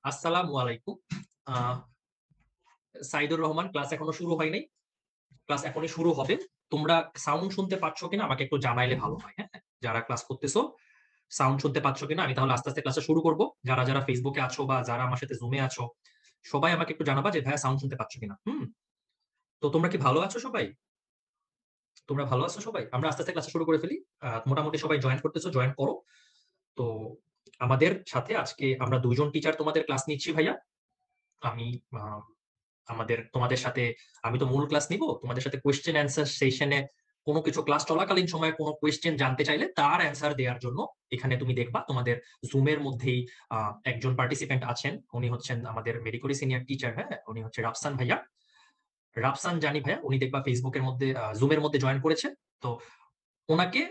আসসালামু আলাইকুম। আহ সাইদুর রহমান, ক্লাস এখনো শুরু হয় নাই। ক্লাস এখনই শুরু হবে। তোমরা সাউন্ড শুনতে পাচ্ছ কিনা আমাকে একটু জানাইলে ভালো হয়, হ্যাঁ? যারা ক্লাস করতেছো, সাউন্ড শুনতে পাচ্ছ কিনা? আমি তাহলে আস্তে, আস্তে ক্লাসটা শুরু করব। যারা ফেসবুকে আছো বা যারা আমার সাথে জুমে আছো, সবাই আমাকে একটু জানাবা যে ভাইয়া সাউন্ড শুনতে পাচ্ছ কিনা। হুম? তো তোমরা কি ভালো আছো সবাই? তোমরা ভালো আছো সবাই? আমরা আস্তে, আস্তে ক্লাসটা শুরু করে ফেলি। মোটামুটি সবাই জয়েন করতেছো, জয়েন করো। তো আমাদের সাথে আজকে আমরা ২ জন টিচার তোমাদের ক্লাস নিচ্ছি ভাইয়া। আমি আ তোমাদের সাথে আমি তো মূল ক্লাস নিব। তোমাদের সাথে কোয়েশ্চেন অ্যান্সার সেশনে কোনো কিছু ক্লাস চলাকালীন সময়ে কোনো কোয়েশ্চেন জানতে চাইলে তার অ্যান্সার দেওয়ার জন্য এখানে তুমি দেখবা তোমাদের জুমের মধ্যেই একজন পার্টিসিপেন্ট আছেন। উনি হচ্ছেন আমাদের মেডিকোরি সিনিয়র টিচার, হ্যাঁ? উনি হচ্ছে রাফসান ভাইয়া। রাফসান জানি ভাইয়া, উনি দেখবা ফেসবুকের মধ্যে জুমের মধ্যে জয়েন করেছে। তো উনাকে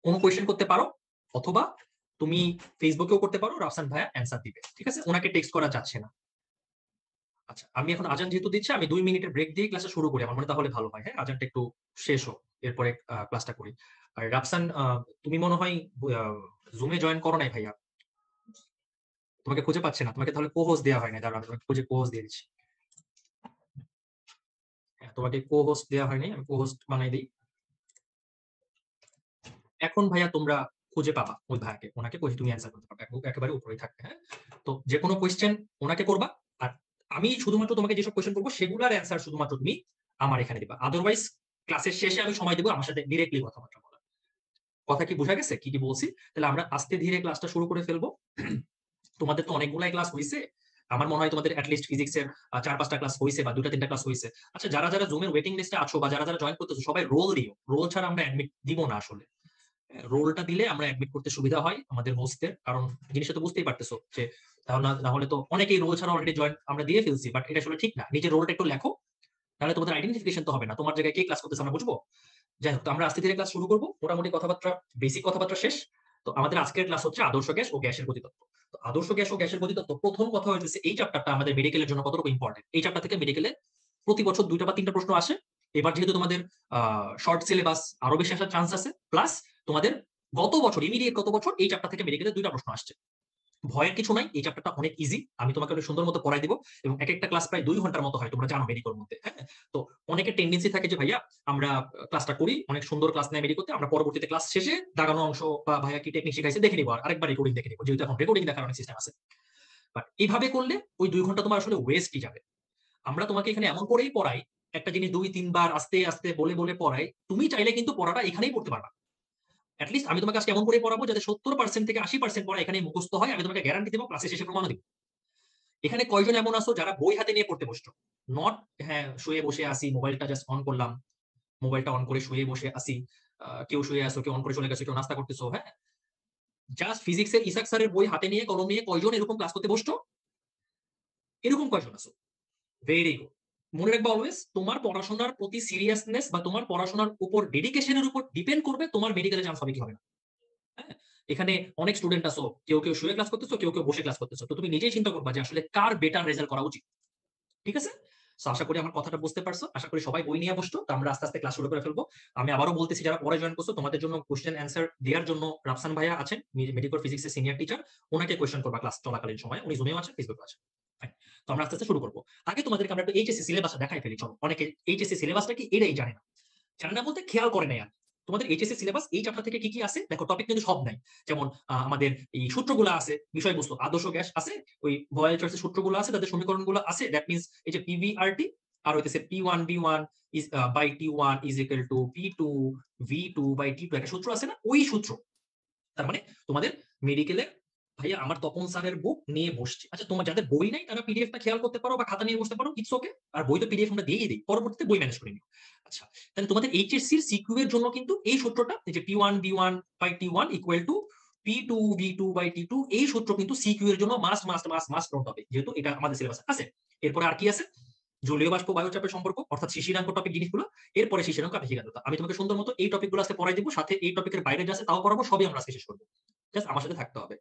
কোনো কোয়েশ্চেন করতে পারো, অথবা তুমি ফেসবুকেও করতে পারো, রাফসান ভাইয়া অ্যান্সার দিবে। ঠিক আছে? উনাকে টেক্সট করা যাচ্ছে না। আচ্ছা, আমি এখন আজান যেহেতু দিচ্ছি, আমি ২ মিনিটের ব্রেক দিয়ে ক্লাসটা শুরু করি। আমার মনে হয় তাহলে ভালো হয়। হ্যাঁ? আজানটা একটু শেষ হোক। এরপরে ক্লাসটা করি। আর রাফসান, তুমি মনে হয় আ জুমে জয়েন করো নাই ভাইয়া। তোমাকে খুঁজে পাচ্ছি না। তোমাকে তাহলে কো-হোস্ট দেয়া হয় নাই। দাঁড়াও, আমি তোমাকে খুঁজে কো-হোস্ট দিয়ে দিচ্ছি। হ্যাঁ, তোমাকে কো-হোস্ট দেয়া হয় নাই। আমি কো-হোস্ট বানাই দেই। এখন ভাইয়া তোমরা খুঁজে পাবা ওই ভাইয়াকে। উনাকে কই তুমি অ্যান্সার করতে পারবে। একেবারে উপরেই থাকবে। হ্যাঁ? তো যেকোনো কোয়েশ্চেন উনাকে করবা। আর আমি শুধুমাত্র তোমাকে যেসব কোয়েশ্চেন করব সেগুলার অ্যান্সার শুধুমাত্র তুমি আমার এখানে দিবা। আদারওয়াইজ ক্লাসের শেষে আমি সময় দেব আমার সাথে ডিরেক্টলি কথাবার্তা বলার। কথা কি বোঝা গেছে? কি বলছি? তাহলে আমরা আস্তে ধীরে ক্লাসটা শুরু করে ফেলবো। তোমাদের তো অনেকগুলাই ক্লাস হইছে। আমার মনে হয় তোমাদের এট লিস্ট ফিজিক্সের ৪-৫ টা ক্লাস হইছে বা ২টা-৩টা ক্লাস হইছে। আচ্ছা, যারা জুমের ওয়েটিং লিস্টে আছো বা যারা জয়েন করতেছো সবাই রোল দিও। রোল ছাড়া আমরা অ্যাডমিট দিব না আসলে। রোলটা দিলে আমরা অ্যাডমিট করতে সুবিধা হয় আমাদের হোস্টদের। কারণ জিনিসটা তো বুঝতেই পারতেছো যে না হলে তো অনেকেই রোল ছাড়া অলরেডি জয়েন আমরা দিয়ে ফেলছি। বাট এটা আসলে ঠিক না। নিজের রোলটা একটু লেখো। তাহলে তোমাদের আইডেন্টিফিকেশন তো হবে না। তোমার জায়গায় কে ক্লাস করতেছে আমরা বুঝবো। যাই হোক, তো আমরা আস্তে ধীরে ক্লাস শুরু করব। মোটামুটি কথাবার্তা, বেসিক কথাবার্তা শেষ। তো আমাদের আজকের ক্লাস হচ্ছে আদর্শ গ্যাস ও গ্যাসের গতিতত্ত্ব। তো আদর্শ গ্যাস ও গ্যাসের গতিতত্ত্ব, প্রথম কথা হচ্ছে এই চ্যাপ্টারটা আমাদের মেডিকেলের জন্য কতটুকু ইম্পর্টেন্ট। এই চ্যাপ্টার থেকে মেডিকেলে প্রতি বছর ২টা বা ৩টা প্রশ্ন আসে। এবার যেহেতু তোমাদের শর্ট সিলেবাস, আরো বেশি আসার চান্স আছে। প্লাস তোমাদের গত বছর এই চ্যাপ্টার থেকে মেডিকেলে ২টা প্রশ্ন আসছে। ভয়ের কিছু নাই। এই চ্যাপ্টারটা অনেক ইজি। আমি তোমাকে অনেক সুন্দর মতো পড়াই দিব। এবং একেকটা ক্লাস প্রায় ২ ঘন্টার মতো হয়। তোমরা জানো মেডিকোর মধ্যে, হ্যাঁ? তো অনেকের টেনডেন্সি থাকে যে ভাইয়া আমরা ক্লাসটা করি, অনেক সুন্দর ক্লাস নেয় মেডিকোতে। আমরা পরবর্তীতে ক্লাস শেষে দাগানো অংশ বা ভাইয়া কি টেকনিক শিখাইছে দেখে নিব, আর আরেকবার রেকর্ডিং দেখে নিব। যেহেতু এখন রেকর্ডিং দেখার অনেক সিস্টেম আছে। বাট এইভাবে করলে ওই ২ ঘন্টা তোমার আসলে ওয়েস্টই যাবে। আমরা তোমাকে এখানে এমন করেই পড়াই, একটা জিনিস ২-৩ বার আস্তে, আস্তে বলে পড়াই। তুমি চাইলে কিন্তু পড়াটা এখানেই পড়তে পারবা। এট লিস্ট আমি তোমাকে আজকে এমন করে পড়াবো যাতে ৭০% থেকে ৮০% পড়া এখানেই মুখস্থ হয়। আমি তোমাকে গ্যারান্টি দিব, ক্লাসের শেষে প্রমাণও দিব। এখানে কয়জন এমন আছো যারা বই হাতে নিয়ে পড়তে বসছো? নট হ্যাঁ, শুয়ে বসে আছি, মোবাইলটা জাস্ট অন করলাম। মোবাইলটা অন করে শুয়ে বসে আছি। কেউ শুয়ে আছো, কেউ অন করে চলে গেছো, কেউ নাস্তা করতেছো, হ্যাঁ? জাস্ট ফিজিক্সের ইসাক স্যারের বই হাতে নিয়ে কলম নিয়ে কয়জন এরকম ক্লাস করতে বসছো? এরকম কয়জন আছো? Very good. মনে রাখবা অলওয়েজ, তোমার পড়াশোনার প্রতি সিরিয়াসনেস বা তোমার পড়াশোনার উপর ডেডিকেশনের উপর ডিপেন্ড করবে তোমার মেডিকেলে চান্স হবে কি হবে না। হ্যাঁ? এখানে অনেক স্টুডেন্ট আছো, কেউ শুয়ে ক্লাস করতেছো, কেউ বসে ক্লাস করতেছো। তো তুমি নিজেই চিন্তা করবা যে আসলে কার বেটার রেজাল্ট করা উচিত। ঠিক আছে? সো আশা করি আমার কথাটা বুঝতে পারছো। আশা করি সবাই বই নিয়ে বসছো। তো আমরা আস্তে, আস্তে ক্লাস শুরু করে ফেলবো। আমি আবারও বলতেছি, যারা পরে জয়েন করছো তোমাদের জন্য কোয়েশ্চেন অ্যান্সার দেওয়ার জন্য রাফসান ভাইয়া আছেন, মেডিকেল ফিজিক্সের সিনিয়র টিচার। উনাকে কোয়েশ্চেন করবা ক্লাস চলাকালীন সময়ে। উনি জুমেও আছেন, ফেসবুকেও আছেন। ফাইন। তো আমরা আস্তে, আস্তে শুরু করব। আগে তোমাদেরকে আমরা একটু এইচএসসি সিলেবাসটা দেখাই ফেলি চলো। অনেকে এইচএসসি সিলেবাসটা কি এটাই জানে না। জানে না বলতে খেয়াল করে নাই আর। তোমাদের এইচএসসি সিলেবাস এই চ্যাপ্টার থেকে কি আছে দেখো। টপিক কিন্তু সব নাই। যেমন আমাদের এই সূত্রগুলো আছে, বিষয়বস্তু আদর্শ গ্যাস আছে, ওই ভয়েলচার্স এর সূত্রগুলো আছে, তাদের সমীকরণগুলো আছে। দ্যাট মিন্স এই যে পিভিআরটি আর হইতেছে P1V1 is by T1 is equal to P2 V2 by T2, একটা সূত্র আছে না? ওই সূত্র। তার মানে তোমাদের মেডিকেলে ভাইয়া আমার তপন স্যারের বুক নিয়ে বসছি। আচ্ছা, তোমার যাদের বই নাই তারা পিডিএফটা খেয়াল করতে পারো বা খাতা নিয়ে বসতে পারো, ইটস ওকে। আর বই তো পিডিএফ আমরা দিয়েই দিই, পরবর্তীতে বই ম্যানেজ করে নিও। আচ্ছা, তাহলে তোমাদের এইচএসসির সিকিউ এর জন্য কিন্তু এই সূত্রটা, যে P1V1 by T1 equal to P2 V2 by T2, এই সূত্র কিন্তু সিকিউ এর জন্য মাস্ট নোট হবে, যেহেতু এটা আমাদের সিলেবাস আছে। এরপরে আর কি আছে? জলীয় বাষ্প বায়ুচাপের সম্পর্ক, অর্থাৎ শিশিরাঙ্ক টপিক জিনিসগুলো। এরপরে শিশিরাঙ্ক আভিঘাততা। আমি তোমাকে সুন্দর মতো এই টপিকগুলো আজকে পড়াই দিব, সাথে এই টপিকের বাইরে যা আছে তাও পড়াবো। সবই আমরা আজকে শেষ করবো। জাস্ট আমার সাথে থাকতে হবে।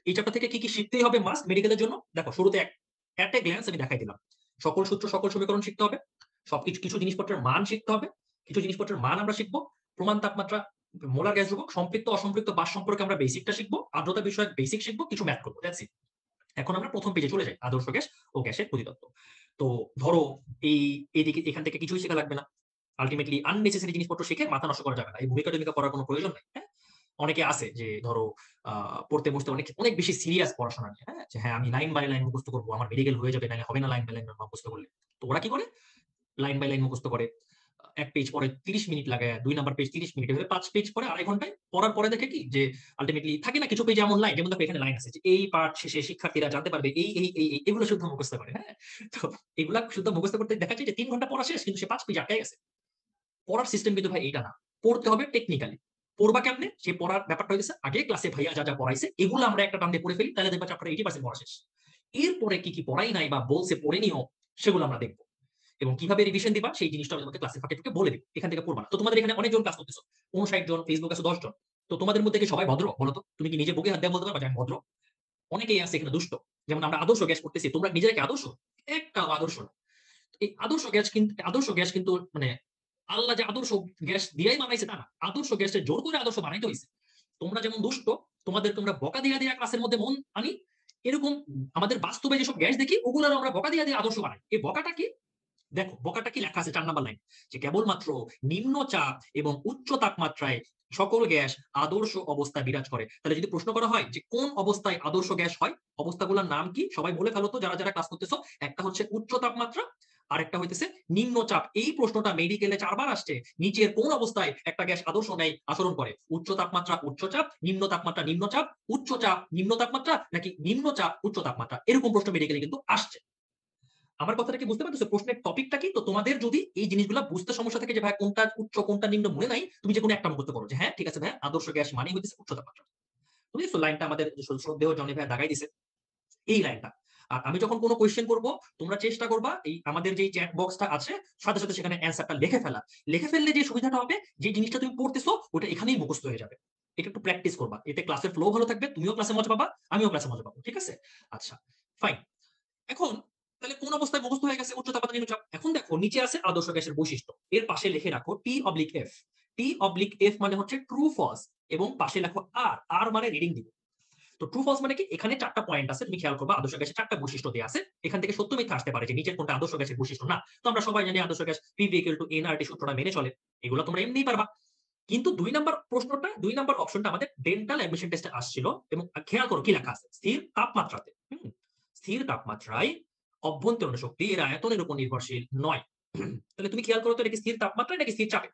এই চ্যাপ্টার থেকে কি কি শিখতেই হবে মাস্ট মেডিকেলের জন্য? দেখো, শুরুতে এট এ গ্ল্যান্স আমি দেখাই দিলাম। সকল সূত্র, সকল সমীকরণ শিখতে হবে। সবকিছু, কিছু জিনিসপত্রের মান শিখতে হবে। কিছু জিনিসপত্রের মান আমরা শিখবো। প্রমাণ তাপমাত্রা, মোলার গ্যাস ধ্রুবক, সম্পৃক্ত অসম্পৃক্ত বাস সম্পর্কে আমরা বেসিকটা শিখবো। আর্দ্রতা বিষয়ক বেসিক শিখবো, কিছু ম্যাথ করবো। That's it. এখন আমরা প্রথম পেজে চলে যাই, আদর্শ গ্যাস ও গ্যাসের প্রতিতত্ত্ব। তো ধরো এই এদিকে এখান থেকে কিছুই শেখা লাগবে না। আল্টিমেটলি আননেসেসারি জিনিসপত্র শিখে মাথা নষ্ট করা যাবে না। এই ভূমিকা-টূমিকা পড়ার কোনো প্রয়োজন নাই। হ্যাঁ? অনেকে আছে যে ধরো পড়তে বসতে অনেক অনেক বেশি সিরিয়াস পড়াশোনা নিয়ে। হ্যাঁ? যে হ্যাঁ আমি লাইন বাই লাইন মুখস্থ করব। আমার মেডিকেল হয়ে যাবে, নাহলে হবে না লাইন বাই লাইন মুখস্থ করলে। তো ওরা কি করে? লাইন বাই লাইন মুখস্থ করে। ১ পেজ পড়ে ৩০ মিনিট লাগায়, ২ নাম্বার পেজ ৩০ মিনিট, এভাবে ৫ পেজ পড়ে ২.৫ ঘন্টায়। পড়ার পরে দেখে কি যে আল্টিমেটলি থাকে না কিছু পেজে এমন লাইন, যেমন দেখো এখানে লাইন আছে যে এই পাঠ শেষে শিক্ষার্থীরা জানতে পারবে এই এগুলো শুদ্ধ মুখস্থ করে। হ্যাঁ? তো এগুলা শুদ্ধ মুখস্থ করতে দেখা যায় যে ৩ ঘন্টা পড়া শেষ কিন্তু সে ৫ পেজ আটকায় গেছে। পড়ার সিস্টেম কিন্তু ভাই এইটা না। পড়তে হবে টেকনিক্যালি। পড়বা কেমনে? সে পড়ার ব্যাপারটা হইতেছে আগে ক্লাসে ভাইয়া যা পড়াইছে এগুলো আমরা একটা টান দিয়ে পড়ে ফেলি, তাহলে দেখবা চ্যাপ্টার 80% পড়া শেষ। এরপরে কি পড়াই নাই বা বলছে পড়ে নিও, সেগুলো আমরা দেখব। এবং কিভাবে রিভিশন দিবা সেই জিনিসটা আমি তোমাকে ক্লাসে ফাঁকে বলে দিব। এখান থেকে পড়বা না। তো তোমাদের এখানে অনেকজন ক্লাস করতেছো। ৫৯ জন, ফেসবুক আছে ১০ জন। তো তোমাদের মধ্যে কি সবাই ভদ্র? বলো তো? তুমি কি নিজে বুকে হাত দিয়ে বলতে পারবা যে আমি ভদ্র? অনেকেই আছে এখানে দুষ্ট। যেমন আমরা আদর্শ গ্যাস করতেছি। তোমরা নিজেরা কি আদর্শ? একটাও আদর্শ না। এই আদর্শ গ্যাস কিন্তু মানে আল্লাহ যে আদর্শ গ্যাস দিয়াই বানাইছে তা না। আদর্শ গ্যাসে জোর করে আদর্শ বানাইতে হইছে। তোমরা যেমন দুষ্ট, তোমাদেরকে আমরা বকা দিয়া দিয়া ক্লাসের মধ্যে মন আনি, এরকম আমাদের বাস্তবে যেসব গ্যাস দেখি ওগুলার আমরা বকা দিয়া আদর্শ বানাই। এই বকাটা কি? দেখো বকাটা কি লেখা আছে ৪ নাম্বার লাইন, যে কেবলমাত্র নিম্ন চাপ এবং উচ্চ তাপমাত্রায় সকল গ্যাস আদর্শ অবস্থায় বিরাজ করে। তাহলে যদি প্রশ্ন করা হয় যে কোন অবস্থায় আদর্শ গ্যাস হয়, অবস্থাগুলোর নাম কি? সবাই বলে ফেলো তো যারা ক্লাস করতেছো। একটা হচ্ছে উচ্চ তাপমাত্রা, আরেকটা হইতেছে নিম্ন চাপ। এই প্রশ্নটা মেডিকেলে ৪ বার আসছে। নিচের কোন অবস্থায় একটা গ্যাস আদর্শ ন্যায় আচরণ করে? উচ্চ তাপমাত্রা, উচ্চ চাপ, নিম্ন তাপমাত্রা, নিম্ন চাপ, উচ্চ চাপ, নিম্ন তাপমাত্রা, নাকি নিম্ন চাপ, উচ্চ তাপমাত্রা? এরকম প্রশ্ন মেডিকেলে কিন্তু আসছে। আমার কথাটা কি বুঝতে পারতেছো? প্রশ্নের টপিকটা কি? তো তোমাদের যদি এই জিনিসগুলা বুঝতে সমস্যা থাকে যে ভাই কোনটা উচ্চ কোনটা নিম্ন মনে নাই, তুমি যেকোনো একটা মুখস্থ করো যে হ্যাঁ ঠিক আছে ভাই আদর্শ গ্যাস মানেই হইতেছে উচ্চ তাপমাত্রা। বুঝেছো? লাইনটা আমাদের শ্রদ্ধেয় জনি ভাই দাগাই দিছে। এই লাইনটা। আর আমি যখন কোন কোয়েশ্চেন করব, তোমরা চেষ্টা করবা এই আমাদের যে চ্যাট বক্সটা আছে সাথে, সাথে সেখানে অ্যান্সারটা লিখে ফেলা। লিখে ফেললে যে সুবিধাটা হবে, যে জিনিসটা তুমি পড়তেছো ওটা এখানেই মুখস্থ হয়ে যাবে। এটা একটু প্র্যাকটিস করবা। এতে ক্লাসের ফ্লো ভালো থাকবে। তুমিও ক্লাসে মজা পাবা, আমিও ক্লাসে মজা পাবো। ঠিক আছে? আচ্ছা, ফাইন। এখন তাহলে কোন অবস্থায় মুখস্থ হয়ে গেছে উচ্চ তাপমাত্রা নিম্ন চাপ। এখন দেখো নিচে আছে আদর্শ গ্যাসের বৈশিষ্ট্য। এর পাশে লিখে রাখো T/F। T/F মানে হচ্ছে ট্রু ফলস, এবং পাশে লেখো আর। আর মানে রিডিং দিব। তো ট্রু ফলস মানে কি? এখানে ৪ টা পয়েন্ট আছে। তুমি খেয়াল করবা আদর্শ গ্যাসের ৪ টা বৈশিষ্ট্য দেয়া আছে। এখান থেকে সত্য মিথ্যা আসতে পারে যে নিচের কোনটা আদর্শ গ্যাসের বৈশিষ্ট্য না। তো আমরা সবাই জানি আদর্শ গ্যাস PV = nRT সূত্রটা মেনে চলে। এগুলো তোমরা এমনিই পারবা। কিন্তু ২ নাম্বার প্রশ্নটা, ২ নাম্বার অপশনটা আমাদের ডেন্টাল অ্যাডমিশন টেস্টে আসছিল, এবং খেয়াল করো কি লেখা আছে? স্থির তাপমাত্রাতে। স্থির তাপমাত্রায় অভ্যন্তরীণ শক্তি এর আয়তনের উপর নির্ভরশীল নয়। তাহলে তুমি খেয়াল করো তো এটা কি স্থির তাপমাত্রায় নাকি স্থির চাপে?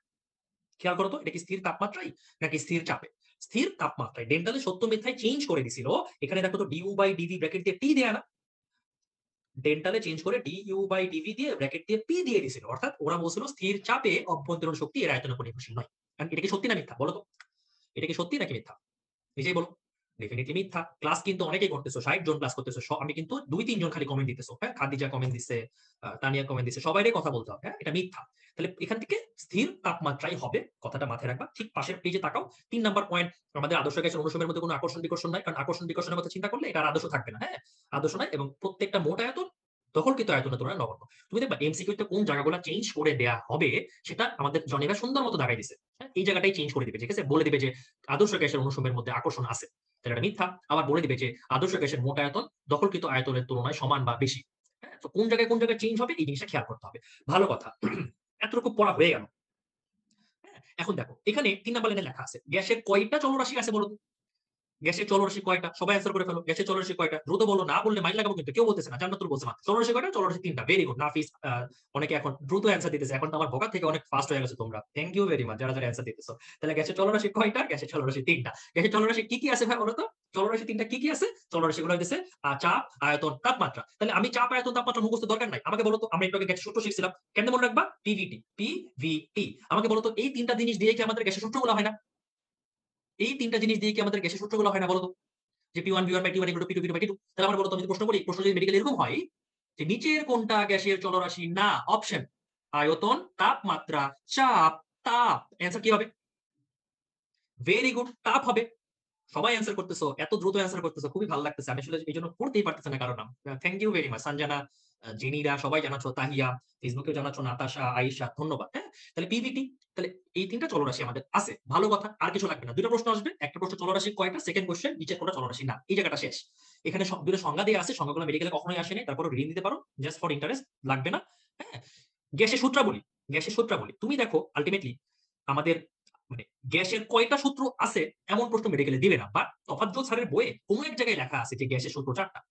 খেয়াল করো তো এটা কি স্থির তাপমাত্রায় নাকি স্থির চাপে? স্থির তাপমাত্রায়। ডেন্টালে সত্য মিথ্যায় চেঞ্জ করে দিছিল। এখানে দেখো তো du/dv ব্র্যাকেট দিয়ে T দেয়া না। ডেন্টালে চেঞ্জ করে du/dv দিয়ে ব্র্যাকেট দিয়ে P দিয়ে দিছিল। অর্থাৎ ওরা বলছিল স্থির চাপে অভ্যন্তরীণ শক্তি এর আয়তনের উপর নির্ভরশীল নয়। কারণ এটা কি সত্যি না মিথ্যা? বলো তো? এটা কি সত্যি নাকি মিথ্যা? নিজেই বলো। ডেফিনিটলি মিথ্যা। ক্লাস কিন্তু অনেকেই করতেছো। ৬০ জন ক্লাস করতেছো। আমি কিন্তু ২-৩ জন খালি কমেন্ট দিতেছো। হ্যাঁ? খাদিজা কমেন্ট দিছে, তানিয়া কমেন্ট দিছে। সবাইরে কথা বলতে হবে। হ্যাঁ? এটা মিথ্যা। তাহলে এখান থেকে স্থির তাপমাত্রাই হবে। কথাটা মাথায় রাখবা। ঠিক পাশের পেজে তাকাও। ৩ নাম্বার পয়েন্ট, আমাদের আদর্শ গ্যাসের অনুসরণের মধ্যে কোনো আকর্ষণ বিকর্ষণ নাই। কারণ আকর্ষণ বিকর্ষণের কথা চিন্তা করলে এটা আর আদর্শ থাকবে না। হ্যাঁ? আদর্শ নাই, এবং প্রত্যেকটা মোট আয়তন দখলকৃত আয়তনের তুলনায় নগণ্য। তুমি দেখবা MCQ তে কোন জায়গাগুলো চেঞ্জ করে দেয়া হবে সেটা আমাদের জনিরা সুন্দর মতো দাগাই দিছে। হ্যাঁ? এই জায়গাটাই চেঞ্জ করে দিবে। ঠিক আছে? বলে দিবে যে আদর্শ গ্যাসের অনুসরণের মধ্যে আকর্ষণ আছে। তাহলে এটা মিথ্যা। আবার বলে দিবে যে আদর্শ গ্যাসের মোট আয়তন দখলকৃত আয়তনের তুলনায় সমান বা বেশি। হ্যাঁ? তো কোন জায়গায় চেঞ্জ হবে এই জিনিসটা খেয়াল করতে হবে। ভালো কথা। এতটুকু পড়া হয়ে গেল। হ্যাঁ? এখন দেখো এখানে ৩ নাম্বার লাইনে লেখা আছে গ্যাসের কয়টা চলরাশি আছে বলো তো? গ্যাসের চলরাশি কয়টা? সবাই অ্যান্সার করে ফেলো। গ্যাসের চলরাশি কয়টা? দ্রুত বলো, না বললে মাইর লাগাবো কিন্তু। কেউ বলতেছে না। জান্নাতুল বলছে না। চলরাশি কয়টা? চলরাশি ৩ টা। Very good. নাফিস, অনেকে এখন দ্রুত অ্যান্সার দিতেছে। এখন তো আমার ভোকা থেকে অনেক ফাস্ট হয়ে গেছে তোমরা। থ্যাংক ইউ ভেরি মাচ যারা অ্যান্সার দিতেছো। তাহলে গ্যাসের চলরাশি কয়টা? গ্যাসের চলরাশি ৩ টা। গ্যাসের চলরাশি কি আছে ভাই বলো তো? চলরাশি ৩ টা কি আছে? চলরাশিগুলো হইতেছে চাপ, আয়তন, তাপমাত্রা। তাহলে আমি চাপ, আয়তন, তাপমাত্রা মুখস্থ দরকার নাই। আমাকে বলো তো, আমরা একটু আগে গ্যাসের সূত্র শিখছিলাম। কেমনে মনে রাখবা? PVT। PVT। আমাকে বলো তো এই ৩ টা জিনিস দিয়ে কি আমাদের গ্যাসের সূত্রগুলো হয় না? এই ৩ টা জিনিস দিয়ে কি আমাদের গ্যাসের সূত্রগুলো হয় না বলো তো? যে P1 V1 by T1 = P2 V2 by T2। তাহলে আমার বলো তো, আমি যদি প্রশ্ন করি, প্রশ্ন যদি মেডিকেল এরকম হয় যে নিচের কোনটা গ্যাসের চলরাশি না? অপশন আয়তন, তাপমাত্রা, চাপ, তাপ। অ্যান্সার কি হবে? ভেরি গুড, তাপ হবে। সবাই অ্যান্সার করতেছো। এত দ্রুত অ্যান্সার করতেছো। খুবই ভালো লাগতেছে। আমি আসলে এইজন্য পড়তেই পারতেছি না কারো নাম। Thank you very much. Sanjana, জেনিরা সবাই জানাচ্ছ, তাহিয়া, ফেসবুকেও জানাচ্ছ, নাতাশা, আয়েশা, ধন্যবাদ। হ্যাঁ? তাহলে পিভিটি, তাহলে এই ৩ টা চলরাশি আমাদের আছে। ভালো কথা। আর কিছু লাগবে না। ২ টা প্রশ্ন আসবে। একটা প্রশ্ন চলরাশি কয়টা? সেকেন্ড কোয়েশ্চেন নিচের কোনটা চলরাশি না। এই জায়গাটা শেষ। এখানে ২ টা সংজ্ঞা দেয়া আছে। সংজ্ঞাগুলো মেডিকেলে কখনোই আসে নাই। তারপরেও রিডিং দিতে পারো। জাস্ট ফর ইন্টারেস্ট লাগবে না। হ্যাঁ? গ্যাসের সূত্রাবলী, গ্যাসের সূত্রাবলী। তুমি দেখো আল্টিমেটলি আমাদের মানে গ্যাসের কয়টা সূত্র আছে এমন প্রশ্ন মেডিকেলে দিবে না। বাট তোফাজ্জল স্যারের বইয়ে কোন এক জায়গায় লেখা আছে যে গ্যাসের সূত্র ৪ টা।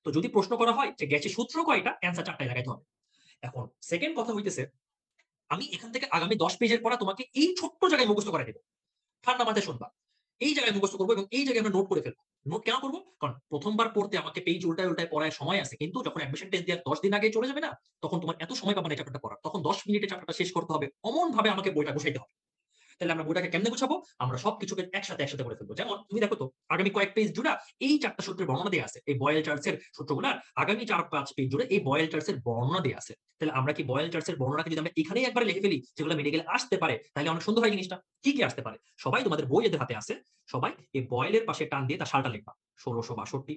তো যদি প্রশ্ন করা হয় যে গ্যাসের সূত্র কয়টা? অ্যান্সার ৪ টায় লাগাইতে হবে। এখন সেকেন্ড কথা হইতেছে আমি এখান থেকে আগামী ১০ পেজের পড়া তোমাকে এই ছোট্ট জায়গায় মুখস্থ করায় দেব। ঠান্ডা মাথায় শুনবা। এই জায়গায় মুখস্থ করব এবং এই জায়গায় আমরা নোট করে ফেলব। নোট কেন করব? কারণ ১ম বার পড়তে আমাকে পেজ উল্টায়, উল্টায় পড়ায় সময় আছে। কিন্তু যখন অ্যাডমিশন টেস্ট দেওয়ার ১০ দিন আগে চলে যাবে না? তখন তোমার এত সময় পাবা না এই চ্যাপ্টারটা পড়ার। তখন ১০ মিনিটে চ্যাপ্টারটা শেষ করতে হবে। অমনভাবে আমাকে বইটা গুছাইতে হবে। তাহলে আমরা বইটাকে কেমনে গুছাবো? আমরা সবকিছুকে একসাথে করে ফেলবো। যেমন তুমি দেখো তো আগামী কয়েক পেজ জুড়া এই ৪ টা সূত্রের বর্ণনা দেয়া আছে। এই বয়েল চার্টস এর সূত্রগুলার আগামী ৪-৫ পেজ জুড়ে এই বয়েল চার্টস এর বর্ণনা দেয়া আছে। তাহলে আমরা কি বয়েল চার্টস এর বর্ণনাকে যদি আমরা এখানেই একবারে লিখে ফেলি যেগুলো মেডিকেলে আসতে পারে তাহলে অনেক সুন্দর হয় জিনিসটা। কি, কি আসতে পারে? সবাই তোমাদের বই এদের হাতে আছে। সবাই এই বয়েলের পাশে টান দিয়ে তার সালটা লিখবা। ১৬৬২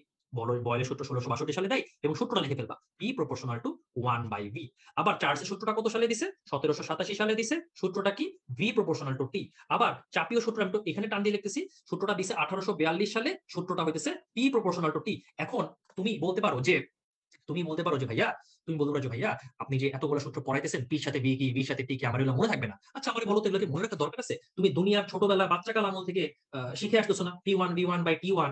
বয়েলের সূত্র ১৬৬২ সালে দেয় এবং সূত্রটা লিখে ফেলবা। P proportional to 1/V আবার চার্লসের সূত্রটা কত সালে দিছে? ১৭৮৭ সালে দিছে। সূত্রটা কি? V proportional to T আবার চাপীয় সূত্র আমি তো এখানে টান দিয়ে লিখতেছি। সূত্রটা দিছে ১৮৪২ সালে। সূত্রটা হইতেছে P proportional to T এখন তুমি বলতে পারো যে ভাইয়া আপনি যে এতগুলো সূত্র পড়াইতেছেন P র সাথে V কি, V র সাথে T কি আমার এগুলো মনে থাকবে না। আচ্ছা আমারে বলো তো এগুলো কি মনে রাখার দরকার আছে? তুমি দুনিয়ার ছোটবেলা বাচ্চাকাল আমল থেকে শিখে আসতেছো না? P1 V1/T1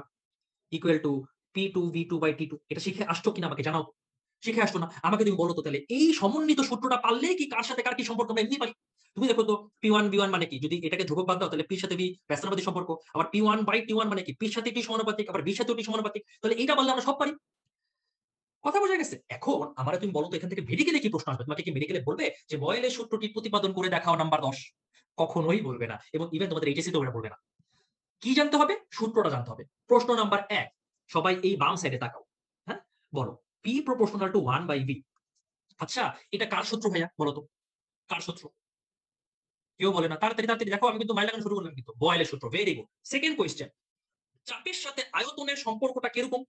equal to P2 V2/T2 এটা শিখে আসছো কিনা আমাকে জানাও তো। শিখে আসছো না। আমাকে তুমি বলো তো তাহলে এই সমন্বিত সূত্রটা পারলেই কি কার সাথে কার কি সম্পর্ক আমরা এমনি পারি। তুমি দেখো তো P1 V1 মানে কি? যদি এটাকে ধ্রুবক বাদ দাও তাহলে P র সাথে V ব্যস্তানুপাতিক সম্পর্ক। আবার P1/T1 মানে কি? P র সাথে T সমানুপাতিক, আবার V র সাথেও T সমানুপাতিক। তাহলে এইটা পারলে আমরা সব পারি। কথা বোঝা গেছে? এখন আমারে তুমি বলো তো এখান থেকে মেডিকেলে কি প্রশ্ন আসবে? তোমাকে কি মেডিকেলে বলবে যে বয়েলের সূত্রটি প্রতিপাদন করে দেখাও নাম্বার ১০? কখনোই বলবে না। এবং ইভেন তোমাদের এইচএসসি তেও ওরা বলবে না। কি জানতে হবে? সূত্রটা জানতে হবে। প্রশ্ন নাম্বার ১ সবাই এই বাম সাইডে তাকাও। হ্যাঁ? বলো P proportional to 1/V আচ্ছা এটা কার সূত্র ভাইয়া বলো তো? কার সূত্র? কেউ বলে না। তাড়াতাড়ি দেখো আমি কিন্তু মাইল লাগানো শুরু করলাম কিন্তু। বয়েলের সূত্র। Very good. সেকেন্ড কোয়েশ্চেন চাপের সাথে আয়তনের সম্পর্কটা কিরকম?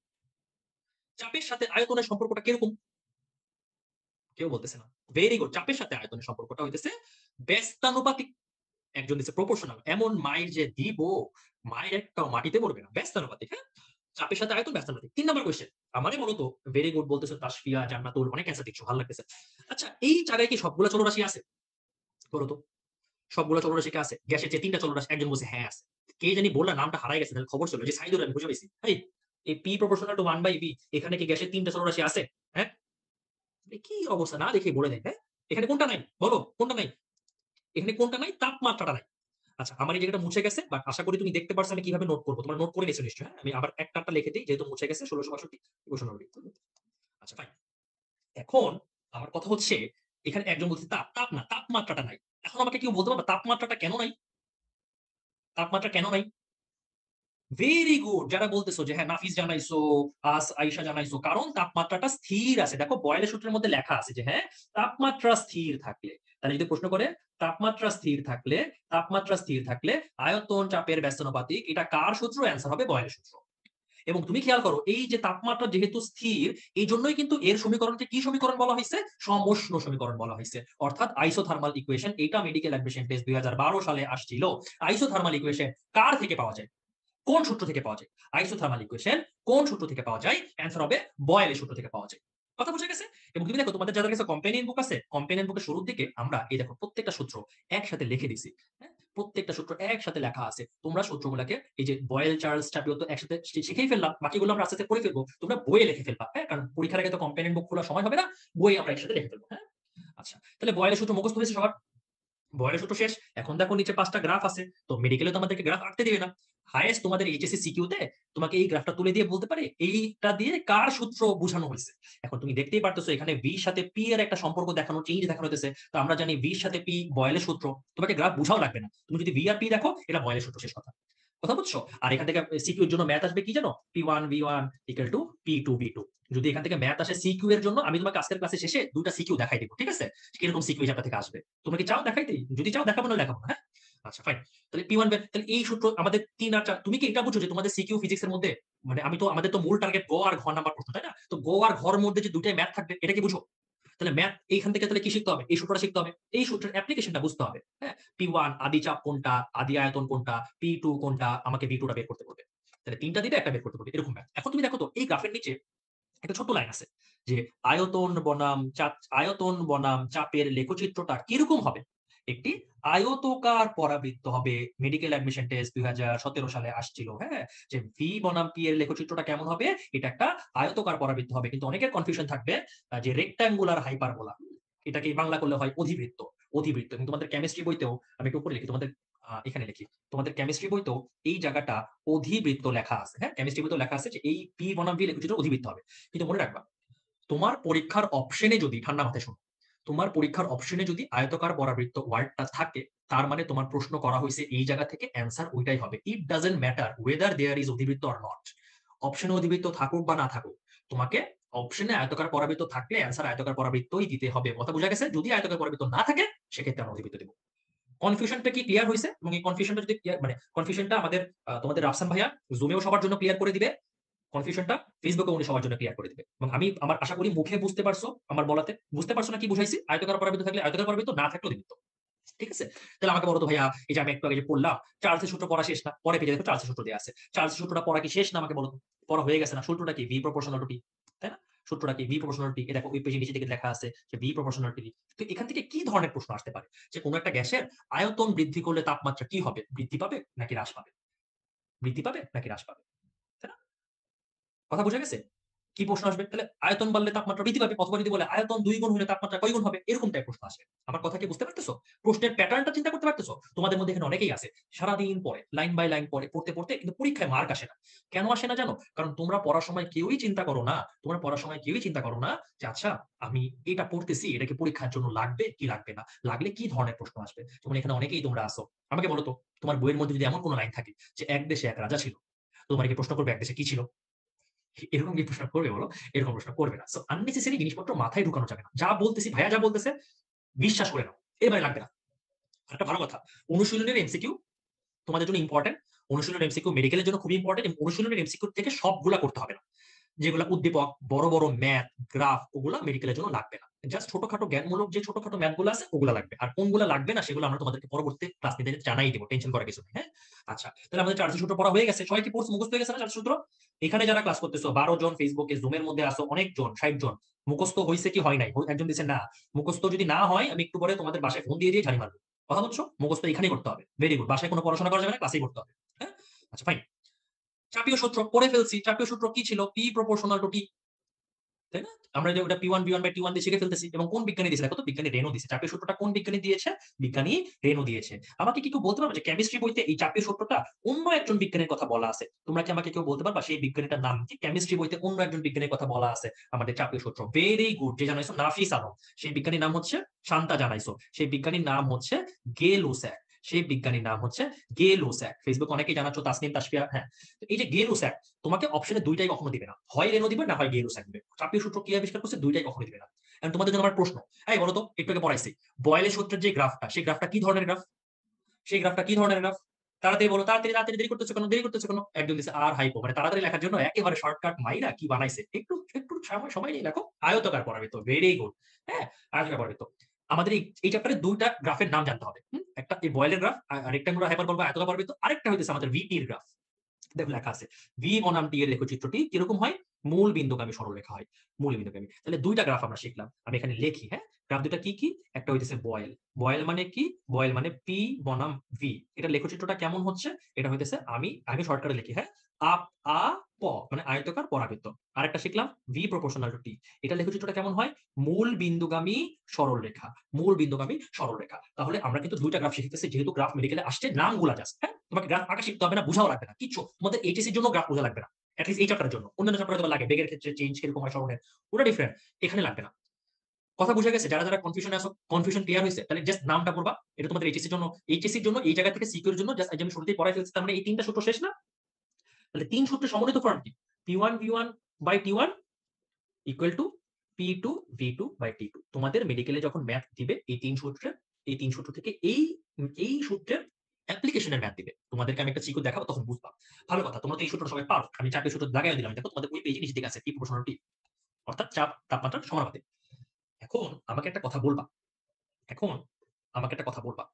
চাপের সাথে আয়তনের সম্পর্কটা কিরকম? কেউ বলতেছে না। Very good. চাপের সাথে আয়তনের সম্পর্কটা হইতেছে ব্যস্তানুপাতিক। একজন দিছে প্রপোর্শনাল। এমন মাইর যে দিব, মাইর একটাও মাটিতে পড়বে না। ব্যস্তানুপাতিক, হ্যাঁ? চাপের সাথে আয়তন ব্যস্তানুপাতিক। ৩ নাম্বার কোয়েশ্চেন। আমারে বলো তো ভেরি গুড বলতেছো তাসফিয়া, জান্নাতুল অনেক অ্যান্সার দিচ্ছ। ভালো লাগতেছে। আচ্ছা এই জায়গায় কি সবগুলা চলরাশি আছে? বলো তো। সবগুলা চলরাশি কি আছে? গ্যাসের যে ৩ টা চলরাশি একজন বলছে হ্যাঁ আছে। কে জানি বললা নামটা হারায় গেছে। তাহলে খবর ছিল যে সাইদুল আমি বুঝে পাইছি। এই P proportional to 1/V এখানে কি গ্যাসের ৩ টা চলরাশি আছে? হ্যাঁ? কি অবস্থা না দেখেই বলে দেয়, হ্যাঁ? এখানে কোনটা নাই? বলো কোনটা নাই? এখানে কোনটা নাই? তাপমাত্রাটা নাই। আচ্ছা, আমার এই জায়গাটা মুছে গেছে। বাট আশা করি তুমি দেখতে পারছো আমি কিভাবে নোট করব। তোমরা নোট করে নিয়েছো নিশ্চয়ই, হ্যাঁ? আমি আবার একটা লিখে দেই যেহেতু মুছে গেছে ১৬৬২ ইকুয়েশনারি। আচ্ছা ফাইন। এখন আমার কথা হচ্ছে এখানে একজন বলছে তাপ না, তাপমাত্রাটা নাই। এখন আমাকে কেউ বলতে পারবা তাপমাত্রাটা কেন নাই? তাপমাত্রা কেন নাই? ভেরি গুড যারা বলতেছো যে হ্যাঁ নাফিস জানাইছো, আয়েশা জানাইছো। কারণ তাপমাত্রাটা স্থির আছে। দেখো বয়েলের সূত্রের মধ্যে লেখা আছে যে হ্যাঁ, তাপমাত্রা স্থির থাকলে। তাহলে যদি প্রশ্ন করে তাপমাত্রা স্থির থাকলে আয়তন চাপের ব্যস্তানুপাতিক এটা কার সূত্র? অ্যান্সার হবে বয়েলের সূত্র। এবং তুমি খেয়াল করো এই যে তাপমাত্রা যেহেতু স্থির এইজন্যই কিন্তু এর সমীকরণকে কি সমীকরণ বলা হইছে? সমোষ্ণ সমীকরণ বলা হইছে। অর্থাৎ আইসোথার্মাল ইকুয়েশন এটা মেডিকেল অ্যাডমিশন টেস্ট ২০১২ সালে আসছিল। আইসোথার্মাল ইকুয়েশন কার থেকে পাওয়া যায়? কোন সূত্র থেকে পাওয়া যায়? আইসোথার্মাল ইকুয়েশন কোন সূত্র থেকে পাওয়া যায়? অ্যান্সার হবে বয়েলের সূত্র থেকে পাওয়া যায়। কথা বুঝে গেছে? এবং তুমি দেখো তোমাদের যাদের কাছে কম্পেনিয়ন বুক আছে, কম্পেনিয়ন বুকের শুরুর দিকে আমরা এই দেখো প্রত্যেকটা সূত্র একসাথে লিখে দিছি। হ্যাঁ? প্রত্যেকটা সূত্র একসাথে লেখা আছে। তোমরা সূত্রগুলোকে এই যে বয়েল, চার্লস, চাপিও তো একসাথে শিখেই ফেললাম। বাকিগুলো আমরা আস্তে, আস্তে পড়ে ফেলবো। তোমরা বইয়ে লিখে ফেলবা। হ্যাঁ? কারণ পরীক্ষার আগে তো কম্পেনিয়ন বুক খোলার সময় হবে না। বই আমরা একসাথে লিখে ফেলবো। হ্যাঁ? আচ্ছা। তাহলে বয়েলের সূত্র মুখস্থ হয়েছে সবার? বয়েলের সূত্র শেষ। এখন দেখো নিচে ৫ টা গ্রাফ আছে। তো মেডিকেলে তো আমাদেরকে গ্রাফ আঁকতে দিবে না। হাইয়েস্ট তোমাদের এইচএসসি সিকিউ তে তোমাকে এই গ্রাফটা তুলে দিয়ে বলতে পারে এইটা দিয়ে কার সূত্র বুঝানো হইছে। এখন তুমি দেখতেই পারতেছো এখানে V র সাথে P এর একটা সম্পর্ক দেখানো, চেঞ্জ দেখানো হইতেছে। তো আমরা জানি V র সাথে P বয়েলের সূত্র। তোমাকে গ্রাফ বুঝাও লাগবে না। তুমি যদি V আর P দেখো এটা বয়েলের সূত্র শেষ কথা। কথা বুঝছো? আর এখান থেকে সিকিউ এর জন্য ম্যাথ আসবে কি জানো? P1 V1 equal to P2 V2 যদি এখান থেকে ম্যাথ আসে সিকিউ এর জন্য আমি তোমাকে আজকের ক্লাসে শেষে ২ টা সিকিউ দেখাই দিব। ঠিক আছে? কিরকম সিকিউ এই চ্যাপ্টার থেকে আসবে। তোমরা কি চাও দেখাইতে? যদি চাও দেখাবো না দেখাবো না। হ্যাঁ? আচ্ছা ফাইন। তাহলে P1 তাহলে এই সূত্র আমাদের ৩ আর ৪ তুমি কি এটা বুঝছো যে তোমাদের সিকিউ ফিজিক্স এর মধ্যে মানে আমাদের তো মূল টার্গেট গ আর ঘ নাম্বার প্রশ্ন, তাই না? তো গ আর ঘর মধ্যে যে দুইটাই ম্যাথ থাকবে এটা কি বুঝো? তাহলে ম্যাথ এইখান থেকে তাহলে কি শিখতে হবে? এই সূত্রটা শিখতে হবে। এই সূত্রের অ্যাপ্লিকেশনটা বুঝতে হবে। হ্যাঁ? P1 আদি চাপ কোনটা, আদি আয়তন কোনটা, P2 কোনটা, আমাকে V2 টা বের করতে বলবে। তাহলে ৩ টা দিলে একটা বের করতে বলবে। এরকম ম্যাথ। এখন তুমি দেখো তো এই গ্রাফের নিচে একটা ছোট্ট লাইন আছে যে আয়তন বনাম চাপের লেখচিত্রটা কিরকম হবে? একটি আয়তকার পরাবৃত্ত হবে। মেডিকেল অ্যাডমিশন টেস্ট ২০১৭ সালে আসছিল, হ্যাঁ? যে ভি বনাম পি এর লেখচিত্রটা কেমন হবে? এটা একটা আয়তকার পরাবৃত্ত হবে। কিন্তু অনেকের কনফিউশন থাকবে যে রেক্টাঙ্গুলার হাইপারবোলা। এটাকে বাংলা করলে হয় অধিবৃত্ত। অধিবৃত্ত। এবং তোমাদের কেমিস্ট্রি বইতেও আমি একটু উপরে লিখি, তোমাদের এখানে লিখি। তোমাদের কেমিস্ট্রি বইতেও এই জায়গাটা অধিবৃত্ত লেখা আছে, হ্যাঁ? কেমিস্ট্রি বইতেও লেখা আছে যে এই পি বনাম ভি লেখচিত্র অধিবৃত্ত হবে। কিন্তু মনে রাখবা, তোমার পরীক্ষার অপশনে যদি ঠান্ডা মাথায় শোনো, তোমার পরীক্ষার অপশনে যদি আয়তকার পরাবৃত্ত ওয়ার্ডটা থাকে, তার মানে তোমার প্রশ্ন করা হয়েছে এই জায়গা থেকে অ্যান্সার ওইটাই হবে। It doesn't matter whether there is অধিবৃত্ত অর নট। অপশনে অধিবৃত্ত থাকুক বা না থাকুক, তোমাকে অপশনে আয়তকার পরাবৃত্ত থাকলে অ্যান্সার আয়তকার পরাবৃত্তই দিতে হবে। কথা বোঝা গেছে? যদি আয়তকার পরাবৃত্ত না থাকে সেক্ষেত্রে আমরা অধিবৃত্ত দেব। কনফিউশনটা কি ক্লিয়ার হয়েছে? এবং এই কনফিউশনটা যদি মানে কনফিউশনটা আমাদের তোমাদের রাফসান ভাইয়া জুমেও সবার জন্য ক্লিয়ার করে দিবে। কনফিউশনটা ফেসবুকে উনি সবার জন্য ক্লিয়ার করে দিবে। এবং আমি আমার আশা করি মুখে বুঝতে পারছো, আমার বলাতে বুঝতে পারছো না কি বুঝাইছি? আয়তকার পরাবৃত্ত থাকলে আয়তকার পরাবৃত্ত, না থাকলে অধিবৃত্ত। ঠিক আছে? তাহলে আমাকে বলো তো ভাইয়া, এই যে আমি একটু আগে যে পড়লাম, চার্লসের সূত্র পড়া শেষ না? পরে পেজে দেখো চার্লসের সূত্র দেয়া আছে। চার্লসের সূত্রটা পড়া কি শেষ না আমাকে বলো তো? পড়া হয়ে গেছে না? সূত্রটা কি? ভি প্রপোর্শনাল টু টি। তাই না? সূত্রটা কি? ভি প্রপোর্শনাল টু টি। এটা ওই পেজে নিচে দিকে লেখা আছে যে ভি প্রপোর্শনাল টু টি। তো এখান থেকে কি ধরনের প্রশ্ন আসতে পারে? যে কোন একটা গ্যাসের আয়তন বৃদ্ধি করলে তাপমাত্রা কি হবে? বৃদ্ধি পাবে নাকি হ্রাস পাবে? বৃদ্ধি পাবে নাকি হ্রাস পাবে? তাই না? কথা বোঝা গেছে? কি প্রশ্ন আসবে? তাহলে আয়তন বাড়লে তাপমাত্রা বৃদ্ধি পাবে, অথবা যদি বলে আয়তন ২ গুণ হলে তাপমাত্রা কয় গুণ হবে? এরকম টাইপ প্রশ্ন আসে। আমার কথা কি বুঝতে পারতেছো? প্রশ্নের প্যাটার্নটা চিন্তা করতে পারতেছো? তোমাদের মধ্যে এখানে অনেকেই আছে। সারাদিন পড়ে, লাইন বাই লাইন পড়ে, পড়তে কিন্তু পরীক্ষায় মার্ক আসে না। কেন আসে না জানো? কারণ তোমরা পড়ার সময় কেউই চিন্তা করো না। তোমরা পড়ার সময় কেউই চিন্তা করো না যে আচ্ছা, আমি এটা পড়তেছি, এটা কি পরীক্ষার জন্য লাগবে কি লাগবে না? লাগলে কি ধরনের প্রশ্ন আসবে? যেমন এখানে অনেকেই তোমরা আছো। আমাকে বলো তো, তোমার বইয়ের মধ্যে যদি এমন কোন লাইন থাকে যে এক দেশে এক রাজা ছিল। তোমার কি প্রশ্ন করবে এক দেশে কি ছিল? এরকম কি প্রশ্ন করবে বলো? এরকম প্রশ্ন করবে না। সো আননেসেসারি জিনিসপত্র মাথায় ঢুকানো যাবে না। যা বলতেছি, ভাইয়া যা বলতেছে বিশ্বাস করে নাও। এবারে লাগবে না। একটা ভালো কথা, অনুশীলনের এমসিকিউ তোমাদের জন্য ইম্পোর্টেন্ট। অনুশীলনের এমসিকিউ মেডিকেলের জন্য খুবই ইম্পোর্টেন্ট এবং অনুশীলনের এমসিকিউ থেকে সবগুলা করতে হবে না। যেগুলা উদ্দীপক, বড় ম্যাথ, গ্রাফ, ওগুলা মেডিকেলের জন্য লাগবে না। জাস্ট ছোটখাটো জ্ঞানমূলক যে ছোটখাটো ম্যাথ গুলো আছে ওগুলা লাগবে। আর কোনগুলা লাগবে না সেগুলো আমরা তোমাদেরকে পরবর্তীতে ক্লাস নিতে জানাই দিব। টেনশন করার কিছু নেই, হ্যাঁ? আচ্ছা, তাহলে আমাদের চার্লসের সূত্র পড়া হয়ে গেছে। সবাই কি কোর্স মুখস্থ হয়ে গেছে না চার্লসের সূত্র? এখানে যারা ক্লাস করতেছো ১২ জন, ফেসবুকে জুমের মধ্যে আসো অনেক জন, ৬০ জন। মুখস্থ হইছে কি হয় নাই? একজন দিছে না। মুখস্থ যদি না হয় আমি একটু পরে তোমাদের বাসায় ফোন দিয়ে ঝাড়ি মারব। কথা বলছো? মুখস্থ এখানেই করতে হবে। Very good. বাসায় কোনো পড়াশোনা করা যাবে না, ক্লাসেই করতে হবে। হ্যাঁ? আচ্ছা ফাইন। চাপীয় সূত্র পড়ে ফেলছি। চাপীয় সূত্র কি ছিল? P proportional to T, তাই না? আমরা যে ওটা P1 V1 বাই T1 দিয়ে শিখে ফেলতেছি। এবং কোন বিজ্ঞানী দিয়েছে? দেখো তো, বিজ্ঞানী রেনো দিয়েছে। চাপের সূত্রটা কোন বিজ্ঞানী দিয়েছে? বিজ্ঞানী রেনো দিয়েছে। আমাকে কি কেউ বলতে পারবে যে কেমিস্ট্রি বইতে এই চাপের সূত্রটা অন্য একজন বিজ্ঞানীর কথা বলা আছে? তোমরা কি আমাকে কেউ বলতে পারবা সেই বিজ্ঞানীটার নাম কি? কেমিস্ট্রি বইতে অন্য একজন বিজ্ঞানীর কথা বলা আছে আমাদের চাপের সূত্র। Very good. যে জানাইছো নাফিস আলম। সেই বিজ্ঞানীর নাম হচ্ছে শান্তা জানাইছো। সেই বিজ্ঞানীর নাম হচ্ছে গে লুস্যাক। সেই বিজ্ঞানীর নাম হচ্ছে গে লুস্যাক। ফেসবুক অনেকেই জানাচ্ছ, তাসনিম তাসফিয়া, হ্যাঁ। তো এই যে গে লুস্যাক, তোমাকে অপশনে দুইটাই কখনো দিবে না। হয় রেনো দিবে না হয় গে লুস্যাক দিবে। চাপীয় সূত্র কি আবিষ্কার করছে? দুইটাই কখনো দিবে না। এখন তোমাদের জন্য আমার প্রশ্ন, এই বলো তো, একটু আগে পড়াইছি বয়েলের সূত্রের যে গ্রাফটা, সেই গ্রাফটা কি ধরনের গ্রাফ? সেই গ্রাফটা কি ধরনের গ্রাফ? তাড়াতাড়ি বলো, তাড়াতাড়ি দেরি করতেছো কেন? দেরি করতেছো কেন? একজন দিছে আর হাইপো, মানে তাড়াতাড়ি লেখার জন্য একেবারে শর্টকাট মাইরা কি বানাইছে? একটু একটু সময় নিয়ে লেখো। আয়তকার পরাবৃত্ত, ভেরি গুড। হ্যাঁ, আয়তকার পরাবৃত্ত। আমাদের এই চ্যাপ্টারে দুইটা গ্রাফের নাম জানতে হবে। একটা এই বয়েলের গ্রাফ, রেক্টাঙ্গুলার হাইপারবোলা বা আয়তকার পরাবৃত্ত। আরেকটা হইতেছে আমাদের ভিটির গ্রাফ। দেখো লেখা আছে ভি বনাম টি এর লেখচিত্রটি কিরকম হয়? মূল বিন্দুগামী সরলরেখা হয়। মূল বিন্দুগামী। তাহলে দুইটা গ্রাফ আমরা শিখলাম। আমি এখানে লিখি, হ্যাঁ? গ্রাফ দুটা কি কি? একটা হইতেছে বয়েল। বয়েল মানে কি? বয়েল মানে পি বনাম ভি। এটা লেখচিত্রটা কেমন হচ্ছে? এটা হইতেছে, আমি শর্টকাটে লিখি, হ্যাঁ? আপ আ প মানে আয়তকার পরাবৃত্ত। আরেকটা শিখলাম ভি প্রপোর্শনাল টু টি। এটা লেখচিত্রটা কেমন হয়? মূল বিন্দুগামী সরলরেখা। মূল বিন্দুগামী সরলরেখা। তাহলে আমরা কিন্তু দুইটা গ্রাফ শিখতেছি, যেহেতু গ্রাফ মেডিকেলে আসছে নামগুলা জাস্ট, হ্যাঁ? তোমাকে গ্রাফ আঁকা শিখতে হবে না, বুঝাও লাগবে না কিচ্ছু। তোমাদের এইচএসসি এর জন্য গ্রাফ বোঝা লাগবে না। এট লিস্ট এই চ্যাপ্টারের জন্য। অন্যান্য চ্যাপ্টারে তোমার লাগে, বেগের ক্ষেত্রে চেঞ্জ কিরকম হয় সরণের, ওটা ডিফারেন্ট। এখানে লাগবে না। কথা বুঝা গেছে? যারা কনফিউশনে আছো, কনফিউশন ক্লিয়ার হইছে? তাহলে জাস্ট নামটা পড়বা। এটা তোমাদের এইচএসসি এর জন্য। এইচএসসি এর জন্য এই জায়গা থেকে সিকিউর এর জন্য জাস্ট আমি শুরুতেই পড়াই ফেলছি। তার মানে এই তিনটা সূত্র শেষ না? তাহলে তিন সূত্রের সমন্বিত ফর্ম কি? P1 V1 by T1 equal to P2 V2 by T2। তোমাদের মেডিকেলে যখন ম্যাথ দিবে এই তিন সূত্র থেকে এই সূত্রের অ্যাপ্লিকেশনের ম্যাথ দিবে। তোমাদেরকে আমি একটা চিকু দেখাবো তখন বুঝবা। ভালো কথা, তোমরা তো এই সূত্রটা সবাই পারো। আমি 4 টে সূত্র লাগাইয়া দিলাম। দেখো তোমাদের ওই পেজে নিচের দিকে আছে P প্রপোর্শনাল T, অর্থাৎ চাপ তাপমাত্রার সমানুপাতিক। এখন আমাকে একটা কথা বলবা। এখন আমাকে একটা কথা বলবা।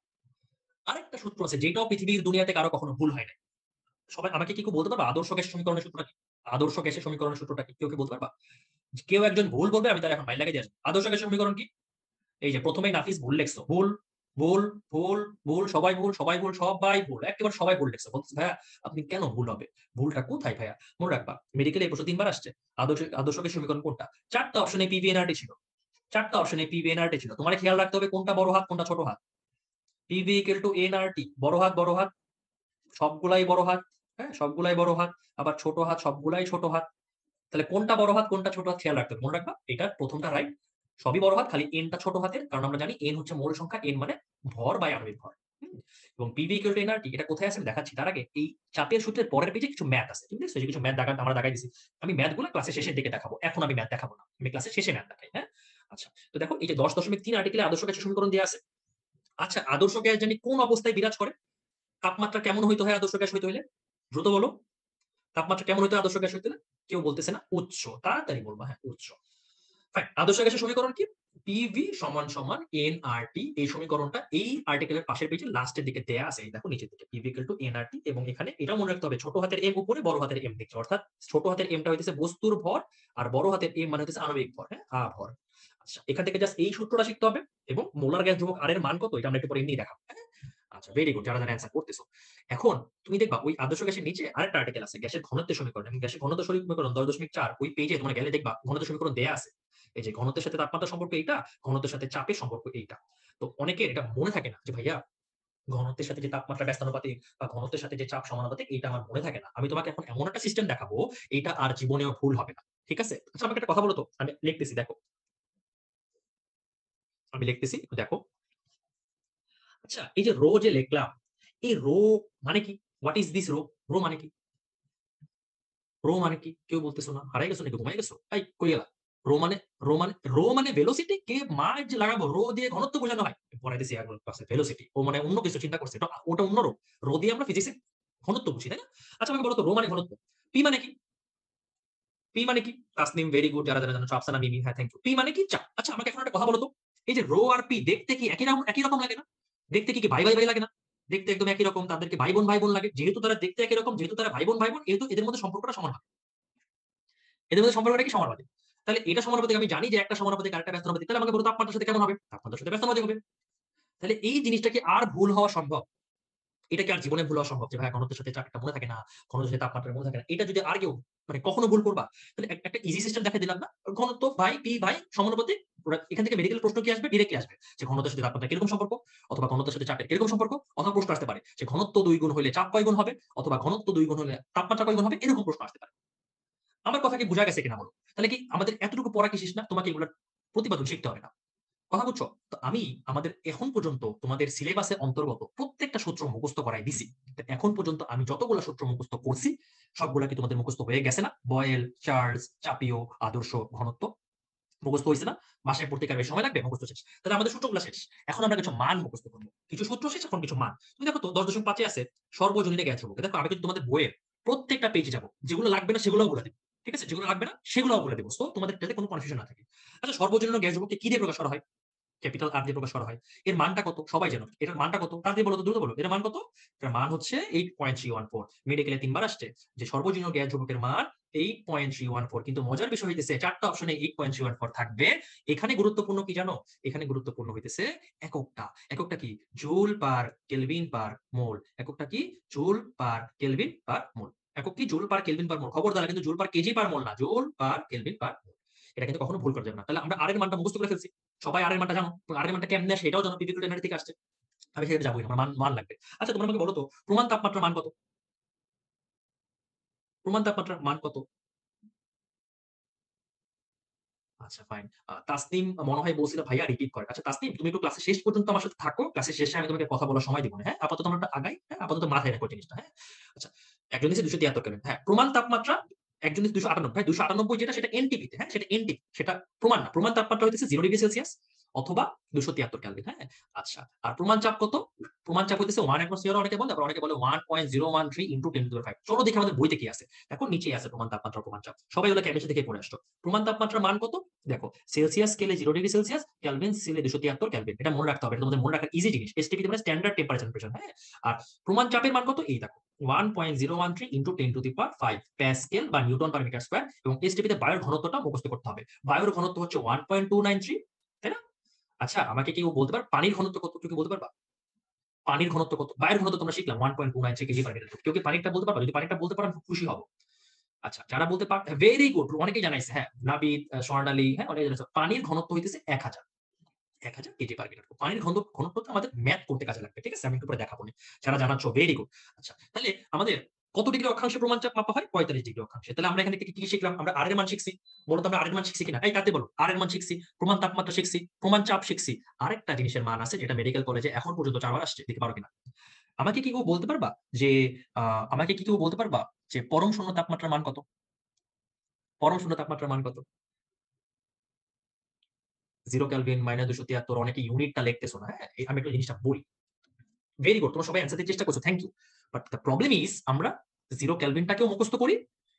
আরেকটা সূত্র আছে যেটাও পৃথিবীর দুনিয়াতে কারো কখনো ভুল হয় নাই। সবাই আমাকে কি কেউ বলতে পারবা আদর্শ গ্যাসের সমীকরণের সূত্রটা কি? আদর্শ গ্যাসের সমীকরণের সূত্রটা কি? কেউ কি বলতে পারবা? কেউ একজন ভুল বলবে, আমি তার এখন মাইর লাগাই দিয়ে আসবো। আদর্শ গ্যাসের সমীকরণ কি? এই যে প্রথমেই নাফিস ভুল লেখছো। ভুল, ভুল, ভুল, ভুল, সবাই ভুল, সবাই ভুল, সবাই ভুল। একেবারে সবাই ভুল লেখছো। বলতেছে ভাইয়া আপনি কেন ভুল হবে? ভুলটা কোথায় ভাইয়া? মনে রাখবা মেডিকেলে এই প্রশ্ন ৩ বার আসছে। আদর্শ গ্যাসের সমীকরণ কোনটা? ৪ টা অপশনে পিভি এনআরটি ছিল। ৪ টা অপশনে পিভি এনআরটি ছিল। তোমার খেয়াল রাখতে হবে কোনটা বড় হাত, কোনটা ছোট হাত। পিভি ইকুয়াল টু এনআরটি, বড় হাত, বড় হাত, সবগুলাই বড় হাত। হ্যাঁ? সবগুলাই বড় হাত। আবার ছোট হাত, সবগুলাই ছোট হাত। তাহলে কোনটা বড় হাত, কোনটা ছোট হাত খেয়াল রাখতে হবে। মনে রাখবা এটা প্রথমটা রাইট। সবই বড় হাত, খালি এন টা ছোট হাতের। কারণ আমরা জানি এন হচ্ছে মৌল সংখ্যা, এন মানে ভর বাই আণবিক ভর। হুম? এবং পিভি ইকুয়াল টু এনআরটি এটা কোথায় আছে আমি দেখাচ্ছি। তার আগে এই চাপের সূত্রের পরের পেজে কিছু ম্যাথ আছে। ঠিক আছে? কিছু ম্যাথ আমরা দেখাই দিছি। আমি ম্যাথগুলো ক্লাসের শেষের দিকে দেখাবো। এখন আমি ম্যাথ দেখাবো না। আমি ক্লাসের শেষে ম্যাথ দেখাই। হ্যাঁ? আচ্ছা। তো দেখো এই যে 10.3 আর্টিকেলে আদর্শ গ্যাসের সমীকরণ দেয়া আছে। আচ্ছা আদর্শ গ্যাস জানি কোন অবস্থায় বিরাজ করে? তাপমাত্রা কেমন হইতে হয় আদর্শ গ্যাস হইতে হইলে? দ্রুত বলো। তাপমাত্রা কেমন হইতে হয় আদর্শ গ্যাস হইতে হলে? কেউ বলতেছে না উচ্চ। তাড়াতাড়ি বলবা। হ্যাঁ, উচ্চ। ফাইন। আদর্শ গ্যাসের সমীকরণ কি? পিভি সমান সমান এনআরটি। এই সমীকরণটা এই আর্টিকেলের পাশের পেজে লাস্টের দিকে দেয়া আছে। এই দেখো নিচের দিকে পিভি ইকুয়াল টু এনআরটি এবং এখানে এটা মনে রাখতে হবে ছোট হাতের এম উপরে, বড় হাতের এম নিচে। অর্থাৎ ছোট হাতের এমটা হইতেছে বস্তুর ভর আর বড় হাতের এম মানে হইতেছে আণবিক ভর। হ্যাঁ? ভর। আচ্ছা এখান থেকে জাস্ট এই সূত্রটা শিখতে হবে এবং মোলার গ্যাস ধ্রুবক আর এর মান কত এটা আমরা একটু পরে এমনি দেখাবো। হ্যাঁ? আচ্ছা ভেরি গুড যারা অ্যান্সার করতেছো। এখন তুমি দেখবা ওই আদর্শ গ্যাসের নিচে আরেকটা আর্টিকেল আছে গ্যাসের ঘনত্বের সমীকরণ। এবং গ্যাসের ঘনত্ব সমীকরণ 10.4 ওই পেজে তোমরা গেলে দেখবা ঘনত্ব সমীকরণ দেয়া আছে। এই যে ঘনত্বের সাথে তাপমাত্রার সম্পর্ক এইটা, ঘনত্বের সাথে চাপের সম্পর্ক এইটা। তো অনেকের এটা মনে থাকে না যে ভাইয়া ঘনত্বের সাথে যে তাপমাত্রা ব্যস্তানুপাতিক বা ঘনত্বের সাথে যে চাপ সমানুপাতিক এইটা আমার মনে থাকে না। আমি তোমাকে এখন এমন একটা সিস্টেম দেখাবো এইটা আর জীবনেও ভুল হবে না। ঠিক আছে? আচ্ছা আমাকে একটা কথা বলো তো। আমি লিখতেছি দেখো। আমি লিখতেছি একটু দেখো। আচ্ছা এই যে রো যে লিখলাম, এই রো মানে কি? What is this rho? Rho মানে কি? রো মানে কি? কেউ বলতেছো না? হারাই গেছো নাকি? ঘুমাই গেছো? এই কই গেলা? রো মানে ভেলোসিটি কে মার যে লাগাবো রো দিয়ে ঘনত্ব বোঝানো হয়। পড়াইতেছি এখন ক্লাসে ভেলোসিটি। ও মানে অন্য কিছু চিন্তা করছে। ওটা অন্য রো। রো দিয়ে আমরা ফিজিক্সে ঘনত্ব বুঝি, তাই না? আচ্ছা আমাকে বলো তো রো মানে ঘনত্ব। পি মানে কি? পি মানে কি? তাসনিম ভেরি গুড যারা জানো আফসানা মিমি হ্যাঁ থ্যাংক ইউ। পি মানে কি? চাপ। আচ্ছা আমাকে এখন একটা কথা বলো তো। এই যে রো আর পি দেখতে কি একই রকম লাগে না? দেখতে কি ভাই লাগে না? দেখতে একদম একই রকম। তাদেরকে ভাই বোন লাগে। যেহেতু তারা দেখতে একই রকম, যেহেতু তারা ভাই বোন, যেহেতু এদের মধ্যে সম্পর্কটা সমান হয়। এদের মধ্যে সম্পর্কটা কি সমানুপাতিক। তাহলে এটা সমানুপাতিক আমি জানি যে একটা সমানুপাতিক আরেকটা ব্যস্তানুপাতিক। তাহলে আমাকে বলো তাপমাত্রার সাথে কেমন হবে? তাপমাত্রার সাথে ব্যস্তানুপাতিক হবে। তাহলে এই জিনিসটা কি আর ভুল হওয়া সম্ভব? এটা কি আর জীবনে ভুল হওয়া সম্ভব? যে ভাই ঘনত্বের সাথে চাপটা মনে থাকে না, ঘনত্বের সাথে তাপমাত্রা মনে থাকে না। এটা যদি আর কেউ মানে কখনো ভুল করবা, তাহলে একটা ইজি সিস্টেম দেখা দিলাম না? ঘনত্ব ভাই পি ভাই সমানুপাতিক। এখান থেকে মেডিকেল প্রশ্ন কি আসবে? ডিরেক্টলি আসবে। যে ঘনত্বের সাথে তাপমাত্রা কিরকম সম্পর্ক? অথবা ঘনত্বের সাথে চাপের কিরকম সম্পর্ক? অথবা প্রশ্ন আসতে পারে যে ঘনত্ব ২ গুণ হইলে চাপ কয় গুণ হবে? অথবা ঘনত্ব ২ গুণ হলে তাপমাত্রা কয় গুণ হবে? এরকম প্রশ্ন আসতে পারে। আমার কথা কি বোঝা গেছে কিনা বলো? তাহলে কি আমাদের এতটুকু পড়া কি শেষ না? তোমাকে এগুলার প্রতিপাদন শিখতে হবে না। কথা বুঝছো? তো আমি আমাদের এখন পর্যন্ত তোমাদের সিলেবাসের অন্তর্গত প্রত্যেকটা সূত্র মুখস্থ করাই দিছি। তো এখন পর্যন্ত আমি যতগুলা সূত্র মুখস্থ করছি সবগুলা কি তোমাদের মুখস্থ হয়ে গেছে না? বয়েল, চার্লস, চাপীয়, আদর্শ, ঘনত্ব মুখস্থ হইছে না? বাসায় পড়তে কার বেশি সময় লাগবে? মুখস্থ শেষ। তাহলে আমাদের সূত্রগুলা শেষ। এখন আমরা কিছু মান মুখস্থ করব। কিছু সূত্র শেষ, এখন কিছু মান। তুমি দেখো তো 10.5 এ আছে সর্বজনীনে গ্যাস ধ্রুবক। দেখো আমি কিন্তু তোমাদের বইয়ের প্রত্যেকটা পেজে যাব। যেগুলো লাগবে না সেগুলোও বলে দেব। ঠিক আছে? যেগুলো লাগবে না সেগুলোও বলে দেব। সো তোমাদের যাতে কোনো কনফিউশন না থাকে। আচ্ছা সর্বজনীন গ্যাস ধ্রুবককে কি দিয়ে প্রকাশ করা হয়? ক্যাপিটাল আর দিয়ে প্রকাশ করা হয়। এর মানটা কত? সবাই জানো। এটার মানটা কত? তাড়াতাড়ি বলো তো, দ্রুত বলো। এর মান কত? এটার মান হচ্ছে 8.314 মেডিকেলে ৩ বার আসছে যে সর্বজনীন গ্যাস ধ্রুবকের মান 8.314 কিন্তু মজার বিষয় হইতেছে ৪ টা অপশনে 8.314 থাকবে। এখানে গুরুত্বপূর্ণ কি জানো? এখানে গুরুত্বপূর্ণ হইতেছে এককটা। এককটা কি? জুল পার কেলভিন পার মোল। এককটা কি? জুল পার কেলভিন পার মোল। একক কি? জুল পার কেলভিন পার মোল। খবরদার কিন্তু জুল পার কেজি পার মোল না। জুল পার কেলভিন পার মোল। এটা কিন্তু কখনো ভুল করা যাবে না। তাহলে আমরা আর এর মানটা মুখস্থ করে ফেলছি। সবাই আর এর মানটা জানো। আর এর মানটা কেমনে আসে এটাও জানো। পিভি ইকুয়াল টু এনআরটি থেকে আসছে। আমি সেটা যাবোই না। আমার মান লাগবে। আচ্ছা তোমরা আমাকে বলো তো প্রমাণ তাপমাত্রার মান কত? প্রমাণ তাপমাত্রার মান কত? আচ্ছা ফাইন। তাসনিম মনে হয় বলছিল ভাইয়া রিপিট করে। আচ্ছা তাসনিম তুমি একটু ক্লাসের শেষ পর্যন্ত আমার সাথে থাকো। ক্লাসের শেষে আমি তোমাকে কথা বলার সময় দিব না। হ্যাঁ? আপাতত আমরা আগাই। হ্যাঁ? আপাতত মাথায় রাখো জিনিসটা। হ্যাঁ? আচ্ছা। একজন দিছে 273 কেলভিন। হ্যাঁ, প্রমাণ তাপমাত্রা একজন 298 ভাই 298 যেটা সেটা এনটিপি তে, হ্যাঁ? সেটা এনটিপি, সেটা প্রমাণ না। প্রমাণ তাপমাত্রা হইতেছে 0 ডিগ্রি সেলসিয়াস অথবা 273 কেলভিন, হ্যাঁ? আচ্ছা। আর প্রমাণ চাপ কত? প্রমাণ চাপ হইতেছে 1 অ্যাটমসফিয়ার অনেকে বলে, আবার অনেকে বলে 1013 ইনটু 10^5। চলো দেখি আমাদের বইতে কি আছে। দেখো নিচেই আছে প্রমাণ তাপমাত্রা, প্রমাণ চাপ। সবাই ওগুলো কেমিস্ট্রি থেকে পড়ে আসছো। প্রমাণ তাপমাত্রার মান কত? দেখো সেলসিয়াস স্কেলে 0 ডিগ্রি সেলসিয়াস, কেলভিন স্কেলে 273 কেলভিন। এটা মনে রাখতে হবে। এটা তোমাদের মনে রাখার ইজি জিনিস। এসটিপি মানে স্ট্যান্ডার্ড টেম্পারেচার প্রেশার, হ্যাঁ? আর প্রমাণ চাপের মান কত? এই দেখো 1013 ইনটু 10^5 প্যাসকেল বা নিউটন পার মিটার স্কয়ার। এবং এসটিপি তে বায়ুর ঘনত্বটা মুখস্থ করতে হবে। বায়ুর ঘনত্ব হচ্ছে 1.293, তাই না? আচ্ছা, আমাকে কেউ বলতে পারবে পানির ঘনত্ব কত? কেউ কি বলতে পারবা? পানির ঘনত্ব কত? বায়ুর ঘনত্ব তোমরা শিখলাম 1.293 কেজি পার মিটার। কেউ কি পানিরটা বলতে পারবা? যদি পানিরটা বলতে পারো আমি খুব খুশি হব। আচ্ছা, যারা বলতে পার ভেরি গুড, অনেকেই জানাইছে। হ্যাঁ, নাবিদ, স্বর্ণালী, হ্যাঁ, অনেকে জানাইছে। পানির ঘনত্ব হইতেছে 1000 কেজি পার মিটার। পানির ঘনত্বটা আমাদের ম্যাথ করতে কাজে লাগবে। ঠিক আছে? আমি একটু পরে দেখাবো নি। যারা জানাচ্ছ ভেরি গুড। আচ্ছা, তাহলে আমাদের কত ডিগ্রি অক্ষাংশে প্রমাণ চাপ মাপা হয়? 45 ডিগ্রি অক্ষাংশে। তাহলে আমরা এখান থেকে কি শিখলাম? আমরা আর এর মান শিখছি। বলো তো আমরা আর এর মান শিখছি কিনা? এই কাতে বলো। আর এর মান শিখছি, প্রমাণ তাপমাত্রা শিখছি, প্রমাণ চাপ শিখছি। আরেকটা জিনিসের মান আছে যেটা মেডিকেল কলেজে এখন পর্যন্ত 4 বার আসছে। দেখতে পারো কিনা? আমাকে কি কেউ বলতে পারবা যে আমাকে কি কেউ বলতে পারবা যে পরম শূন্য তাপমাত্রার মান কত? পরম শূন্য তাপমাত্রার মান কত? 0 কেলভিন, -273। অনেকে ইউনিটটা লিখতেছো না, হ্যাঁ? আমি একটু জিনিসটা বলি। ভেরি গুড, তোমরা সবাই অ্যান্সার দিতে চেষ্টা করছো, thank you. But the problem is আমরা 0 কেলভিনটাকেও মুখস্থ করি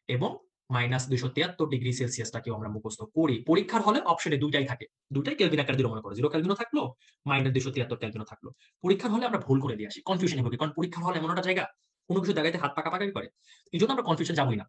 এবং -273 ডিগ্রি সেলসিয়াসটাকেও আমরা মুখস্থ করি। পরীক্ষার হলে অপশনে দুইটাই থাকে। দুইটাই কেলভিন আকারে দিলে মনে করো 0 কেলভিনও থাকলো, -273 কেলভিনও থাকলো। পরীক্ষার হলে আমরা ভুল করে দিয়ে আসি, কনফিউশনে ভুগি। কারণ পরীক্ষার হল এমন একটা জায়গা, কোনো কিছু জায়গাতে হাত পাকাপাকি করে। এজন্য আমরা কনফিউশন যাবোই না।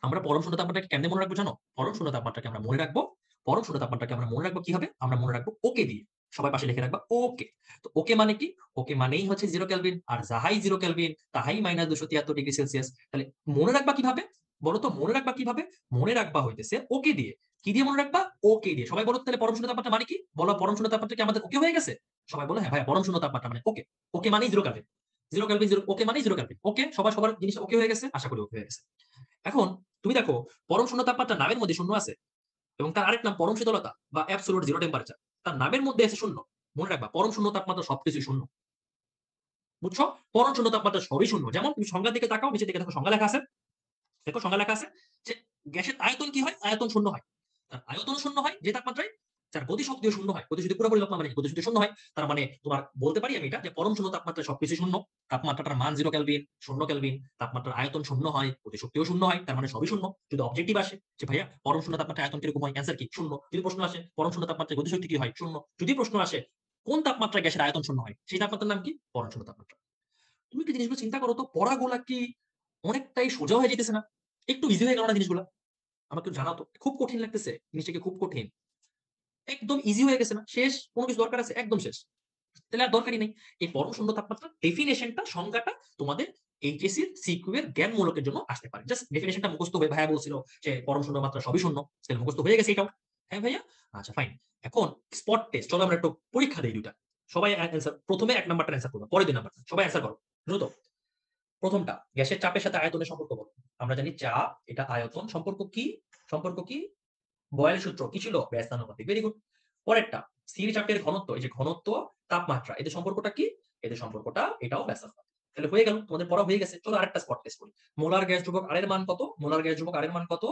আমরা পরম শূন্য তাপমাত্রাকে কেমনে মনে রাখবো জানো? পরম শূন্য তাপমাত্রাকে আমরা মনে রাখবো, পরম শূন্য তাপমাত্রাকে আমরা মনে রাখবো কিভাবে? আমরা মনে রাখবো ওকে দিয়ে। সবাই পাশে লিখে রাখবা ওকে। তো ওকে মানে কি? ওকে মানেই হচ্ছে 0 কেলভিন, আর যাহাই 0 কেলভিন তাহাই -273 ডিগ্রি সেলসিয়াস। তাহলে মনে রাখবা কিভাবে? বলো তো মনে রাখবা কিভাবে? মনে রাখবা হইতেছে ওকে দিয়ে। কি দিয়ে মনে রাখবা? ওকে দিয়ে। সবাই বলো তাহলে পরম শূন্য তাপমাত্রা মানে কি? বলো পরম শূন্য তাপমাত্রা কি আমাদের ওকে হয়ে গেছে? সবাই বলো হ্যাঁ ভাইয়া পরম শূন্য তাপমাত্রা মানে ওকে। ওকে মানেই 0 কেলভিন। 0 কেলভিন 0 ওকে মানেই 0 কেলভিন। ওকে, সবার জিনিস ওকে হয়ে গেছে? আশা করি ওকে হয়ে গেছে। এখন তুমি দেখো পরম শূন্য তাপমাত্রা নামের মধ্যে শূন্য আছে এবং তার আরেক নাম পরম শীতলতা বা অ্যাবসোলুট জিরো টেম্পারেচার। তার নামের মধ্যে আছে শূন্য। মনে রাখবা পরম শূন্য তাপমাত্রা সবকিছুই শূন্য। বুঝছো? পরম শূন্য তাপমাত্রা সবই শূন্য। যেমন তুমি সংজ্ঞার দিকে তাকাও, নিচের দিকে দেখো সংজ্ঞা লেখা আছে। দেখো সংজ্ঞা লেখা আছে যে গ্যাসের আয়তন কি হয়? আয়তন শূন্য হয়। তার আয়তন শূন্য হয় যে তাপমাত্রায়, যার গতিশক্তিও শূন্য হয়। গতিশক্তি পুরোপুরি লক্ষণ মানে গতিশক্তি শূন্য হয়। তার মানে তোমার বলতে পারি আমি এটা যে পরম শূন্য তাপমাত্রায় সবকিছু শূন্য। তাপমাত্রাটার মান 0 কেলভিন, 0 কেলভিন, তাপমাত্রার আয়তন শূন্য হয়, গতিশক্তিও শূন্য হয়। তার মানে সবই শূন্য। যদি অবজেক্টিভ আসে যে ভাইয়া পরম শূন্য তাপমাত্রায় আয়তন কিরকম হয়? অ্যান্সার কি? শূন্য। যদি প্রশ্ন আসে পরম শূন্য তাপমাত্রায় গতিশক্তি কি হয়? শূন্য। যদি প্রশ্ন আসে কোন তাপমাত্রায় গ্যাসের আয়তন শূন্য হয়? সেই তাপমাত্রার নাম কি? পরম শূন্য তাপমাত্রা। তুমি কি জিনিসগুলো চিন্তা করো তো, পড়াগুলা কি অনেকটাই সোজা হয়ে যেতেছে না? একটু ইজি হয়ে গেল না জিনিসগুলা? আমাকে একটু জানাও তো। খুব কঠিন লাগতেছে? জিনিসটা কি খুব কঠিন? একদম ইজি হয়ে গেছে না? শেষ? কোন কিছু দরকার আছে? একদম শেষ। তাহলে আর দরকারই নেই। এই পরম শূন্য তাপমাত্রার ডেফিনিশনটা, সংজ্ঞাটা তোমাদের এইচএসসি এর সিকিউ এর জ্ঞানমূলকের জন্য আসতে পারে। জাস্ট ডেফিনিশনটা মুখস্থ হয়ে ভাইয়া বলছিল যে পরম শূন্য মাত্রা সবই শূন্য। তাহলে মুখস্থ হয়ে গেছে এটাও। হ্যাঁ ভাইয়া? আচ্ছা ফাইন। এখন স্পট টেস্ট। চলো আমরা একটু পরীক্ষা দেই ২ টা। সবাই অ্যান্সার, ১ম এ ১ নাম্বারটা অ্যান্সার করবা। পরে ২ নাম্বারটা। সবাই অ্যান্সার করো। দ্রুত। ১ম টা গ্যাসের চাপের সাথে আয়তনের সম্পর্ক বলো। আমরা জানি চাপ, এটা আয়তন। সম্পর্ক কি? সম্পর্ক কি? বয়েল সূত্র কি ছিল? ব্যস্তানুপাতিক। Very good. পরেরটা স্থির চাপের ঘনত্ব, এই যে ঘনত্ব, তাপমাত্রা, এদের সম্পর্কটা কি? এদের সম্পর্কটা এটাও ব্যস্তানুপাতিক। তাহলে হয়ে গেল, তোমাদের পড়া হয়ে গেছে। চলো আরেকটা স্পট টেস্ট করি। মোলার গ্যাস ধ্রুবক আর এর মান কত? মোলার গ্যাস ধ্রুবক আর এর মান কত?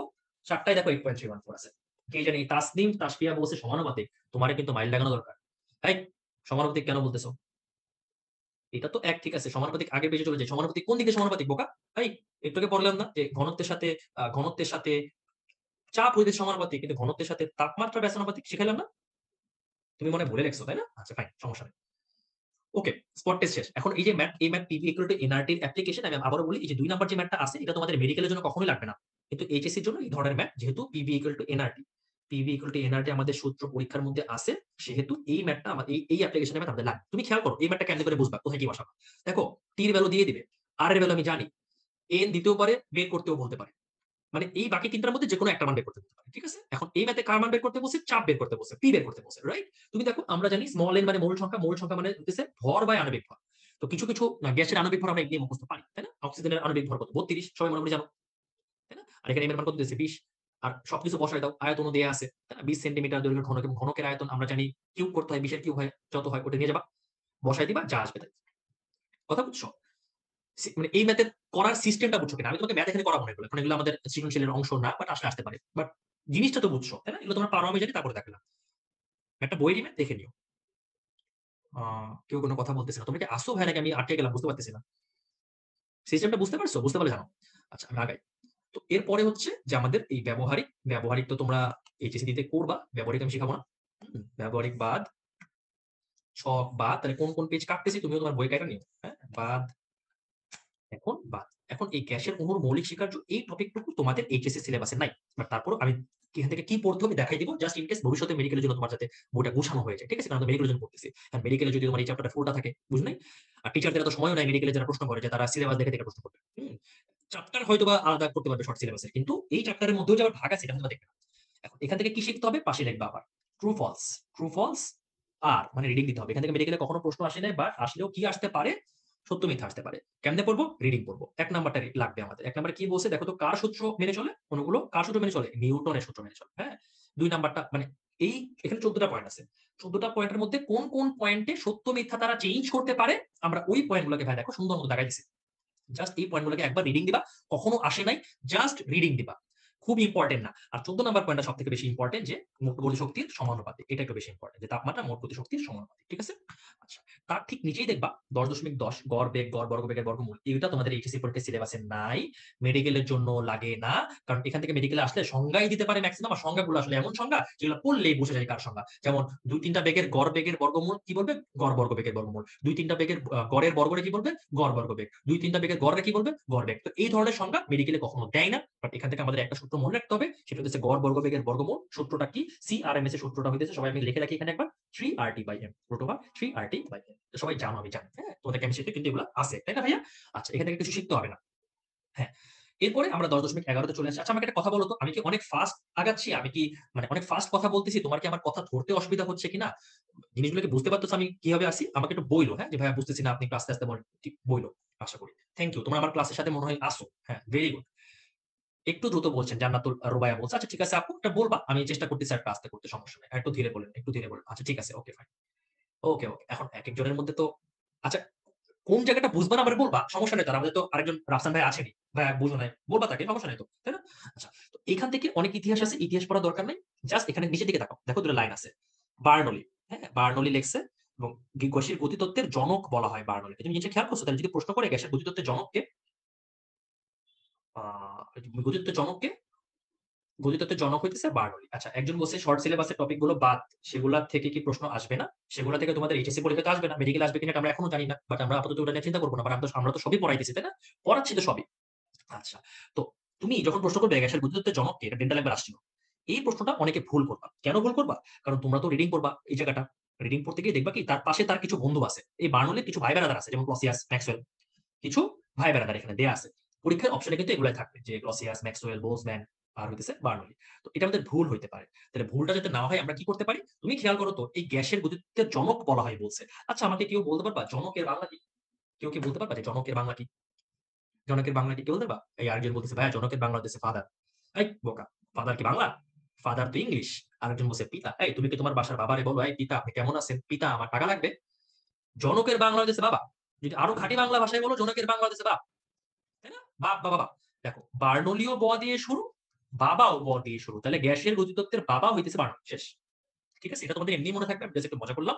৪ টায় দেখো 8.314 আছে। কে জানি তাসনিম তাসফিয়া বলছে সমানুপাতিক। তোমারে কিন্তু মাইল লাগানো দরকার। এই সমানুপাতিক কেন বলতেছো? এটা তো এক, ঠিক আছে। সমানুপাতিক আগের পেজে চলে যাই। সমানুপাতিক কোন দিকে সমানুপাতিক বোকা? এই একটু আগে পড়লাম না যে ঘনত্বের সাথে চাপ হইতে সমানুপাতিক, কিন্তু ঘনত্বের সাথে তাপমাত্রা ব্যস্তানুপাতিক শিখাইলাম না? তুমি মনে হয় ভুলে লেখছো, তাই না? আচ্ছা ফাইন, সমস্যা নেই। ওকে, স্পট টেস্ট শেষ। এখন এই যে ম্যাথ, এই math PV equal to nRT এর অ্যাপ্লিকেশন আমি আবারও বলি, এই যে ২ নাম্বার যে ম্যাথটা আছে এটা তোমাদের মেডিকেলের জন্য কখনোই লাগবে না। কিন্তু এইচএসসি এর জন্য এই ধরনের ম্যাথ, যেহেতু PV equal to nRT, PV equal to nRT আমাদের সূত্র পরীক্ষার মধ্যে আছে, সেহেতু এই ম্যাথটা এই অ্যাপ্লিকেশনের ম্যাথ আমাদের লাগবে। তুমি খেয়াল করো এই ম্যাথটা কেমনে করে বুঝবা কোথায় কি বসাবা। দেখো টি এর ভ্যালু দিয়ে দিবে, আর এর ভ্যালু আমি জানি, এন দিতেও পারে, বের করতেও বলতে পারে। মানে এই বাকি ৩ টার মধ্যে যেকোনো একটা মান বের করতে বলতে পারে। ঠিক আছে? এখন এই ম্যাথে কার মান বের করতে বলছে? চাপ বের করতে বলছে, পি বের করতে বলছে, রাইট? তুমি দেখো আমরা জানি স্মল এন মানে মৌল সংখ্যা, মৌল সংখ্যা মানে হইতেছে ভর বাই আণবিক ভর। তো কিছু গ্যাসের আণবিক ভর আমরা এমনি মুখস্থ পারি, তাই না? অক্সিজেনের আণবিক ভর কত? ৩২, সবাই মোটামুটি জানো, তাই না? আর এখানে এম এর মান কত দিয়েছে? ২০। আর সবকিছু বসায় দাও, আয়তনও দেয়া আছে, তাই না? ২০ সেন্টিমিটার দৈর্ঘ্যের ঘনক, এবং ঘনকের আয়তন আমরা জানি কিউব করতে হয়, ২০ এর কিউব হয়, যত হয় ওটা নিয়ে যাবা, বসায় দিবা, যা আসবে তাই। কথা বুঝছো? মানে এই ম্যাথের করার সিস্টেমটা বুঝছো কিনা? আমি তোমাকে ম্যাথ এখানে করাবো না এগুলো। কারণ এগুলো আমাদের সৃজনশীলের অংশ না, বাট আসলে আসতে পারে। বাট জিনিসটা তো বুঝছো, তাই না? এগুলো তোমরা পারো আমি জানি, তারপরে দেখালাম। একটা বই নিবে দেখে নিও। আ কেউ কোন কথা বলতেছে না। তোমরা কি আসো ভাই নাকি আমি আটকে গেলাম বুঝতে পারতেছি না। সিস্টেমটা বুঝতে পারছো? বুঝতে পারলে জানাও। আচ্ছা আমি আগাই। তো এরপরে হচ্ছে যে আমাদের এই ব্যবহারিক তো তোমরা এইচএসসি দিতে করবা। ব্যবহারিক আমি শিখাবো না। ব্যবহারিক বাদ, ছক বাদ, তাহলে কোন পেজ কাটতেছি তুমিও তোমার বই কাইটা নিও। হ্যাঁ? বাদ, বাদ। এখন এই গ্যাসের অণুর মৌলিক স্বীকার্য এই টপিকটুকু তোমাদের এইচএসসি সিলেবাসে নাই। বাট তারপরও আমি এখান থেকে কি পড়তে হবে দেখাই দিব। জাস্ট ইন কেস ভবিষ্যতে মেডিকেলের জন্য তোমার যাতে বইটা গুছানো হয়ে যায়। ঠিক আছে? কারণ আমি মেডিকেলের জন্য পড়তেছি। আর মেডিকেলে যদি তোমার এই চ্যাপ্টারটা ফুলটা থাকে, বুঝ নাই? আর টিচারদের এত সময়ও নাই মেডিকেলে যারা প্রশ্ন করে যে তারা সিলেবাস দেখে দেখে প্রশ্ন করবে। চ্যাপ্টার হয়তোবা আলাদা করতে পারবে শর্ট সিলেবাসের। কিন্তু এই চ্যাপ্টারের মধ্যেও যে আবার ভাগ আছে এটা তোমরা দেখবে না। এখন এখান থেকে কি শিখতে হবে? পাশে লিখবা আবার। ট্রু ফলস, ট্রু ফলস আর মানে রিডিং দিতে হবে। এখান থেকে মেডিকেলে কখনো প্রশ্ন আসে নাই, বাট আসলেও কি আসতে পারে? সত্য মিথ্যা আসতে পারে। কেমনে পড়বো? রিডিং পড়বো। ১ নাম্বারটা লাগবে আমাদের। ১ নাম্বারে কি বলছে দেখো তো কার সূত্র মেনে চলে? অণুগুলো কার সূত্র মেনে চলে? নিউটনের সূত্র মেনে চলে। হ্যাঁ? ২ নাম্বারটা মানে এই এখানে ১৪ টা পয়েন্ট আছে। ১৪ টা পয়েন্টের মধ্যে কোন পয়েন্টে সত্য মিথ্যা তারা চেঞ্জ করতে পারে? আমরা ওই পয়েন্টগুলোকে ভাই দেখো সুন্দর মতো দাগাই দিছি। জাস্ট এই পয়েন্টগুলোকে একবার রিডিং দিবা। কখনো আসে নাই, জাস্ট রিডিং দিবা। খুব ইম্পোর্টেন্ট না। আর ১৪ নাম্বার পয়েন্টটা সবথেকে বেশি ইম্পোর্টেন্ট যে মোট গতি শক্তির সমানুপাতিক। এটা একটু বেশি ইম্পোর্টেন্ট যে তাপমাত্রা মোট গতি শক্তির সমানুপাতিক। ঠিক আছে? আচ্ছা। তার ঠিক নিচেই দেখবা ১০.১০ গড় বেগ, গড় বর্গবেগের বর্গমূল। এটা তোমাদের এইচএসসি পরীক্ষার সিলেবাসে নাই। মেডিকেলের জন্য লাগে না। কারণ এখান থেকে মেডিকেলে আসলে সংজ্ঞাই দিতে পারে মেক্সিমাম। আর সংজ্ঞাগুলো আসলে এমন সংজ্ঞা যেগুলো পড়লেই বোঝা যায় কার সংজ্ঞা। যেমন ২-৩ টা বেগের গড় বেগের বর্গমূল কি বলবে? গড় বর্গবেগের বর্গমূল। ২-৩ টা বেগের গড়ের বর্গরে কি বলবে? গড় বর্গবেগ। ২-৩ টা বেগের গড়রে কি বলবে? গড় বেগ। তো এই ধরনের সংজ্ঞা মেডিকেলে কখনো দেয় না। বাট এখান থেকে আমাদের একটা সূত্র মনে রাখতে হবে। সেটা হচ্ছে গড় বর্গবেগের বর্গমূল। সূত্রটা কি? সিআরএমএস এর সূত্রটা হইতেছে সবাই আমি লিখে রাখি এখানে একবার 3RT/m √3RT/m সবাই জানো আমি জানি। হ্যাঁ? তোমাদের কেমিস্ট্রিতে কিন্তু এগুলো আছে। তাই না ভাইয়া? আচ্ছা এখান থেকে কিছু শিখতে হবে না। হ্যাঁ। এরপরে আমরা ১০.১১ তে চলে আসছি। আচ্ছা আমাকে একটা কথা বলো তো, আমি কি অনেক ফাস্ট আগাচ্ছি? আমি কি মানে অনেক ফাস্ট কথা বলতেছি? তোমার কি আমার কথা ধরতে অসুবিধা হচ্ছে কিনা? জিনিসগুলো কি বুঝতে পারতেছো আমি কিভাবে আসি? আমাকে একটু বইলো, হ্যাঁ? যে ভাইয়া বুঝতেছি না, আপনি একটু আস্তে বলেন। ঠিক বইলো, আশা করি। Thank you. তোমরা আমার ক্লাসের সাথে মনে হয় আসো। হ্যাঁ, ভেরি গুড। একটু দ্রুত বলছেন জান্নাতুল রুবাইয়া বলছে। আচ্ছা ঠিক আছে আপু, এটা বলবা। আমি চেষ্টা করতেছি আরেকটু আস্তে করতে, সমস্যা নাই। একটু ধীরে বলেন, একটু ধীরে বলেন। আচ্ছা ঠিক আছে, ওকে ফাইন। ওকে। এখন একেকজনের মধ্যে তো আচ্ছা কোন জায়গাটা বুঝবা না আমারে বলবা। সমস্যা নাই তো। আর আমাদের তো আরেকজন রাফসান ভাই আছেনই। ভাইয়া বুঝো নাই। বলবা তাকে, সমস্যা নাই তো। তাই না? আচ্ছা। তো এখান থেকে অনেক ইতিহাস আছে। ইতিহাস পড়ার দরকার নাই। জাস্ট এখানে নিচের দিকে তাকাও। দেখো ২ টা লাইন আছে। বার্নৌলি, হ্যাঁ? বার্নৌলি লেখছে এবং গ্যাসের গতিতত্ত্বের জনক বলা হয় বার্নৌলিকে। তুমি জিনিসটা খেয়াল করছো? তাহলে যদি প্রশ্ন করে গ্যাসের গতিতত্ত্বের জনক কে? আ গতিতত্ত্বের জনক কে? গতিতত্ত্বের জনক হইতেছে বার্নৌলি। আচ্ছা একজন বলছে শর্ট সিলেবাসের টপিক গুলো বাদ। সেগুলা থেকে কি প্রশ্ন আসবে না? সেগুলা থেকে তোমাদের এইচএসসি পরীক্ষাতে আসবে না। মেডিকেল আসবে কিনা এটা আমরা এখনো জানি না। বাট আমরা আপাতত ওটা নিয়ে চিন্তা করব না। বাট আমরা তো সবই পড়াইতেছি, তাই না? পড়াচ্ছি তো সবই। আচ্ছা। তো তুমি যখন প্রশ্ন করবে গ্যাসের গতিতত্ত্বের জনক কে? এটা ডেন্টাল একবার আসছিল। এই প্রশ্নটা অনেকে ভুল করবা। কেন ভুল করবা? কারণ তোমরা তো রিডিং পড়বা এই জায়গাটা। রিডিং পড়তে গিয়ে দেখবা কি তার পাশে তার কিছু বন্ধু আছে। এই বার্নৌলির কিছু ভাই ব্রাদার আছে যেমন ক্লসিয়াস, ম্যাক্সওয়েল। কিছু ভাই ব্রাদার এখানে দেয়া আছে। পরীক্ষার অপশনে কিন্তু এগুলাই থাকবে যে ক্লসিয়াস, ম্যাক্সওয়েল, বোলজম্যান আর হইতেছে বার্নৌলি। তো এটা আমাদের ভুল হইতে পারে। তাহলে ভুলটা যাতে না হয় আমরা কি করতে পারি? তুমি খেয়াল করো তো এই গ্যাসের গতিতত্ত্বের জনক বলা হয় বলছে। আচ্ছা আমাকে কেউ বলতে পারবা জনকের বাংলা কি? কেউ কি বলতে পারবা যে জনকের বাংলা কি? জনকের বাংলা কি কেউ বলতে পারবা? এই আরেকজন বলতেছে ভাইয়া জনকের বাংলা হইতেছে ফাদার। এই বোকা! ফাদার কি বাংলা? ফাদার তো ইংলিশ। আরেকজন বলছে পিতা। এই তুমি কি তোমার বাসার বাবারে বলো, "এই পিতা আপনি কেমন আছেন? পিতা আমার টাকা লাগবে।" জনকের বাংলা হইতেছে বাবা। যদি আরো খাঁটি বাংলা ভাষায় বলো জনকের বাংলা হইতেছে বাপ। তাই না? বাপ বা বাবা। দেখো বার্নৌলিও ব দিয়ে শুরু, বাবাও ব দিয়ে শুরু। তাহলে গ্যাসের গতিতত্ত্বের বাবা হইতেছে বার্নৌলি। শেষ। ঠিক আছে? এটা তোমাদের এমনি মনে থাকবে। আমি জাস্ট একটু মজা করলাম।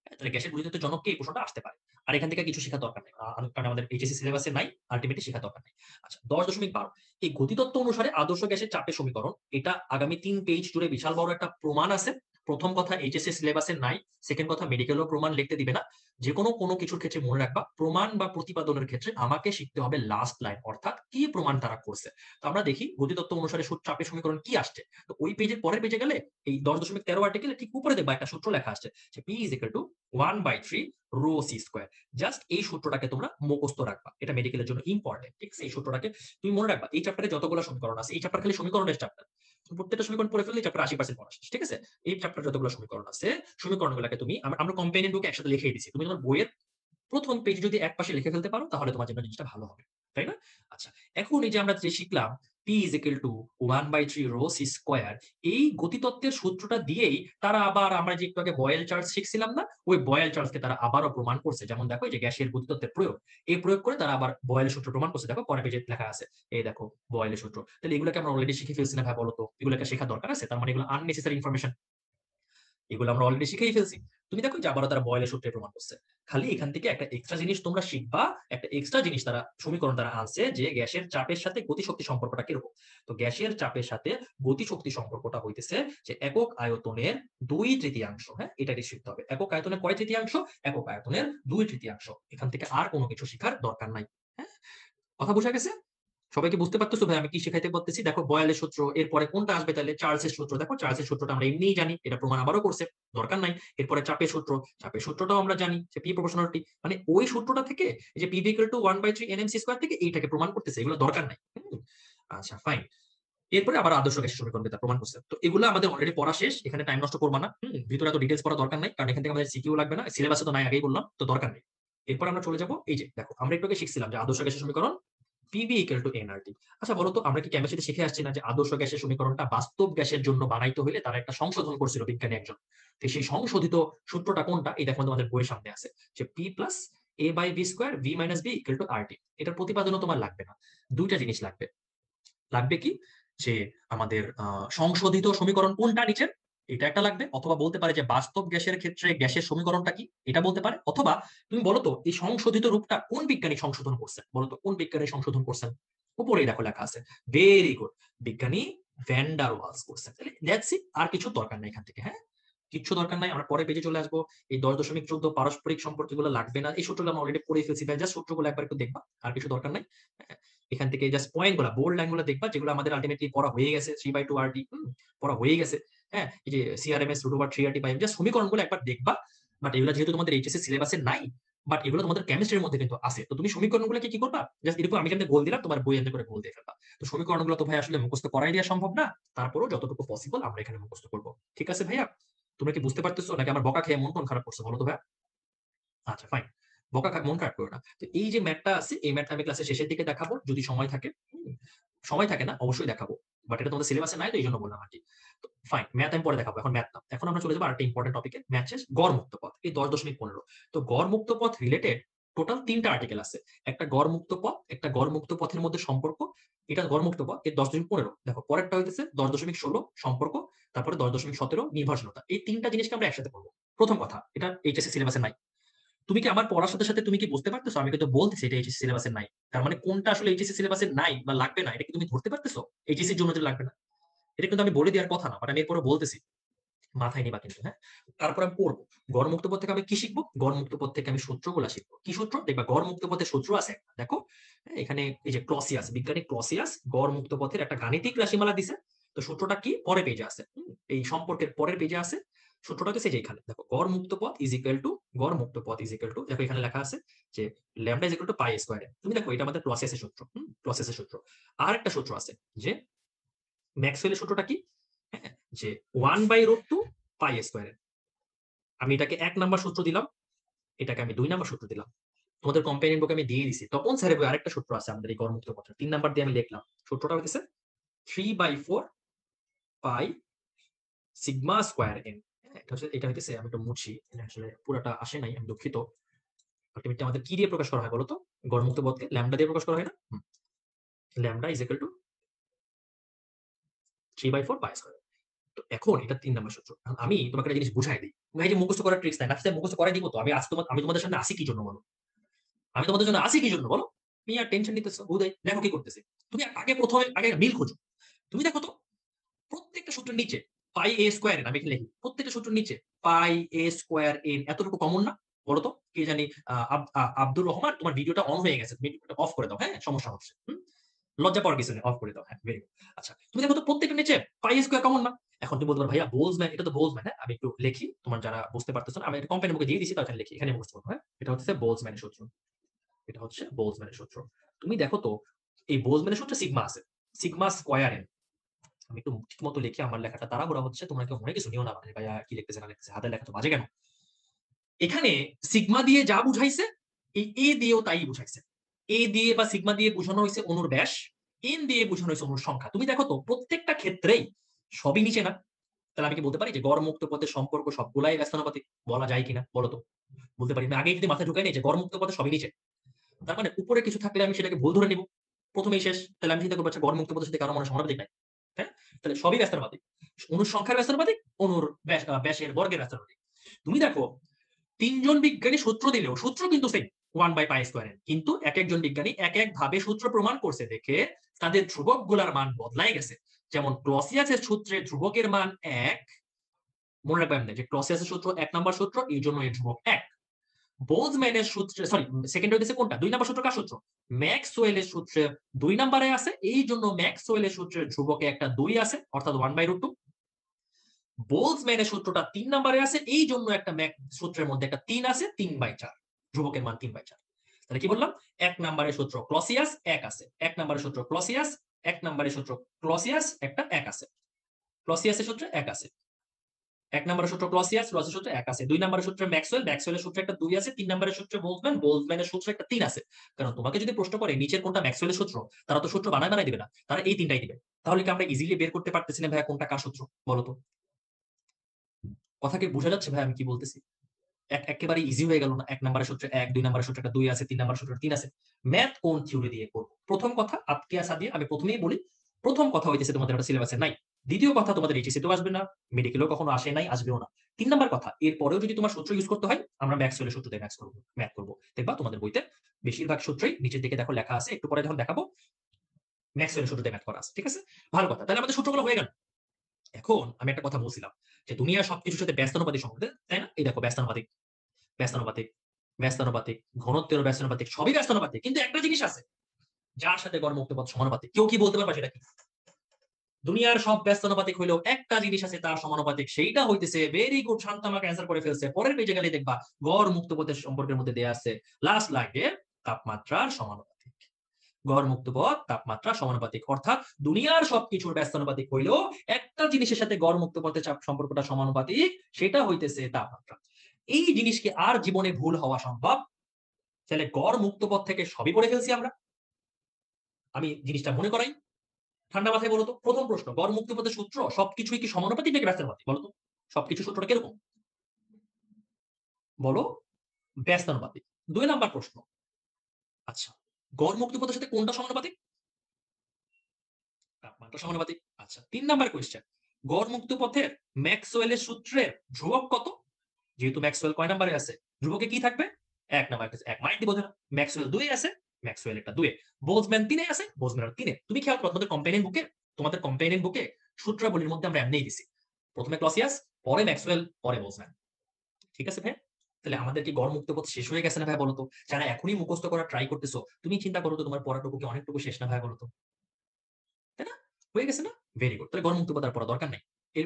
তাহলে গ্যাসের গতিতত্ত্বের জনককে এই প্রশ্নটা আসতে পারে। আর এখান থেকে কিছু শেখার দরকার নেই। কারণ আমাদের এইচএসসি সিলেবাসে নাই। আল্টিমেটলি শেখার দরকার নেই। আচ্ছা ১০.১২ এই গতিতত্ত্ব অনুসারে আদর্শ গ্যাসের চাপের সমীকরণ। এটা আগামী ৩ পেজ জুড়ে বিশাল বড় একটা প্রমাণ আছে। ১ম কথা এইচএসসি সিলেবাসে নাই। 2nd কথা মেডিকেলেও প্রমাণ লিখতে দিবে না। যেকোনো কিছুর ক্ষেত্রে মনে রাখবা প্রমাণ বা প্রতিপাদনের ক্ষেত্রে আমাকে শিখতে হবে লাস্ট লাইন অর্থাৎ কি প্রমাণ তারা করছে। তো আমরা দেখি গতিতত্ত্ব অনুসারে চাপের সমীকরণ কি আসছে। তো ওই পেজের পরের পেজে গেলে এই ১০.১৩ আর্টিকেলে ঠিক উপরে দেখবা একটা সূত্র লেখা আসছে যে P is equal to 1/3 rho c square. Just এই সূত্রটাকে তোমরা মুখস্থ রাখবা। এটা মেডিকেলের জন্য ইম্পোর্টেন্ট। ঠিক আছে? এই সূত্রটাকে তুমি মনে রাখবা। এই চ্যাপ্টারে যতগুলো সমীকরণ আছে, এই চ্যাপ্টার খালি সমীকরণের চ্যাপ্টার। তুমি প্রত্যেকটা সমীকরণ পড়ে ফেললে চ্যাপ্টার ৮০% পড়া শেষ। ঠিক আছে? এই চ্যাপ্টারে যতগুলো সমীকরণ আছে, সমীকরণগুলোকে তুমি আমরা কম্পেনিয়ন বুকে একসাথে লিখেই দিছি। তুমি তোমার বইয়ের ১ম পেজে যদি একপাশে লিখে ফেলতে পারো তাহলে তোমার জন্য জিনিসটা ভালো হবে। তাই না? আচ্ছা। এখন এই যে আমরা যে শিখলাম P is equal to 1/3 rho c square, এই গতিতত্ত্বের সূত্রটা দিয়েই তারা আবার আমরা যে একটু আগে বয়েল চার্জ শিখছিলাম না, ওই বয়েল চার্জকে তারা আবারও প্রমাণ করছে। যেমন দেখো এই যে গ্যাসের গতিতত্ত্বের প্রয়োগ, এই প্রয়োগ করে তারা আবার বয়েলের সূত্র প্রমাণ করছে। দেখো পরের পেজে লেখা আছে, এই দেখো বয়েলের সূত্র। তাহলে এগুলোকে আমরা অলরেডি শিখে ফেলছি না ভাই, বলো তো? এগুলোকে শেখার দরকার আছে? তার মানে এগুলো আননেসেসারি ইনফরমেশন, এগুলো আমরা অলরেডি শিখেই ফেলছি। তুমি দেখো যে আবারও তারা বয়েলের সূত্রে প্রমাণ করছে। খালি এখান থেকে একটা এক্সট্রা জিনিস তোমরা শিখবা, একটা এক্সট্রা জিনিস তারা সমীকরণ তারা আনছে যে গ্যাসের চাপের সাথে গতিশক্তি সম্পর্কটা কিরকম। তো গ্যাসের চাপের সাথে গতিশক্তি সম্পর্কটা হইতেছে যে একক আয়তনের 2/3, হ্যাঁ, এটা শিখতে হবে। একক আয়তনের কয় তৃতীয়াংশ? একক আয়তনের 2/3। এখান থেকে আর কোনো কিছু শেখার দরকার নাই। হ্যাঁ, কথা বোঝা গেছে? সবাইকে বুঝতে পারতেছো ভাই আমি কি শেখাইতে পারতেছি? দেখো বয়েলের সূত্র, এরপরে কোনটা আসবে তাহলে? চার্লসের সূত্র। দেখো চার্লসের সূত্রটা আমরা এমনিই জানি, এটা প্রমাণ আবারও করছে, দরকার নাই। এরপরে চাপের সূত্র, চাপের সূত্রটাও আমরা জানি যে পি প্রপোর্শনালিটি, মানে ওই সূত্রটা থেকে এই যে P equal to 1/3 nmc square থেকে এইটাকে প্রমাণ করতেছে, এগুলো দরকার নাই। আচ্ছা ফাইন। এরপরে আবার আদর্শ গ্যাসের সমীকরণ এটা প্রমাণ করছে। তো এগুলো আমাদের অলরেডি পড়া শেষ, এখানে টাইম নষ্ট করবা না। ভিতরে এত ডিটেইলস পড়া দরকার নাই, কারণ এখান থেকে আমাদের সিকিউ লাগবে না, সিলেবাসে তো নাই, আগেই বললাম, তো দরকার নেই। এরপর আমরা চলে যাব এই যে দেখো আমরা একটু আগে শিখছিলাম যে আদর্শ গ্যাসের সমীকরণ PV equal to nRT। আচ্ছা বলো তো, আমরা কি কেমিস্ট্রিতে শিখে আসছি না যে আদর্শ গ্যাসের সমীকরণটা বাস্তব গ্যাসের জন্য বানাইতে হলে তারা একটা সংশোধন করছিল বিজ্ঞানী একজন। তো সেই সংশোধিত সূত্রটা কোনটা? এই দেখো তোমাদের বইয়ের সামনে আছে যে P plus A by V square V minus B equal to RT। এটার প্রতিপাদনও তোমার লাগবে না, দুইটা জিনিস লাগবে। লাগবে কি? যে আমাদের সংশোধিত সমীকরণ কোনটা নিচের, এটা একটা লাগবে, অথবা বলতে পারে যে বাস্তব গ্যাসের ক্ষেত্রে গ্যাসের সমীকরণটা কি, এটা বলতে পারে। অথবা তুমি বলো তো এই সংশোধিত রূপটা কোন বিজ্ঞানী সংশোধন করছেন, বলো তো কোন বিজ্ঞানী সংশোধন করছেন? উপরেই দেখো লেখা আছে, ভেরি গুড, বিজ্ঞানী ভ্যান ডার ওয়ালস করছেন। তাহলে দ্যাটস ইট, আর কিছু দরকার নাই এখান থেকে। হ্যাঁ, কিচ্ছু দরকার নাই, আমরা পরে পেজে চলে আসবো। এই 10.14 পারস্পরিক সম্পর্ক গুলো লাগবে না, এই সূত্রগুলো আমরা অলরেডি পড়ে ফেলছি ভাই, জাস্ট সূত্রগুলো একবার একটু দেখবা, আর কিছু দরকার নাই। হ্যাঁ, এখান থেকে জাস্ট পয়েন্ট গুলা, বোল্ড লাইন গুলো দেখবা, যেগুলো আমাদের আলটিমেটলি পড়া হয়ে গেছে, 3/2 RT পড়া হয়ে গেছে। হ্যাঁ, এই যে CRMS √3RT বাই জাস্ট সমীকরণগুলো একবার দেখবা। বাট এগুলো যেহেতু তোমাদের এইচএসসি সিলেবাসে নাই, বাট এগুলো তোমাদের কেমিস্ট্রির মধ্যে কিন্তু আছে, তো তুমি সমীকরণগুলোকে কি করবা? জাস্ট এরকম আমি যেমন গোল দিলাম, তোমার বই এমনি করে গোল দিয়ে ফেলবা। তো সমীকরণগুলো তো ভাই আসলে মুখস্থ করাই দেওয়া সম্ভব না, তারপরেও যতটুকু পসিবল আমরা এখানে মুখস্থ করবো। ঠিক আছে ভাইয়া? তোমরা কি বুঝতে পারতেছো, নাকি আমার বকা খেয়ে মন কোন খারাপ করছো বলো তো ভাইয়া? আচ্ছা ফাইন, মন খারাপ করো না। তো এই যে ম্যাথটা আছে, এই ম্যাথটা আমি ক্লাসের শেষের দিকে দেখাবো যদি সময় থাকে। সময় থাকে না অবশ্যই দেখাবো, বাট এটা তোমাদের সিলেবাসে নাই, তো এই জন্য বললাম আর কি। তো ফাইন, ম্যাথ আমি পরে দেখাবো, এখন ম্যাথ না। এখন আমরা চলে যাবো আরেকটা ইম্পর্টেন্ট টপিকে, ম্যাথ শেষ, গড় মুক্ত পথ, এই 10.15। তো গড় মুক্ত পথ রিলেটেড টোটাল 3টা আর্টিকেল আছে। একটা গড় মুক্ত পথ, একটা গড় মুক্ত পথের মধ্যে সম্পর্ক, এটা গড় মুক্ত পথ এর 10.15। দেখো পরেরটা হইতেছে 10.16 সম্পর্ক, তারপরে 10.17 নির্ভরশীলতা। এই 3টা জিনিসকে আমরা একসাথে পড়বো। প্রথম কথা, এটা এইচএসসি সিলেবাসে নাই। তুমি কি আমার পড়ার সাথে সাথে তুমি কি বুঝতে পারতেছো আমি কিন্তু বলতেছি এটা এইচএসসি সিলেবাসে নাই, তার মানে কোনটা আসলে এইচএসসি সিলেবাসে নাই বা লাগবে না, এটা কি তুমি ধরতে পারতেছো? এইচএসসি এর জন্য যে লাগবে না, এটা কিন্তু আমি বলে দেওয়ার কথা না, বাট আমি এরপরে বলতেছি, মাথায় নিবা কিন্তু। হ্যাঁ, তারপর আমি পড়বো গড় মুক্ত পথ থেকে আমি কি শিখবো, গড় মুক্ত পথ থেকে আমি সূত্রগুলা শিখবো। কি সূত্র? দেখবা গড় মুক্ত পথের সূত্র আছে একটা, দেখো হ্যাঁ, এখানে এই যে ক্লসিয়াস, বিজ্ঞানী ক্লসিয়াস গড় মুক্ত পথের একটা গাণিতিক রাশিমালা দিছে। তো সূত্রটা কি পরের পেজে আছে, এই সম্পর্কের পরের পেজে আছে। সূত্রটা হচ্ছে যে এখানে দেখো, গড় মুক্ত পথ ইজ ইকুয়াল টু, গড় মুক্ত পথ ইজ ইকুয়াল টু, দেখো এখানে লেখা আছে যে lambda is equal two pi square. তুমি দেখো এটা আমাদের ক্লসিয়াসের সূত্র, ক্লসিয়াসের সূত্র। আর একটা সূত্র আছে যে ম্যাক্সওয়েলের সূত্রটা কি, হ্যাঁ, যে 1/√2 পাই স্কয়ার। আমি এটাকে 1 নাম্বার সূত্র দিলাম, এটাকে আমি 2 নাম্বার সূত্র দিলাম। তোমাদের কম্পেনিয়ন বুকে আমি দিয়ে দিছি, তপন স্যারের বই আরেকটা সূত্র আছে আমাদের এই গড়মুক্ত পথের, 3 নাম্বার দিয়ে আমি লিখলাম। সূত্রটা হচ্ছে 3/4 পাই সিগমা স্কয়ার এন। এটা হইতেছে, আমি একটু মুছি, এটা আসলে পুরোটা আসে নাই, আমি দুঃখিত। আলটিমেটলি আমাদের কি দিয়ে প্রকাশ করা হয় বলতো? গড়মুক্ত পথকে ল্যামডা দিয়ে প্রকাশ করা হয় না? Lambda is equal two 3/4 pi square. তো এখন এটা 3 নাম্বার সূত্র। এখন আমি তোমাকে একটা জিনিস বুঝাই দিই। ভাই যে মুখস্থ করার ট্রিক্স নাই, লাস্টে মুখস্থ করাই দিব তো। আমি তোমাদের সামনে আসি কি জন্য বলো? আমি তোমাদের জন্য আসি কি জন্য বলো? তুমি আর টেনশন নিতেছো হুদাই, দেখো কি করতেছে। তুমি আগে প্রথমে আগে মিল খোঁজো। তুমি দেখো তো প্রত্যেকটা সূত্রের নিচে পাই এ স্কয়ার এন, আমি এখানে লিখি প্রত্যেকটা সূত্রের নিচে পাই এ স্কয়ার এন, এতটুকু কমন না? বলো তো কে জানি? আব্দুর রহমান, তোমার ভিডিওটা অন হয়ে গেছে, তুমি ভিডিওটা অফ করে দাও, হ্যাঁ সমস্যা হচ্ছে। লজ্জা পাওয়ার কিছু নেই, অফ করে দাও। হ্যাঁ ভেরি গুড। আচ্ছা তুমি দেখো তো প্রত্যেকটা নিচে পাই স্কয়ার কমন না? এখন তুমি বলতে পারো ভাইয়া বোলজম্যান, এটা তো বোলজম্যান। হ্যাঁ, আমি একটু লিখি, তোমার যারা বুঝতে পারতেছো না, আমি একটা কোম্পানির মুখে দিয়ে দিছি, তো এখানে লিখি, এখানে মুখস্থ করবো। হ্যাঁ, এটা হচ্ছে বোলজম্যানের সূত্র, এটা হচ্ছে বোলজম্যানের সূত্র। তুমি দেখো তো এই বোলজম্যানের সূত্রে সিগমা আছে, সিগমা স্কয়ার এন। আমি একটু ঠিক মতো লিখি, আমার লেখাটা তাড়াহুড়া হচ্ছে, তোমরা কেউ মনে কিছু নিও না, মানে ভাইয়া কি লিখতেছে না লিখতেছে, হাতের লেখা তো বাজে কেন। এখানে সিগমা দিয়ে যা বুঝাইছে, এই এ দিয়েও তাই বুঝাইছে। এ দিয়ে বা সিগমা দিয়ে বোঝানো হয়েছে অণুর ব্যাস, এন দিয়ে বোঝানো হয়েছে অনুসংখ্যা। তুমি দেখো তো প্রত্যেকটা ক্ষেত্রেই সবই নিচে না? তাহলে আমি কি বলতে পারি যে গড় মুক্ত পথের সম্পর্ক সবগুলাই ব্যস্তানুপাতিক? বলা যায় কিনা বলো তো? বলতে পারি। আমি আগেই যদি মাথায় ঢুকাই নেই যে গড় মুক্ত পথে সবই নিচে। তার মানে উপরে কিছু থাকলে আমি সেটাকে ভুল ধরে নিব। ১ম এই শেষ। তাহলে আমি চিন্তা করব আচ্ছা গড় মুক্ত পথের সাথে কারো মনে হয় সমানুপাতিক নাই। হ্যাঁ? তাহলে সবই ব্যস্তানুপাতিক। অনুর সংখ্যার ব্যস্তানুপাতিক, অনুর ব্যাসের বর্গের ব্যস্তানুপাতিক। তুমি দেখো ৩ জন বিজ্ঞানী সূত্র দিলেও সূত্র কিন্তু সেম 1/π²। কিন্তু একেকজন বিজ্ঞানী একেক ভাবে সূত্র প্রমাণ করছে দেখে তাদের ধ্রুবকগুলার মান বদলায় গেছে। যেমন ক্লসিয়াসের সূত্রে ধ্রুবকের মান ১, মনে রাখবেন যে ক্লসিয়াসের সূত্র ১ নাম্বার সূত্র, এইজন্য এর ধ্রুবক ১। বোলজম্যানের সূত্রে সেকেন্ড হইতেছে কোনটা? ২ নাম্বার সূত্র কার সূত্র? ম্যাক্সওয়েলের সূত্রে ২ নাম্বারে আছে। এইজন্য ম্যাক্সওয়েলের সূত্রের ধ্রুবকে একটা ২ আছে অর্থাৎ 1/√2। বোলজম্যানের সূত্রটা ৩ নাম্বারে আছে। এইজন্য একটা সূত্রের মধ্যে একটা ৩ আছে ৩/৪। ধ্রুবকের মান ৩/৪। তাহলে কি বললাম? ১ নাম্বারের সূত্র ক্লসিয়াস ১ আছে। ১ নাম্বারের সূত্র ক্লসিয়াস, ১ নাম্বারের সূত্র ক্লসিয়াস একটা ১ আছে। ক্লসিয়াসের সূত্রে ১ আছে। ১ নাম্বারের সূত্র ক্লসিয়াস, ক্লসিয়াস সূত্রে ১ আছে। ২ নাম্বারের সূত্রে ম্যাক্সওয়েল, ম্যাক্সওয়েলের সূত্রে একটা ২ আছে। ৩ নাম্বারের সূত্রে বোলজম্যান, বোলজম্যানের সূত্রে একটা ৩ আছে। কারণ তোমাকে যদি প্রশ্ন করে নিচের কোনটা ম্যাক্সওয়েলের সূত্র, তারা তো সূত্র বানায় দিবে না। তারা এই ৩ টাই দিবে। তাহলে কি আমরা ইজিলি বের করতে পারতেছি না ভাইয়া কোনটা কার সূত্র? বলো তো। কথা কি বোঝা যাচ্ছে ভাই আমি কি বলতেছি? একেবারে ইজি হয়ে গেল না? ১ নাম্বারের সূত্রে ১, ২ নাম্বারের সূত্রে একটা ২ আছে, ৩ নাম্বারের সূত্রে ৩ আছে। ম্যাথ কোন থিওরি দিয়ে করব? প্রথম কথা আতকে আসা দিয়ে আমি প্রথমেই বলি, প্রথম কথা হইতেছে তোমাদের ওটা সিলেবাসে নাই। দ্বিতীয় কথা তোমাদের এইচএসসি তেও আসবে না, মেডিকেলেও কখনো আসে নাই, আসবেও না। ৩ নাম্বার কথা, এরপরেও যদি তোমার সূত্র ইউজ করতে হয়, আমরা ম্যাক্সওয়েলের সূত্র দিয়ে ম্যাথ করব। দেখবা তোমাদের বইতে বেশিরভাগ সূত্রই নিচের দিকে দেখো লেখা আছে। একটু পরে যখন দেখাবো ম্যাক্সওয়েলের সূত্র দিয়ে ম্যাথ করা আছে। ঠিক আছে? ভালো কথা। তাহলে আমাদের সূত্রগুলো হয়ে গেল। এখন আমি একটা কথা বলছিলাম যে দুনিয়ার সবকিছুর সাথে ব্যস্তানুপাতিক সম্পর্ক, তাই না? এই দেখো ব্যস্তানুপাতিক, ব্যস্তানুপাতিক, ব্যস্তানুপাতিক, ঘনত্বেরও ব্যস্তানুপাতিক, সবই ব্যস্তানুপাতিক। কিন্তু একটা জিনিস আছে যার সাথে গড় মুক্ত পথ সমানুপাতিক। কেউ কি বলতে পারবা সেটা কি? দুনিয়ার সব ব্যস্তানুপাতিক হইলেও একটা জিনিস আছে তার সমানুপাতিক, সেইটা হইতেছে ভেরি গুড। শান্ত আমাকে অ্যান্সার করে ফেলছে। পরের পেজে গেলে দেখবা গড় মুক্ত পথের সম্পর্কের মধ্যে দেয়া আছে লাস্ট লাইনে তাপমাত্রার সমানুপাতিক। গড় মুক্ত পথ তাপমাত্রা সমানুপাতিক, অর্থাৎ দুনিয়ার সবকিছুর ব্যস্তানুপাতিক হইলেও একটা জিনিসের সাথে গড় মুক্ত পথের চাপ সম্পর্কটা সমানুপাতিক, সেটা হইতেছে তাপমাত্রা। এই জিনিস কি আর জীবনে ভুল হওয়া সম্ভব? তাহলে গড় মুক্ত পথ থেকে সবই পড়ে ফেলছি আমরা। আমি জিনিসটা মনে করাই, ঠান্ডা মাথায় বলো তো। প্রথম প্রশ্ন, গড় মুক্ত পথের সূত্র সবকিছুই কি সমানুপাতিক নাকি ব্যস্তানুপাতিক? বলো তো। সবকিছু সূত্রটা কিরকম? বলো, ব্যস্তানুপাতিক। ২ নাম্বার প্রশ্ন, আচ্ছা গড় মুক্ত পথের সাথে কোনটা সমানুপাতিক? তাপমাত্রা সমানুপাতিক। আচ্ছা ৩ নাম্বার কোয়েশ্চেন, গড় মুক্ত পথের ম্যাক্সওয়েলের সূত্রের ধ্রুবক কত? যেহেতু ম্যাক্সওয়েল কয় নাম্বারে আছে, ধ্রুবকে কি থাকবে? ১ নাম্বার। ১ মাইন্ড দিব না। ম্যাক্সওয়েল ২ এ আছে, ম্যাক্সওয়েল একটা ২ এ। বোলজম্যান ৩ এ আছে, বোলজম্যান ৩ এ। তুমি খেয়াল করো তোমাদের কম্পেনিয়ন বুকে সূত্রাবলীর মধ্যে আমরা এমনিই দিছি। প্রথমে ক্লসিয়াস, পরে ম্যাক্সওয়েল, পরে বোলজম্যান। ঠিক আছে ভাই? তাহলে আমাদের কি গড় মুক্ত পথ শেষ হয়ে গেছে না ভাই বলো তো? যারা এখনই মুখস্থ করার ট্রাই করতেছো, তুমি চিন্তা করো তো তোমার পড়াটুকু কি অনেকটুকু শেষ না ভাই বলো তো? তাই না? হয়ে গেছে না? Very good. তাহলে গড় মুক্ত পথ আর পড়া দরকার নাই।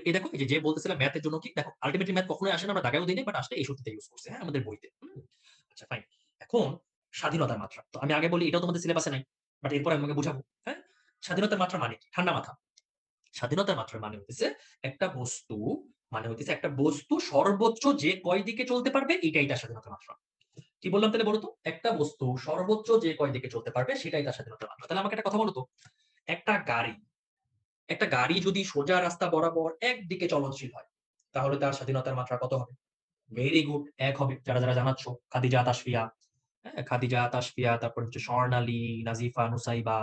এই দেখো এই যে বলতেছিলাম ম্যাথের জন্য কি দেখো আল্টিমেটলি ম্যাথ কখনোই আসে না, আমরা দাগায়ও দেই নাই, বাট আসলে এই সূত্রটা ইউজ করছে, হ্যাঁ, আমাদের বইতে। আচ্ছা ফাইন। এখন স্বাধীনতার মাত্রা। তো আমি আগে বলি এটাও তোমাদের সিলেবাসে নাই। বাট এরপর আমি তোমাকে বুঝাবো। হ্যাঁ? স্বাধীনতার মাত্রা মানে কি? ঠান্ডা মাথা। স্বাধীনতার মাত্রা মানে হইতেছে একটা বস্তু, একটা বস্তু সর্বোচ্চ যে কয় দিকে চলতে পারবে এটাই তার স্বাধীনতার মাত্রা। কি বললাম তাহলে বলো তো? একটা বস্তু সর্বোচ্চ যে কয় দিকে চলতে পারবে সেটাই তার স্বাধীনতার মাত্রা। তাহলে আমাকে একটা কথা বলো তো, একটা গাড়ি একটা গাড়ি যদি সোজা রাস্তা বরাবর একদিকে চলনশীল হয়, তাহলে তার স্বাধীনতার মাত্রা কত হবে? ভেরি গুড, ১ হবে। যারা জানাচ্ছ, খাদিজা, তাসফিয়া, হ্যাঁ? খাদিজা, তাসফিয়া, তারপর হচ্ছে স্বর্ণালী, নাজিফা, নুসাইবা,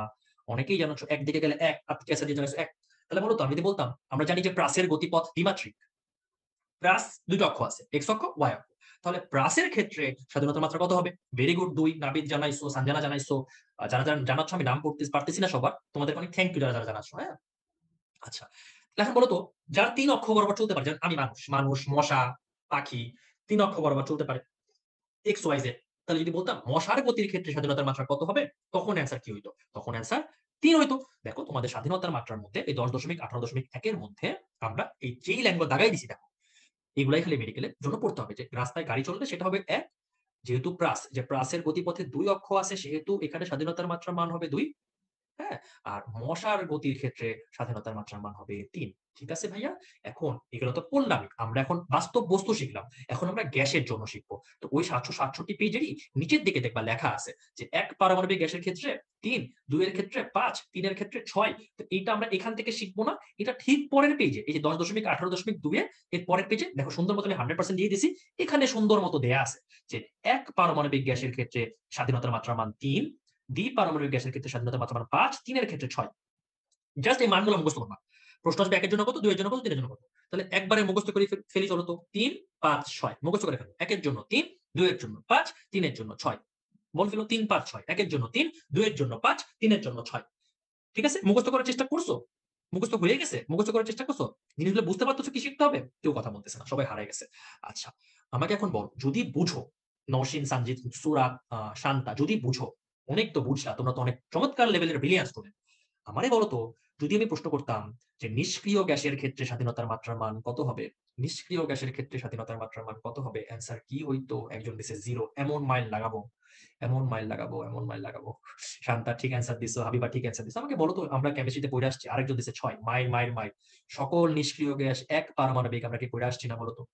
অনেকেই জানাচ্ছ। একদিকে গেলে ১, আটকে আছে দিয়ে জানাচ্ছ ১। তাহলে বলো তো আমি যদি বলতাম, আমরা জানি যে প্রাসের গতিপথ দ্বিমাত্রিক। প্রাস ২ টা অক্ষ আছে, এক্স অক্ষ, ওয়াই অক্ষ। তাহলে প্রাসের ক্ষেত্রে স্বাধীনতার মাত্রা কত হবে? Very good ২। নাবিদ জানাইছো, সানজানা জানাইছো। যারা জানাচ্ছ আমি নাম পড়তে পারতেছি না সবার। তোমাদেরকে অনেক থ্যাংক ইউ যারা জানাচ্ছ, হ্যাঁ? আচ্ছা। তাহলে এখন বলো তো, যারা ৩ অক্ষ বরাবর চলতে পারে, যেমন আমি মানুষ, মশা, পাখি ৩ অক্ষ বরাবর চলতে পারে। X, y, z. তাহলে যদি বলতাম মশার গতির ক্ষেত্রে স্বাধীনতার মাত্রা কত হবে? তখন অ্যান্সার কি হইতো? তখন অ্যান্সার ৩ হইতো। দেখো তোমাদের স্বাধীনতার মাত্রার মধ্যে এই ১০.১৮.১ এর মধ্যে আমরা এই যেই লাইনগুলো দাগাই দিছি দেখো, এগুলাই খালি মেডিকেলের জন্য পড়তে হবে যে রাস্তায় গাড়ি চললে সেটা হবে ১। যেহেতু প্রাসের গতিপথে ২ অক্ষ আছে সেহেতু এখানে স্বাধীনতার মাত্রার মান হবে ২। হ্যাঁ? আর মশার গতির ক্ষেত্রে স্বাধীনতার মাত্রার মান হবে ৩। ঠিক আছে ভাইয়া? এখন এগুলো তো পড়লামই। আমরা এখন বাস্তব বস্তু শিখলাম। এখন আমরা গ্যাসের জন্য শিখব। তো ওই ৭৬৭ পেজেরই নিচের দিকে দেখবা লেখা আছে যে ১ পারমাণবিক গ্যাসের ক্ষেত্রে ৩, ২ এর ক্ষেত্রে ৫, ৩ এর ক্ষেত্রে ৬। তো এইটা আমরা এখান থেকে শিখব না। এটা ঠিক পরের পেজে এই যে ১০.১৮.২ এর পরের পেজে দেখো সুন্দর মতো আমি 100% দিয়ে দিছি। এখানে সুন্দর মতো দেয়া আছে যে ১ পারমাণবিক গ্যাসের ক্ষেত্রে স্বাধীনতার মাত্রার মান ৩, দ্বি-পারমাণবিক গ্যাসের ক্ষেত্রে স্বাধীনতার মাত্রার মান ৫, ৩ এর ক্ষেত্রে ৬। জাস্ট এই মানগুলো মুখস্থ করবা। প্রশ্ন আসবে ১ এর জন্য কত, ২ এর জন্য কত, ৩ এর জন্য কত। তাহলে একবারে মুখস্থ করে ফেলি চলো তো। ৩, ৫, ৬ মুখস্থ করে ফেলো। ১ এর জন্য ৩, ২ এর জন্য ৫, ৩ এর জন্য ৬। বলে ফেলো ৩, ৫, ৬। ১ এর জন্য ৩, ২ এর জন্য ৫, ৩ এর জন্য ৬। ঠিক আছে? মুখস্থ করার চেষ্টা করছো? মুখস্থ হয়ে গেছে? মুখস্থ করার চেষ্টা করছো? জিনিসগুলো বুঝতে পারতেছো কি শিখতে হবে? কেউ কথা বলতেছে না। সবাই হারায় গেছে। আচ্ছা, আমাকে এখন বলো, যদি বুঝো নওশীন, সানজিদ, সুরা, শান্তা যদি বুঝো, অনেক তো বুঝলা। তোমরা তো অনেক চমৎকার লেভেলের ব্রিলিয়ান্ট স্টুডেন্ট। আমারে বলো তো, যদি আমি প্রশ্ন করতাম যে নিষ্ক্রিয় গ্যাসের ক্ষেত্রে স্বাধীনতার মাত্রার মান কত হবে? নিষ্ক্রিয় গ্যাসের ক্ষেত্রে স্বাধীনতার মাত্রার মান কত হবে? অ্যান্সার কি হইতো? একজন দিছে 0 এমন মাইল লাগাবো, এমন মাইল লাগাবো, এমন মাইল লাগাবো। শান্তা ঠিক অ্যান্সার দিছো, হাবিবা ঠিক অ্যান্সার দিছো। আমাকে বলো তো, আমরা কেমিস্ট্রিতে পড়ে আসছি। আরেকজন দিছে ৬ মাইল, মাইল, মাইল। সকল নিষ্ক্রিয় গ্যাস এক পারমাণবিক আমরা কি পড়ে আসছি না বলো তো?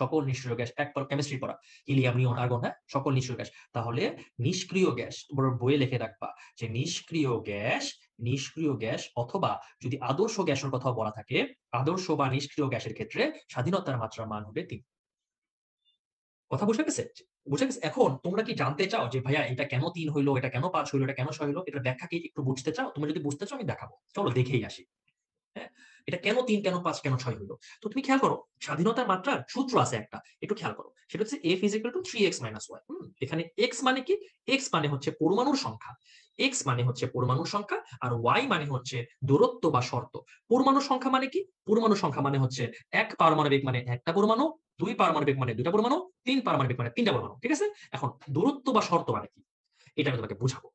সকল নিষ্ক্রিয় গ্যাস এক কেমিস্ট্রি পড়া। হিলিয়াম, নিয়ন, আর্গন, হ্যাঁ? সকল নিষ্ক্রিয় গ্যাস। তাহলে নিষ্ক্রিয় গ্যাস তোমরা বইয়ে লিখে রাখবা যে নিষ্ক্রিয় গ্যাস অথবা যদি আদর্শ গ্যাসের কথাও বলা থাকে, আদর্শ বা নিষ্ক্রিয় গ্যাসের ক্ষেত্রে স্বাধীনতার মাত্রার মান হবে ৩। কথা বুঝা গেছে? বুঝা গেছে? এখন তোমরা কি জানতে চাও যে ভাইয়া এটা কেন ৩ হইলো, এটা কেন ৫ হইলো, এটা কেন ৬ হইলো? এটার ব্যাখ্যা কি একটু বুঝতে চাও? তোমরা যদি বুঝতে চাও আমি দেখাবো। চলো দেখেই আসি। হ্যাঁ? এটা কেন ৩, কেন ৫, কেন ৬ হইল? তো তুমি খেয়াল করো, স্বাধীনতার মাত্রার সূত্র আছে একটা। একটু খেয়াল করো। সেটা হচ্ছে F = 3x - y। এখানে x মানে কি? x মানে হচ্ছে পরমাণুর সংখ্যা। x মানে হচ্ছে পরমাণুর সংখ্যা আর y মানে হচ্ছে দূরত্ব বা শর্ত। পরমাণুর সংখ্যা মানে কি? পরমাণুর সংখ্যা মানে হচ্ছে ১ পারমাণবিক মানে ১ টা পরমাণু, ২ পারমাণবিক মানে ২ টা পরমাণু, ৩ পারমাণবিক মানে ৩ টা পরমাণু। ঠিক আছে? এখন দূরত্ব বা শর্ত মানে কি? এটা আমি তোমাকে বুঝাবো।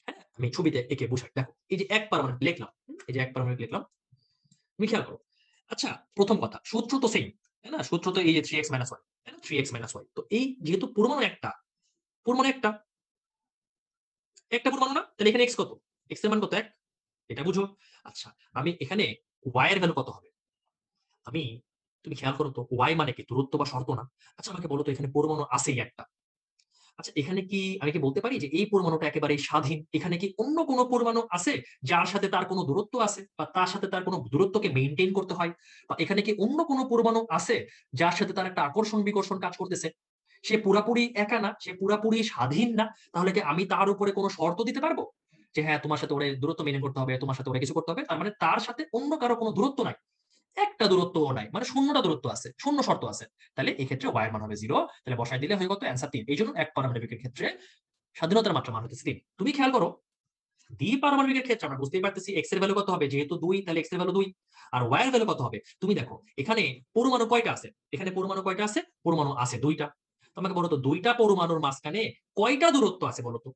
হ্যাঁ? আমি ছবিতে এঁকে বুঝাই। দেখো, এই যে ১ পারমাণবিক লিখলাম। এই যে ১ পারমাণবিক লিখলাম। তুমি খেয়াল করো। আচ্ছা, ১ম কথা, সূত্র তো সেইম। তাই না? সূত্র তো এই যে 3x - y, তাই না? 3x - y। তো এই যেহেতু পরমাণু একটা, পরমাণু একটা পরমাণু না? তাহলে এখানে x কত? x এর মান কত? ১। এটা বুঝো। আচ্ছা, আমি এখানে y এর ভ্যালু কত হবে? আমি তুমি খেয়াল করো তো y মানে কি? দূরত্ব বা শর্ত না? আচ্ছা, আমাকে বলো তো এখানে পরমাণু আছেই একটা। আচ্ছা, এখানে কি আমি কি বলতে পারি যে এই পরমাণুটা একেবারেই স্বাধীন? এখানে কি অন্য কোন পরমাণু আছে যার সাথে তার কোন দূরত্ব আছে বা তার সাথে তার কোন দূরত্বকে মেইনটেইন করতে হয়? বা এখানে কি অন্য কোন পরমাণু আছে যার সাথে তার একটা আকর্ষণ বিকর্ষণ কাজ করতেছে? সে পুরাপুরি একা না, সে পুরাপুরি স্বাধীন না। তাহলে কি আমি তার উপরে কোন শর্ত দিতে পারবো? যে হ্যাঁ, তোমার সাথে ওরে দূরত্ব মেইনটেইন করতে হবে, তোমার সাথে ওরে কিছু করতে হবে। তার মানে তার সাথে অন্য কারো কোন দূরত্ব নাই। একটা দূরত্বও নাই। মানে ০ টা দূরত্ব আছে। ০ শর্ত আছে। তাহলে এক্ষেত্রে y এর মান হবে 0। তাহলে বসায় দিলে হয়ে কত? অ্যান্সার ৩। এইজন্য এক পারমাণবিকের ক্ষেত্রে স্বাধীনতার মাত্রা মান হচ্ছে ৩। তুমি খেয়াল করো, দ্বি-পারমাণবিকের ক্ষেত্রে আমরা বুঝতেই পারতেছি x এর ভ্যালু কত হবে? যেহেতু ২ তাহলে x এর ভ্যালু ২। আর y এর ভ্যালু কত হবে? তুমি দেখো, এখানে পরমাণু কয়টা আছে? এখানে পরমাণু কয়টা আছে? পরমাণু আছে ২ টা। তো আমাকে বলো তো ২ টা পরমাণুর মাঝখানে কয়টা দূরত্ব আছে বলো তো?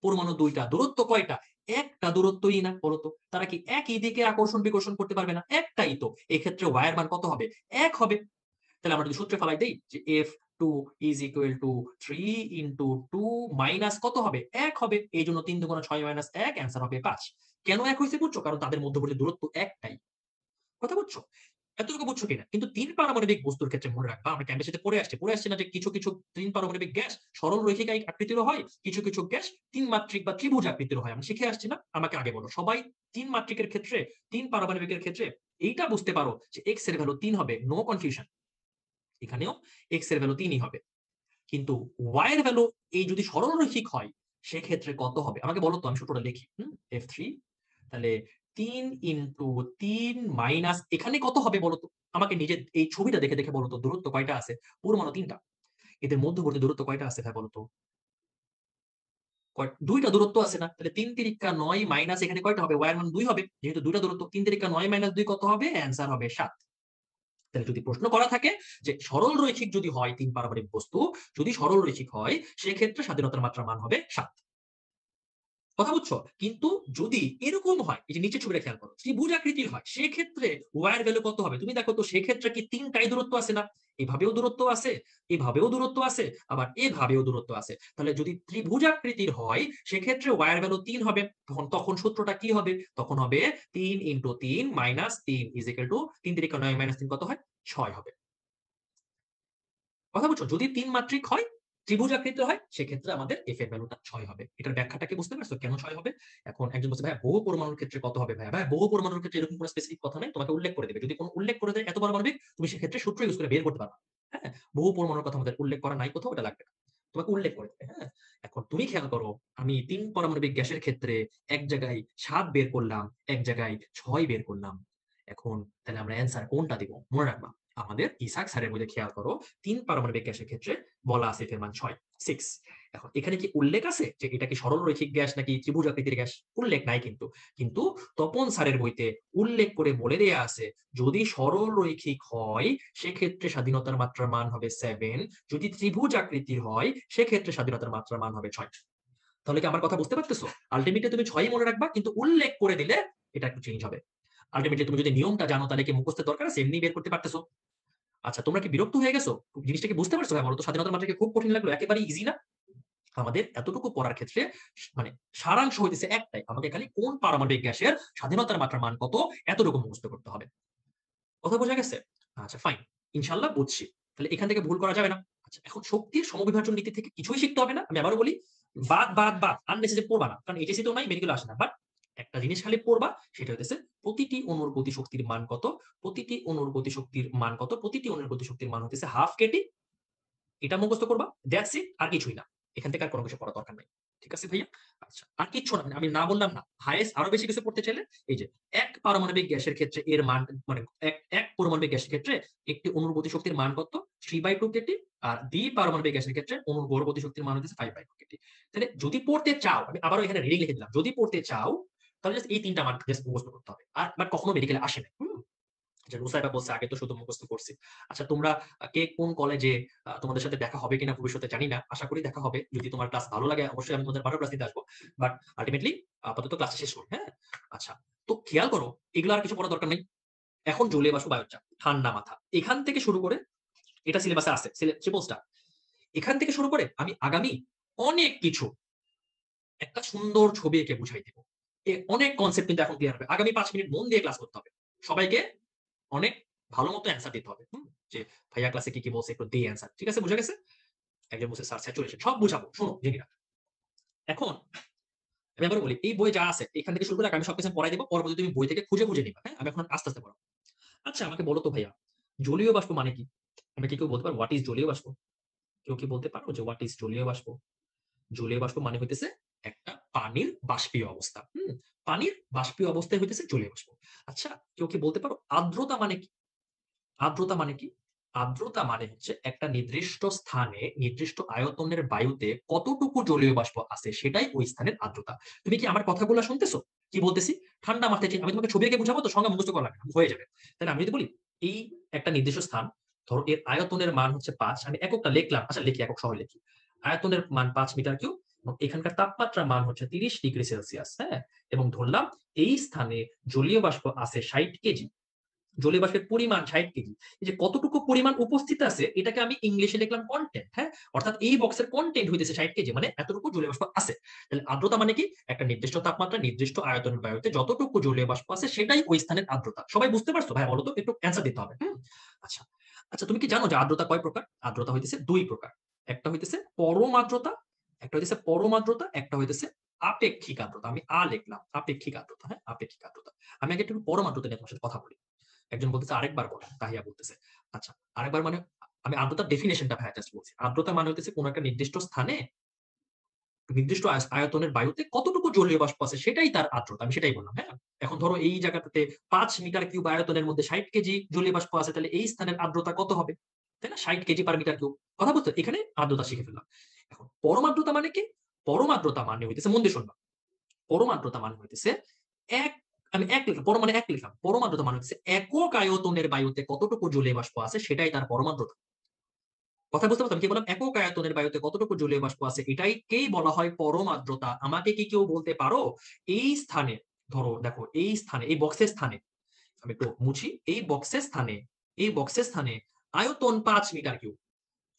পরমাণু ২ টা। দূরত্ব কয়টা? একটা দূরত্বই না বলো তো। তারা কি একই দিকে আকর্ষণ বিকর্ষণ করতে পারবে না? একটাই তো। এক্ষেত্রে y এর মান কত হবে? ১ হবে। তাহলে আমরা যদি সূত্রে ফালাই দেই যে F2 is equal to 3 into 2 minus কত হবে? ১ হবে। এইজন্য ৩ দুগুণে ৬ মাইনাস ১ অ্যান্সার হবে ৫। কেন ১ হইছে বুঝছো? কারণ তাদের মধ্যবর্তী দূরত্ব একটাই। কথা বুঝছো? এতটুকু বুঝছো কিনা? কিন্তু ৩ পারমাণবিক বস্তুর ক্ষেত্রে মনে রাখবা, আমরা কেমিস্ট্রিতে পড়ে আসছি না যে কিছু ৩ পারমাণবিক গ্যাস সরল রৈখিক আকৃতিরও হয়, কিছু গ্যাস ৩ মাত্রিক বা ত্রিভুজ আকৃতিরও হয়। আমরা শিখে আসছি না? আমাকে আগে বলো। সবাই ৩ মাত্রিকের ক্ষেত্রে, ৩ পারমাণবিকের ক্ষেত্রে এইটা বুঝতে পারো যে x এর ভ্যালু ৩ হবে। No confusion. এখানেও x এর ভ্যালু ৩ ই হবে। কিন্তু y এর ভ্যালু এই যদি সরলরৈখিক হয়, সেক্ষেত্রে কত হবে? আমাকে বলো তো, আমি সূত্রটা লিখি। F3 তাহলে ৩ ইনটু ৩ মাইনাস এখানে কত হবে বলো তো? আমাকে নিজের এই ছবিটা দেখে বলো তো দূরত্ব কয়টা আছে? পরমাণু ৩ টা। এদের মধ্যবর্তী দূরত্ব কয়টা আছে ভাই বলো তো? ২ টা দূরত্ব আছে না? তাহলে ৩ তিরিক্কা ৯ মাইনাস এখানে কয়টা হবে? y এর মান ২ হবে। যেহেতু ২ টা দূরত্ব ৩ তিরিক্কা ৯ মাইনাস ২ কত হবে? অ্যান্সার হবে ৭। তাহলে যদি প্রশ্ন করা থাকে যে সরল রৈখিক যদি হয় ৩ পারমাণবিক বস্তু, যদি সরল রৈখিক হয় সেক্ষেত্রে স্বাধীনতার মাত্রার মান হবে ৭। কথা বুঝছো? কিন্তু যদি এরকম হয়, এই যে নিচের ছবিটা খেয়াল করো, ত্রিভুজ আকৃতির হয়, সেক্ষেত্রে y এর ভ্যালু কত হবে? তুমি দেখো তো সেক্ষেত্রে কি ৩ টাই দূরত্ব আছে না? এভাবেও দূরত্ব আছে, এভাবেও দূরত্ব আছে, আবার এভাবেও দূরত্ব আছে। তাহলে যদি ত্রিভুজাকৃতির হয় সেক্ষেত্রে y এর ভ্যালু ৩ হবে। তখন সূত্রটা কি হবে? তখন হবে ৩ × ৩ - ৩ ৩ × ৯ - ৩ কত হয়? ৬ হবে। কথা বুঝছো? যদি ৩ মাত্রিক হয়, ত্রিভুজাকৃতি হয়, সেক্ষেত্রে আমাদের f এর ভ্যালুটা ৬ হবে। এটার ব্যাখ্যাটা কি বুঝতে পারছো? কেন ৬ হবে? এখন একজন বলছে, "ভাইয়া বহু পরমাণুর ক্ষেত্রে কত হবে ভাইয়া?" ভাইয়া বহু পরমাণুর ক্ষেত্রে এরকম কোন স্পেসিফিক কথা নাই। তোমাকে উল্লেখ করে দেবে। যদি কোন উল্লেখ করে দেয় এত পারমাণবিক, তুমি সেক্ষেত্রে সূত্র ইউজ করে বের করতে পারবা। হ্যাঁ? বহু পরমাণুর কথা আমাদের উল্লেখ করা নাই কোথাও, ওটা লাগবে না। তোমাকে উল্লেখ করে দেবে। হ্যাঁ? এখন তুমি খেয়াল করো, আমি ৩ পারমাণবিক গ্যাসের ক্ষেত্রে এক জায়গায় ৭ বের করলাম, এক জায়গায় ৬ বের করলাম। এখন তাহলে আমরা অ্যান্সার কোনটা দিব? মনে রাখবা। আমাদের ইসাক স্যারের মধ্যে খেয়াল করো ৩ পারমাণবিক গ্যাসের ক্ষেত্রে বলা আছে f এর মান ৬, 6। এখন এখানে কি উল্লেখ আছে যে এটা কি সরলরৈখিক গ্যাস নাকি ত্রিভুজাকৃতির গ্যাস? উল্লেখ নাই কিন্তু। কিন্তু তপন স্যারের বইতে উল্লেখ করে বলে দেয়া আছে যদি সরলরৈখিক হয় সেক্ষেত্রে স্বাধীনতার মাত্রার মান হবে 7, যদি ত্রিভুজাকৃতির হয় সেক্ষেত্রে স্বাধীনতার মাত্রার মান হবে ৬। তাহলে কি আমার কথা বুঝতে পারতেছো? আল্টিমেটলি তুমি ৬ই মনে রাখবা, কিন্তু উল্লেখ করে দিলে এটা একটু চেঞ্জ হবে। আল্টিমেটলি তুমি যদি নিয়মটা জানো তাহলে কি মুখস্থের দরকার আছে? এমনি বের করতে পারতেছো। আচ্ছা, তোমরা কি বিরক্ত হয়ে গেছো? জিনিসটা কি বুঝতে পারছো? ভাই বলো তো, স্বাধীনতার মাত্রা কি খুব কঠিন লাগলো? একেবারেই ইজি না? আমাদের এতটুকু পড়ার ক্ষেত্রে মানে সারাংশ হইতেছে একটাই। আমাকে খালি কোন পারমাণবিক গ্যাসের স্বাধীনতার মাত্রার মান কত এতটুকু মুখস্থ করতে হবে। কথা বোঝা গেছে? আচ্ছা ফাইন। ইনশাআল্লাহ বুঝছি। তাহলে এখান থেকে ভুল করা যাবে না। আচ্ছা, এখন শক্তির সমবিভাজন নীতি থেকে কিছুই শিখতে হবে না। আমি আবারও বলি, বাদ আননেসেসারি পড়বা না। কারণ এইচএসসি তেও নাই, মেডিকেলে আসে না। বাট একটা জিনিস খালি পড়বা, সেটা হইতেছে প্রতিটি অণুর গতিশক্তির মান কত, প্রতিটি অণুর গতিশক্তির মান কত, প্রতিটি অণুর গতিশক্তির মান হইতেছে হাফ কেটি। এটা মুখস্থ করবা। দ্যাটস ইট, আর কিছুই না। এখান থেকে আর কোনো কিছু পড়ার দরকার নাই। ঠিক আছে ভাইয়া? আচ্ছা। আর কিচ্ছু না। আমি না বললাম না। হাইয়েস্ট আরো বেশি কিছু পড়তে চাইলে এই যে এক পারমাণবিক গ্যাসের ক্ষেত্রে এর মান মানে এক পারমাণবিক গ্যাসের ক্ষেত্রে একটি অণুর গতিশক্তির মান কত? 3/2 কেটি। আর দ্বি-পারমাণবিক গ্যাসের ক্ষেত্রে অণুর গড় গতিশক্তির মান হচ্ছে 5/2 কেটি। তাহলে যদি পড়তে চাও, আমি আবারও এখানে রিডিং লিখে দিলাম। যদি পড়তে চাও তাহলে জাস্ট এই ৩ টা মান জাস্ট মুখস্থ করতে হবে। আর বাট কখনো মেডিকেলে আসে না। যে নুসাইবা বলছে আগে তো শুধু মুখস্থ করছি। আচ্ছা, তোমরা কে কোন কলেজে তোমাদের সাথে দেখা হবে কিনা ভবিষ্যতে জানি না। আশা করি দেখা হবে। যদি তোমার ক্লাস ভালো লাগে অবশ্যই আমি তোমাদের বারো ক্লাস নিতে আসবো। বাট আল্টিমেটলি আপাতত ক্লাস শেষ করি। হ্যাঁ? আচ্ছা। তো খেয়াল করো, এগুলো আর কিছু পড়ার দরকার নেই। এখন জলীয় বাষ্প, বায়ুচাপ, ঠান্ডা মাথা। এখান থেকে শুরু করে এটা সিলেবাসে আছে। Triple star. এখান থেকে শুরু করে আমি আগামী অনেক কিছু একটা সুন্দর ছবি এঁকে বুঝাই দিব। অনেক কনসেপ্ট কিন্তু এখন ক্লিয়ার হবে। আগামী ৫ মিনিট মন দিয়ে ক্লাস করতে হবে। সবাইকে অনেক ভালো মতো অ্যান্সার দিতে হবে। যে ভাইয়া ক্লাসে কি বলছে একটু দিয়ে অ্যান্সার। ঠিক আছে? বুঝা গেছে? একজন বলছে স্যার স্যাচুরেশন। সব বুঝাবো। শোনো জেনে রাখ। এখন আমি আবার বলি, এই বই যা আছে এখান থেকে শুরু করে আমি সবকিছু পড়াই দিব। পরবর্তীতে তুমি বই থেকে খুঁজে নিবা। হ্যাঁ? আমি এখন আস্তে, আস্তে পড়াবো। আচ্ছা, আমাকে বলো তো ভাইয়া, জলীয় বাষ্প মানে কি? আমরা কি কেউ বলতে পারো হোয়াট ইস জলীয় বাষ্প? কেউ কি বলতে পারো যে হোয়াট ইস জলীয় বাষ্প? জলীয় বাষ্প মানে হইতেছে একটা পানির বাষ্পীয় অবস্থা। পানির বাষ্পীয় অবস্থায় হইতেছে জলীয় বাষ্প। আচ্ছা, কেউ কি বলতে পারো আর্দ্রতা মানে কি? আর্দ্রতা মানে কি? আর্দ্রতা মানে হচ্ছে একটা নির্দিষ্ট স্থানে নির্দিষ্ট আয়তনের বায়ুতে কতটুকু জলীয় বাষ্প আছে সেটাই ওই স্থানের আর্দ্রতা। তুমি কি আমার কথাগুলো শুনতেছো? কি বলতেছি? ঠান্ডা মাথায় আমি তোমাকে ছবি এঁকে বুঝাবো তো, সংজ্ঞা মুখস্থ করা লাগে না, হয়ে যাবে। তাহলে আমি যদি বলি এই একটা নির্দিষ্ট স্থান, ধরো এর আয়তনের মান হচ্ছে ৫, আমি এককটা লিখলাম। আচ্ছা লিখি, একক সহ লিখি। আয়তনের মান ৫ মিটার কিউব এবং এখানকার তাপমাত্রার মান হচ্ছে ৩০ ডিগ্রি সেলসিয়াস। হ্যাঁ? এবং ধরলাম এই স্থানে জলীয় বাষ্প আছে ৬০ কেজি। জলীয় বাষ্পের পরিমাণ ৬০ কেজি। এই যে কতটুকু পরিমাণ উপস্থিত আছে এটাকে আমি ইংলিশে লিখলাম কনটেন্ট। হ্যাঁ? অর্থাৎ এই বক্সের কনটেন্ট হইতেছে ৬০ কেজি, মানে এতটুকু জলীয় বাষ্প আছে। তাহলে আর্দ্রতা মানে কি? একটা নির্দিষ্ট তাপমাত্রা নির্দিষ্ট আয়তনের বায়ুতে যতটুকু জলীয় বাষ্প আছে সেটাই ওই স্থানের আর্দ্রতা। সবাই বুঝতে পারছো? ভাই বলো তো, একটু অ্যান্সার দিতে হবে। আচ্ছা। আচ্ছা, তুমি কি জানো যে আর্দ্রতা কয় প্রকার? আর্দ্রতা হইতেছে ২ প্রকার। একটা হইতেছে পরম আর্দ্রতা, একটা হইতেছে আপেক্ষিক আর্দ্রতা। আমি লিখলাম। আপেক্ষিক আর্দ্রতা। হ্যাঁ? আপেক্ষিক আর্দ্রতা। আমি আগে একটু পরম আর্দ্রতা নিয়ে তোমার সাথে কথা বলি। একজন বলতেছে আরেকবার বলেন, তাহিয়া বলতেছে। আচ্ছা, আরেকবার মানে আমি আর্দ্রতার ডেফিনিশনটা ভাইয়া জাস্ট বলছি। আর্দ্রতা মানে হইতেছে কোন একটা নির্দিষ্ট স্থানে নির্দিষ্ট আয়তনের বায়ুতে কতটুকু জলীয় বাষ্প আছে সেটাই তার আর্দ্রতা। আমি সেটাই বললাম। হ্যাঁ? এখন ধরো এই জায়গাটাতে ৫ মিটার কিউব আয়তনের মধ্যে ৬০ কেজি জলীয় বাষ্প আছে, তাহলে এই স্থানের আর্দ্রতা কত হবে? তাই না? ৬০ কেজি পার মিটার কিউব। কথা বুঝছো? এখানে আর্দ্রতা শিখে ফেললাম। এখন পরম আর্দ্রতা মানে কি? পরম আর্দ্রতা মানে হইতেছে, মন দিয়ে শুনবা। পরম আর্দ্রতা মানে হইতেছে এক আমি এক লিখলাম, পরম মানে এক লিখলাম। পরম আর্দ্রতা মানে হচ্ছে একক আয়তনের বায়ুতে কতটুকু জলীয় বাষ্প আছে সেটাই তার পরম আর্দ্রতা। কথা বুঝতে পারছো? আমি কি বললাম? একক আয়তনের বায়ুতে কতটুকু জলীয় বাষ্প আছে এটাইকেই বলা হয় পরম আর্দ্রতা। আমাকে কি কেউ বলতে পারো এই স্থানে, ধরো দেখো এই স্থানে, এই বক্সের স্থানে আমি একটু মুছি। এই বক্সের স্থানে আয়তন 5 মিটার কিউব,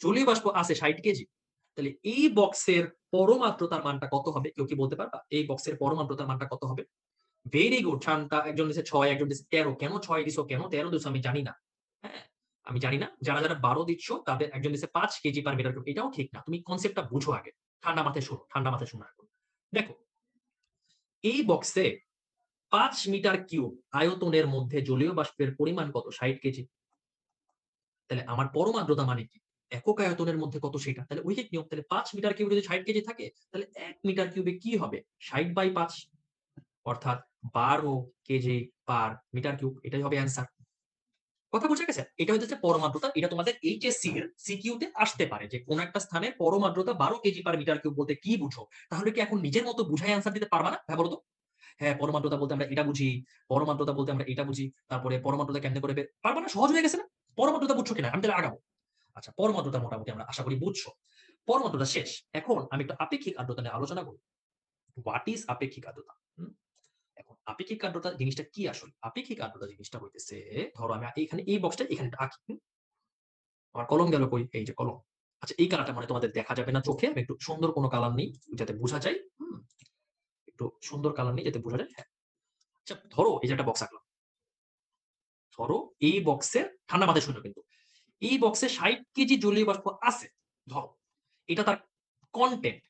জলীয় বাষ্প আছে 60 কেজি। তাহলে এই বক্সের পরমাত্রতার মানটা কত হবে? কেউ কি বলতে পারবা? এই বক্সের পরমাত্রতার মানটা কত হবে? Very good Shanta. একজন দিছে 6, একজন দিছে 13। কেন 6 দিছো, কেন 13 দিছো আমি জানি না। হ্যাঁ? আমি জানি না। যারা 12 দিচ্ছ তাদের একজন দিছে 5 কেজি পার মিটার কিউব। এটাও ঠিক না। তুমি কনসেপ্টটা বুঝো আগে। ঠান্ডা মাথায় শোনো, ঠান্ডা মাথায় শোনো এখন। দেখো, এই বক্সে 5 মিটার কিউব আয়তনের মধ্যে জলীয় বাষ্পের পরিমাণ কত? 60 কেজি। তাহলে আমার পরম আর্দ্রতা মানে কি? একক আয়তনের মধ্যে কত সেটা? তাহলে ঐকিক নিয়ম। তাহলে 5 মিটার কিউবে যদি 60 কেজি থাকে, তাহলে 1 মিটার কিউবে কি হবে? 60/5 অর্থাৎ 12 কেজি পার মিটার কিউব। এটাই হবে অ্যান্সার। কথা বুঝা গেছে? এটা হইতেছে পরম আর্দ্রতা। এটা তোমাদের এইচএসসি এর সিকিউ তে আসতে পারে যে কোন একটা স্থানের পরম আর্দ্রতা 12 কেজি পার মিটার কিউব বলতে কি বুঝো? তাহলে কি এখন নিজের মতো বুঝায় অ্যান্সার দিতে পারবা না? হ্যাঁ, বলো তো। হ্যাঁ, পরম আর্দ্রতা বলতে আমরা এটা বুঝি, পরম আর্দ্রতা বলতে আমরা এটা বুঝি। তারপরে পরম আর্দ্রতা কেমনে করে পারবা না? সহজ হয়ে গেছে না? পরম আর্দ্রতা বুঝছো কিনা? আমি তাহলে আগাবো। আচ্ছা, পরম আর্দ্রতা মোটামুটি আমরা আশা করি বুঝছো। পরম আর্দ্রতা শেষ। এখন আমি একটু আপেক্ষিক আর্দ্রতা নিয়ে আলোচনা করব। হোয়াট ইস আপেক্ষিক আর্দ্রতা? এখন আপেক্ষিক আর্দ্রতা জিনিসটা কি আসলে? আপেক্ষিক আর্দ্রতা জিনিসটা হইতেছে, ধরো আমি এখানে এই বক্সটা এখানে একটা আঁকি। আমার কলম গেল কই? এই যে কলম। আচ্ছা, এই কালারটা মানে তোমাদের দেখা যাবে না চোখে। আমি একটু সুন্দর কোনো কালার নেই যাতে বোঝা যায়। একটু সুন্দর কালার নেই যাতে বোঝা যায়। হ্যাঁ। আচ্ছা, ধরো এই যে একটা বক্স আঁকলাম। ধরো এই বক্সে ঠান্ডা মাথায় শুনো কিন্তু। এই বক্সে 60 কেজি জলীয় বাষ্প আছে। ধরো এটা তার কনটেন্ট।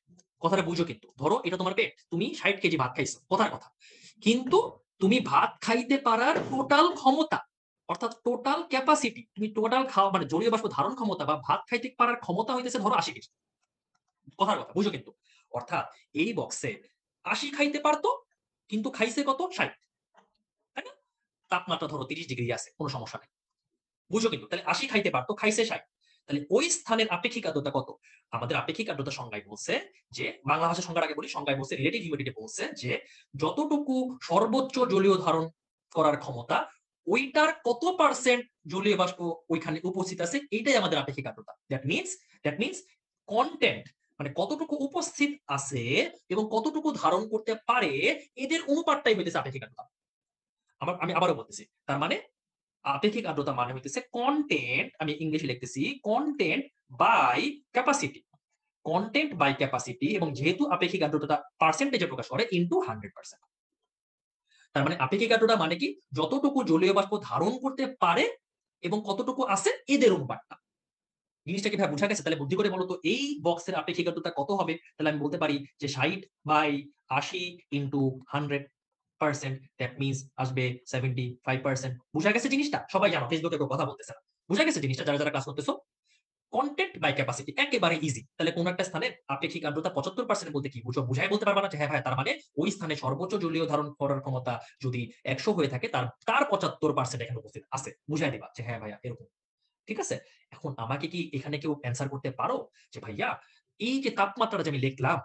কথাটা বুঝো কিন্তু। ধরো এটা তোমার পেট। তুমি 60 কেজি ভাত খাইছো। কথার কথা। কিন্তু তুমি ভাত খাইতে পারার টোটাল ক্ষমতা, অর্থাৎ টোটাল ক্যাপাসিটি, তুমি টোটাল খাওয়া মানে জলীয় বাষ্প ধারণ ক্ষমতা বা ভাত খাইতে পারার ক্ষমতা হইতেছে ধরো 80 কেজি। কথার কথা বুঝো কিন্তু। অর্থাৎ এই বক্সে 80 খাইতে পারতো, কিন্তু খাইছে কত? 60। তাই না? তাপমাত্রা ধরো 30 ডিগ্রি আছে, কোনো সমস্যা নাই। বুঝো কিন্তু। তাহলে 80 খাইতে পারতো, খাইছে 60। তাহলে ওই স্থানের আপেক্ষিক আর্দ্রতা কত? আমাদের আপেক্ষিক আর্দ্রতা সংজ্ঞায় বলছে যে, বাংলা ভাষা সংজ্ঞার আগে বলি, সংজ্ঞায় বলছে রিলেটিভ হিউমিডিটি বলছে যে যতটুকু সর্বোচ্চ জলীয় ধারণ করার ক্ষমতা, ওইটার কত পার্সেন্ট জলীয় বাষ্প ওইখানে উপস্থিত আছে, এইটাই আমাদের আপেক্ষিক আর্দ্রতা। দ্যাট মিনস কনটেন্ট মানে কতটুকু উপস্থিত আছে এবং কতটুকু ধারণ করতে পারে, এদের অনুপাতটাই হইতেছে আপেক্ষিক আর্দ্রতা। আমি আবারও বলতেছি। তার মানে আপেক্ষিক আর্দ্রতা মানে হইতেছে কনটেন্ট, আমি ইংলিশে লিখতেছি content by capacity. Content by capacity, এবং যেহেতু আপেক্ষিক আর্দ্রতা পার্সেন্টেজে প্রকাশ করে ইনটু 100%। তার মানে আপেক্ষিক আর্দ্রতা মানে কি? যতটুকু জলীয় বাষ্প ধারণ করতে পারে এবং কতটুকু আছে, এদের অনুপাতটা। জিনিসটা কি ভাই বুঝা গেছে? তাহলে বুদ্ধি করে বলো তো এই বক্সের আপেক্ষিক আর্দ্রতা কত হবে? তাহলে আমি বলতে পারি যে 60/80 ইনটু 100%, দ্যাট মিনস আসবে 75%। বুঝা গেছে জিনিসটা? সবাই জানো, ফেসবুকে কেউ কথা বলতেছে না। বুঝা গেছে জিনিসটা যারা যারা ক্লাস করতেছো? কনটেন্ট বাই ক্যাপাসিটি একেবারে ইজি। তাহলে কোন একটা স্থানের আপেক্ষিক আর্দ্রতা 75% বলতে কি বুঝো? বুঝাই বলতে পারবা না যে হ্যাঁ ভাই, তার মানে ওই স্থানে সর্বোচ্চ জলীয় ধারণ করার ক্ষমতা যদি 100 হয়ে থাকে, তার তার 75% এখানে উপস্থিত আছে। বুঝাই দিবা যে হ্যাঁ ভাইয়া এরকম। ঠিক আছে? এখন আমাকে কি এখানে কেউ অ্যান্সার করতে পারো যে ভাইয়া, এই যে তাপমাত্রাটা যে আমি লিখলাম,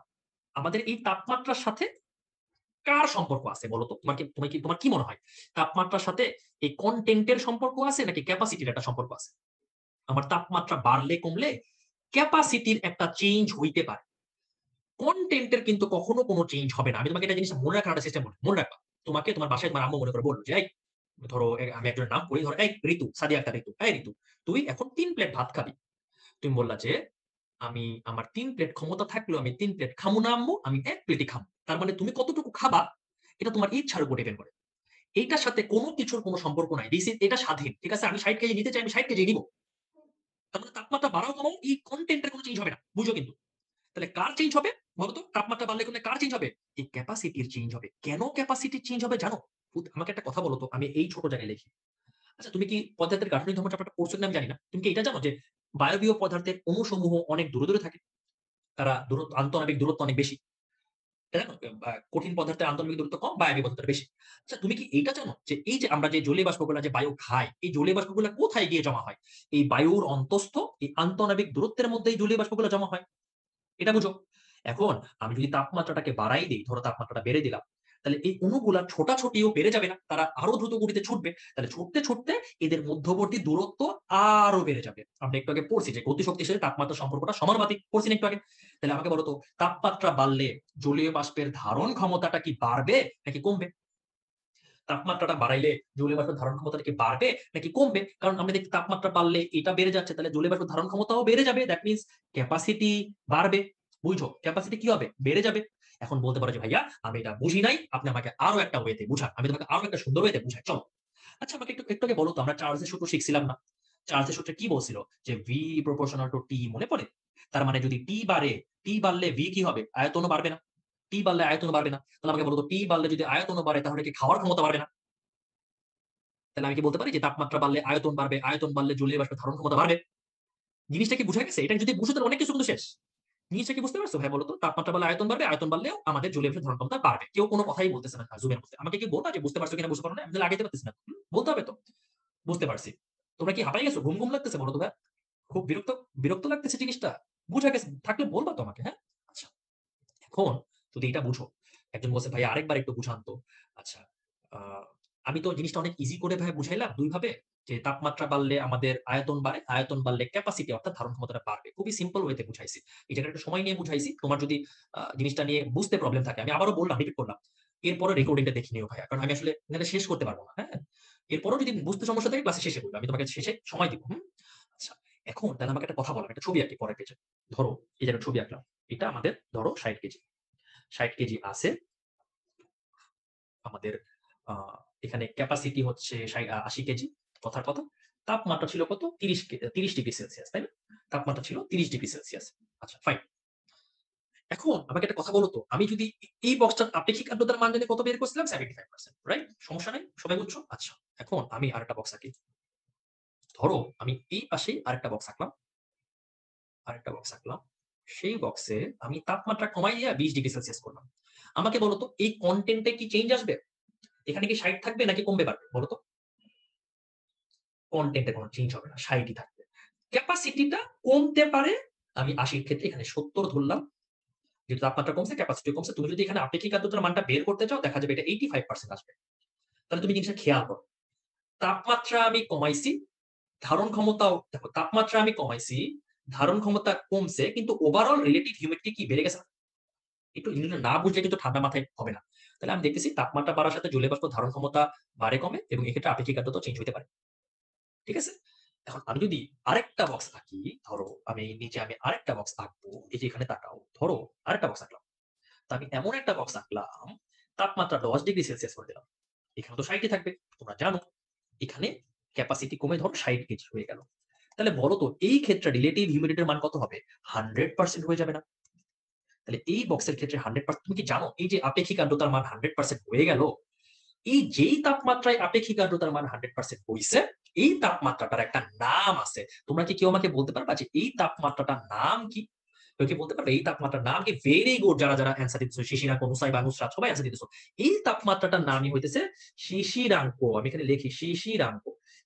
আমাদের এই তাপমাত্রার সাথে কার সম্পর্ক আছে বলো তো? তোমার কি মনে হয়? তাপমাত্রার সাথে এই কনটেন্টের সম্পর্ক আছে নাকি ক্যাপাসিটির একটা সম্পর্ক আছে? আমার তাপমাত্রা বাড়লে কমলে ক্যাপাসিটির একটা চেঞ্জ হইতে পারে। কনটেন্টের কিন্তু কখনো কোনো চেঞ্জ হবে না। আমি তোমাকে একটা জিনিস মনে রাখার একটা সিস্টেম বলি। মনে রাখবা। তোমাকে তোমার বাসায় তোমার আম্মু মনে করে বলল যে, "এই" ধরো আমি একজনের নাম করি, ধরো এই ঋতু, সাদিয়া আক্তার ঋতু। "এই ঋতু, তুই এখন ৩ প্লেট ভাত খাবি।" তুমি বললা যে, "আমি আমার ৩ প্লেট ক্ষমতা থাকলেও আমি ৩ প্লেট খামু না আম্মু, আমি ১ প্লেটই খাবো।" তার মানে তুমি কতটুকু খাবা এটা তোমার ইচ্ছার উপর ডিপেন্ড করে। এইটার সাথে কোনো কিছুর কোনো সম্পর্ক নাই। এটা স্বাধীন। ঠিক আছে? আমি ৬০ কেজি নিতে চাই, আমি ৬০ কেজি নিবো। তার মানে তাপমাত্রা বাড়াও কমাও এই কনটেন্ট এর কোনো চেঞ্জ হবে না। বুঝো কিন্তু। তাহলে কার চেঞ্জ হবে? বলতো তাপমাত্রা বাড়লে কমলে কার চেঞ্জ হবে? এই ক্যাপাসিটির চেঞ্জ হবে। কেন ক্যাপাসিটির চেঞ্জ হবে জানো? আমাকে একটা কথা বলো তো, আমি এই ছোট জায়গায় লিখি। আচ্ছা, তুমি কি পদার্থের গাঠনিক ধর্ম চ্যাপ্টারটা পড়ছো কিনা আমি জানি না। তুমি কি এটা জানো যে বায়বীয় পদার্থের অণুসমূহ অনেক দূরে, দূরে থাকে? তারা আন্তঃনাবিক দূরত্ব অনেক বেশি। তাই না? কঠিন পদার্থের আন্তঃনাবিক দূরত্ব কম, বায়বীয় পদার্থের বেশি। আচ্ছা, তুমি কি এইটা জানো যে এই যে আমরা যে জলীয় বাষ্পগুলা যে বায়ু খাই, এই জলীয় বাষ্পগুলা কোথায় গিয়ে জমা হয়? এই বায়ুর অন্তঃস্থ এই আন্তঃনাবিক দূরত্বের মধ্যে এই জলীয় বাষ্পগুলা জমা হয়। এটা বুঝো। এখন আমি যদি তাপমাত্রাটাকে বাড়াই দেই, ধরো তাপমাত্রাটা বেড়ে দিলাম, তাহলে এই অণুগুলা ছোটাছুটিও বেড়ে যাবে না? তারা আরো দ্রুত গতিতে ছুটবে। তাহলে ছুটতে, ছুটতে এদের মধ্যবর্তী দূরত্ব আরো বেড়ে যাবে। আমরা একটু আগে পড়ছি যে গতিশক্তির সাথে তাপমাত্রার সম্পর্কটা সমানুপাতিক। পড়ছি না একটু আগে? তাহলে আমাকে বলো তো, তাপমাত্রা বাড়লে জলীয় বাষ্পের ধারণ ক্ষমতাটা কি বাড়বে নাকি কমবে? তাপমাত্রাটা বাড়াইলে জলীয় বাষ্প ধারণ ক্ষমতাটা কি বাড়বে নাকি কমবে? কারণ আমরা দেখি তাপমাত্রা বাড়লে এটা বেড়ে যাচ্ছে, তাহলে জলীয় বাষ্প ধারণ ক্ষমতাও বেড়ে যাবে। দ্যাট মিনস ক্যাপাসিটি বাড়বে। বুঝছো? ক্যাপাসিটি কি হবে? বেড়ে যাবে। এখন বলতে পারো যে, "ভাইয়া আমি এটা বুঝি নাই। আপনি আমাকে আরো একটা ওয়েতে বুঝান। আমি তোমাকে আরো একটা সুন্দর ওয়েতে বুঝাই। চলো।" আচ্ছা আমাকে একটু আগে বলো তো আমরা চার্লসের সূত্র শিখছিলাম না? চার্লসের সূত্রে কি বলছিল? যে V proportional to T মনে পড়ে? তার মানে যদি T বাড়ে, T বাড়লে V কি হবে? আয়তনও বাড়বে না? T বাড়লে আয়তনও বাড়বে না। তাহলে আমাকে বলো তো T বাড়লে যদি আয়তনও বাড়ে তাহলে কি খাওয়ার ক্ষমতা বাড়বে না? তাহলে আমি কি বলতে পারি যে তাপমাত্রা বাড়লে আয়তন বাড়বে, আয়তন বাড়লে জলীয় বাষ্পের ধারণ ক্ষমতা বাড়বে? জিনিসটা কি বুঝা গেছে? এটা যদি বুঝো তাহলে অনেক কিছু কিন্তু শেষ। জিনিসটা কি বুঝতে পারছো ভাই বলো তো? তাপমাত্রা বাড়লে আয়তন বাড়বে, আয়তন বাড়লেও আমাদের জলীয় বাষ্পের ধারণ ক্ষমতা বাড়বে। কেউ কোন কথাই বলতেছে না জুমের মধ্যে। আমাকে কি বলবা যে বুঝতে পারছো কিনা বুঝতে পারো না? আমি তাহলে আগাইতে পারতেছি না। বলতে হবে তো। বুঝতে পারছি। তোমরা কি হাঁপায় গেছো? ঘুম লাগতেছে বলো তো ভাই? খুব বিরক্ত লাগতেছে জিনিসটা? বুঝা গেছে থাকলে বলবা তো আমাকে, হ্যাঁ? আচ্ছা। এখন যদি এটা বুঝো, একজন বলছে, "ভাই আরেকবার একটু বুঝান তো।" আচ্ছা, আ আমি তো জিনিসটা অনেক ইজি করে ভাই বুঝাইলাম ২ ভাবে যে তাপমাত্রা বাড়লে আমাদের আয়তন বাড়ে, আয়তন বাড়লে ক্যাপাসিটি অর্থাৎ ধারণ ক্ষমতাটা বাড়বে। খুবই সিম্পল ওয়েতে বুঝাইছি। এই জায়গাটা একটু সময় নিয়ে বুঝাইছি। তোমার যদি জিনিসটা নিয়ে বুঝতে প্রবলেম থাকে, আমি আবারও বললাম, রিপিট করলাম। এরপরে রেকর্ডিংটা দেখে নিও ভাইয়া। কারণ আমি আসলে এখানে শেষ করতে পারব না, হ্যাঁ? এরপরেও যদি বুঝতে সমস্যা থাকে ক্লাসের শেষে বলবে। আমি তোমাকে শেষে সময় দিব, হুম? আচ্ছা, এখন তাহলে আমাকে একটা কথা বলো। আমি একটা ছবি আঁকি পরের পেজে। ধরো এই যে একটা ছবি আঁকলাম। এটা আমাদের ধরো ৬০ কেজি। ৬০ কেজি আছে। আমাদের আ এখানে ক্যাপাসিটি হচ্ছে ৮০ কেজি। কথার কথা। তাপমাত্রা ছিল কত? ৩০ ডিগ্রি সেলসিয়াস, তাই না? তাপমাত্রা ছিল ৩০ ডিগ্রি সেলসিয়াস। আচ্ছা ফাইন। এখন আমাকে একটা কথা বলো তো, আমি যদি এই বক্সটার আপেক্ষিক আর্দ্রতার মান জানি কত বের করছিলাম? 75% রাইট? সমস্যা নাই? সবাই বুঝছো? আচ্ছা। এখন আমি আরেকটা বক্স আঁকি। ধরো আমি এই পাশেই আরেকটা বক্স আঁকলাম। আরেকটা বক্স আঁকলাম। সেই বক্সে আমি তাপমাত্রা কমাইয়া ২০ ডিগ্রি সেলসিয়াস করলাম। আমাকে বলো তো এই কনটেন্ট এ কি চেঞ্জ আসবে? এখানে কি ৬০ থাকবে নাকি কমবে বাড়বে? বলো তো? কনটেন্ট এ কোন চেঞ্জ হবে না। ৬০ ই থাকবে। ক্যাপাসিটিটা কমতে পারে। আমি ৮০ এর ক্ষেত্রে এখানে ৭০ ধরলাম। যেহেতু তাপমাত্রা কমছে, ক্যাপাসিটি কমছে। তুমি যদি এখানে আপেক্ষিক আর্দ্রতার মানটা বের করতে চাও, দেখা যাবে এটা 85% আসবে। তাহলে তুমি জিনিসটা খেয়াল করো। তাপমাত্রা আমি কমাইছি, ধারণ ক্ষমতাও দেখো তাপমাত্রা আমি কমাইছি, ধারণ ক্ষমতা কমছে কিন্তু ওভারঅল রিলেটিভ হিউমিডিটি কি বেড়ে গেছে না? একটু জিনিসটা না বুঝলে কিন্তু ঠান্ডা মাথায় হবে না। তাহলে আমি দেখতেছি তাপমাত্রা বাড়ার সাথে জলীয় বাষ্প ধারণ ক্ষমতা বাড়ে কমে এবং এক্ষেত্রে আপেক্ষিক আর্দ্রতাও চেঞ্জ হইতে পারে। ঠিক আছে? এখন আমি যদি আরেকটা বক্স আঁকি, ধরো আমি আরেকটা বক্স আঁকবো। এই যে এখানে তাকাও। ধরো আরেকটা বক্স আঁকলাম। তো আমি এমন একটা বক্স আঁকলাম, তাপমাত্রা ১০ ডিগ্রি সেলসিয়াস করে দিলাম। এখানে তো ৬০ ই থাকবে। তোমরা জানো। এখানে ক্যাপাসিটি কমে ধরো ৬০ কেজি হয়ে গেল। তাহলে বলো তো এই ক্ষেত্রে রিলেটিভ হিউমিডিটির মান কত হবে? 100% হয়ে যাবে না? তাহলে এই বক্সের ক্ষেত্রে 100% তুমি কি জানো এই যে আপেক্ষিক আর্দ্রতার মান 100% হয়ে গেল, এই যেই তাপমাত্রায় আপেক্ষিক আর্দ্রতার মান 100% হইছে, এই তাপমাত্রাটার একটা নাম আছে। তোমরা কি কেউ আমাকে বলতে পারবা যে এই তাপমাত্রাটার নাম কি? কেউ কি বলতে পারবে এই তাপমাত্রার নাম কি? ভেরি গুড যারা অ্যান্সার দিতেছো শিশিরাঙ্ক, নুসাইবা, নুসরাত সবাই অ্যান্সার দিতেছো। এই তাপমাত্রাটার নামই হইতেছে শিশিরাঙ্ক। আমি এখানে লিখি শিশিরাঙ্ক।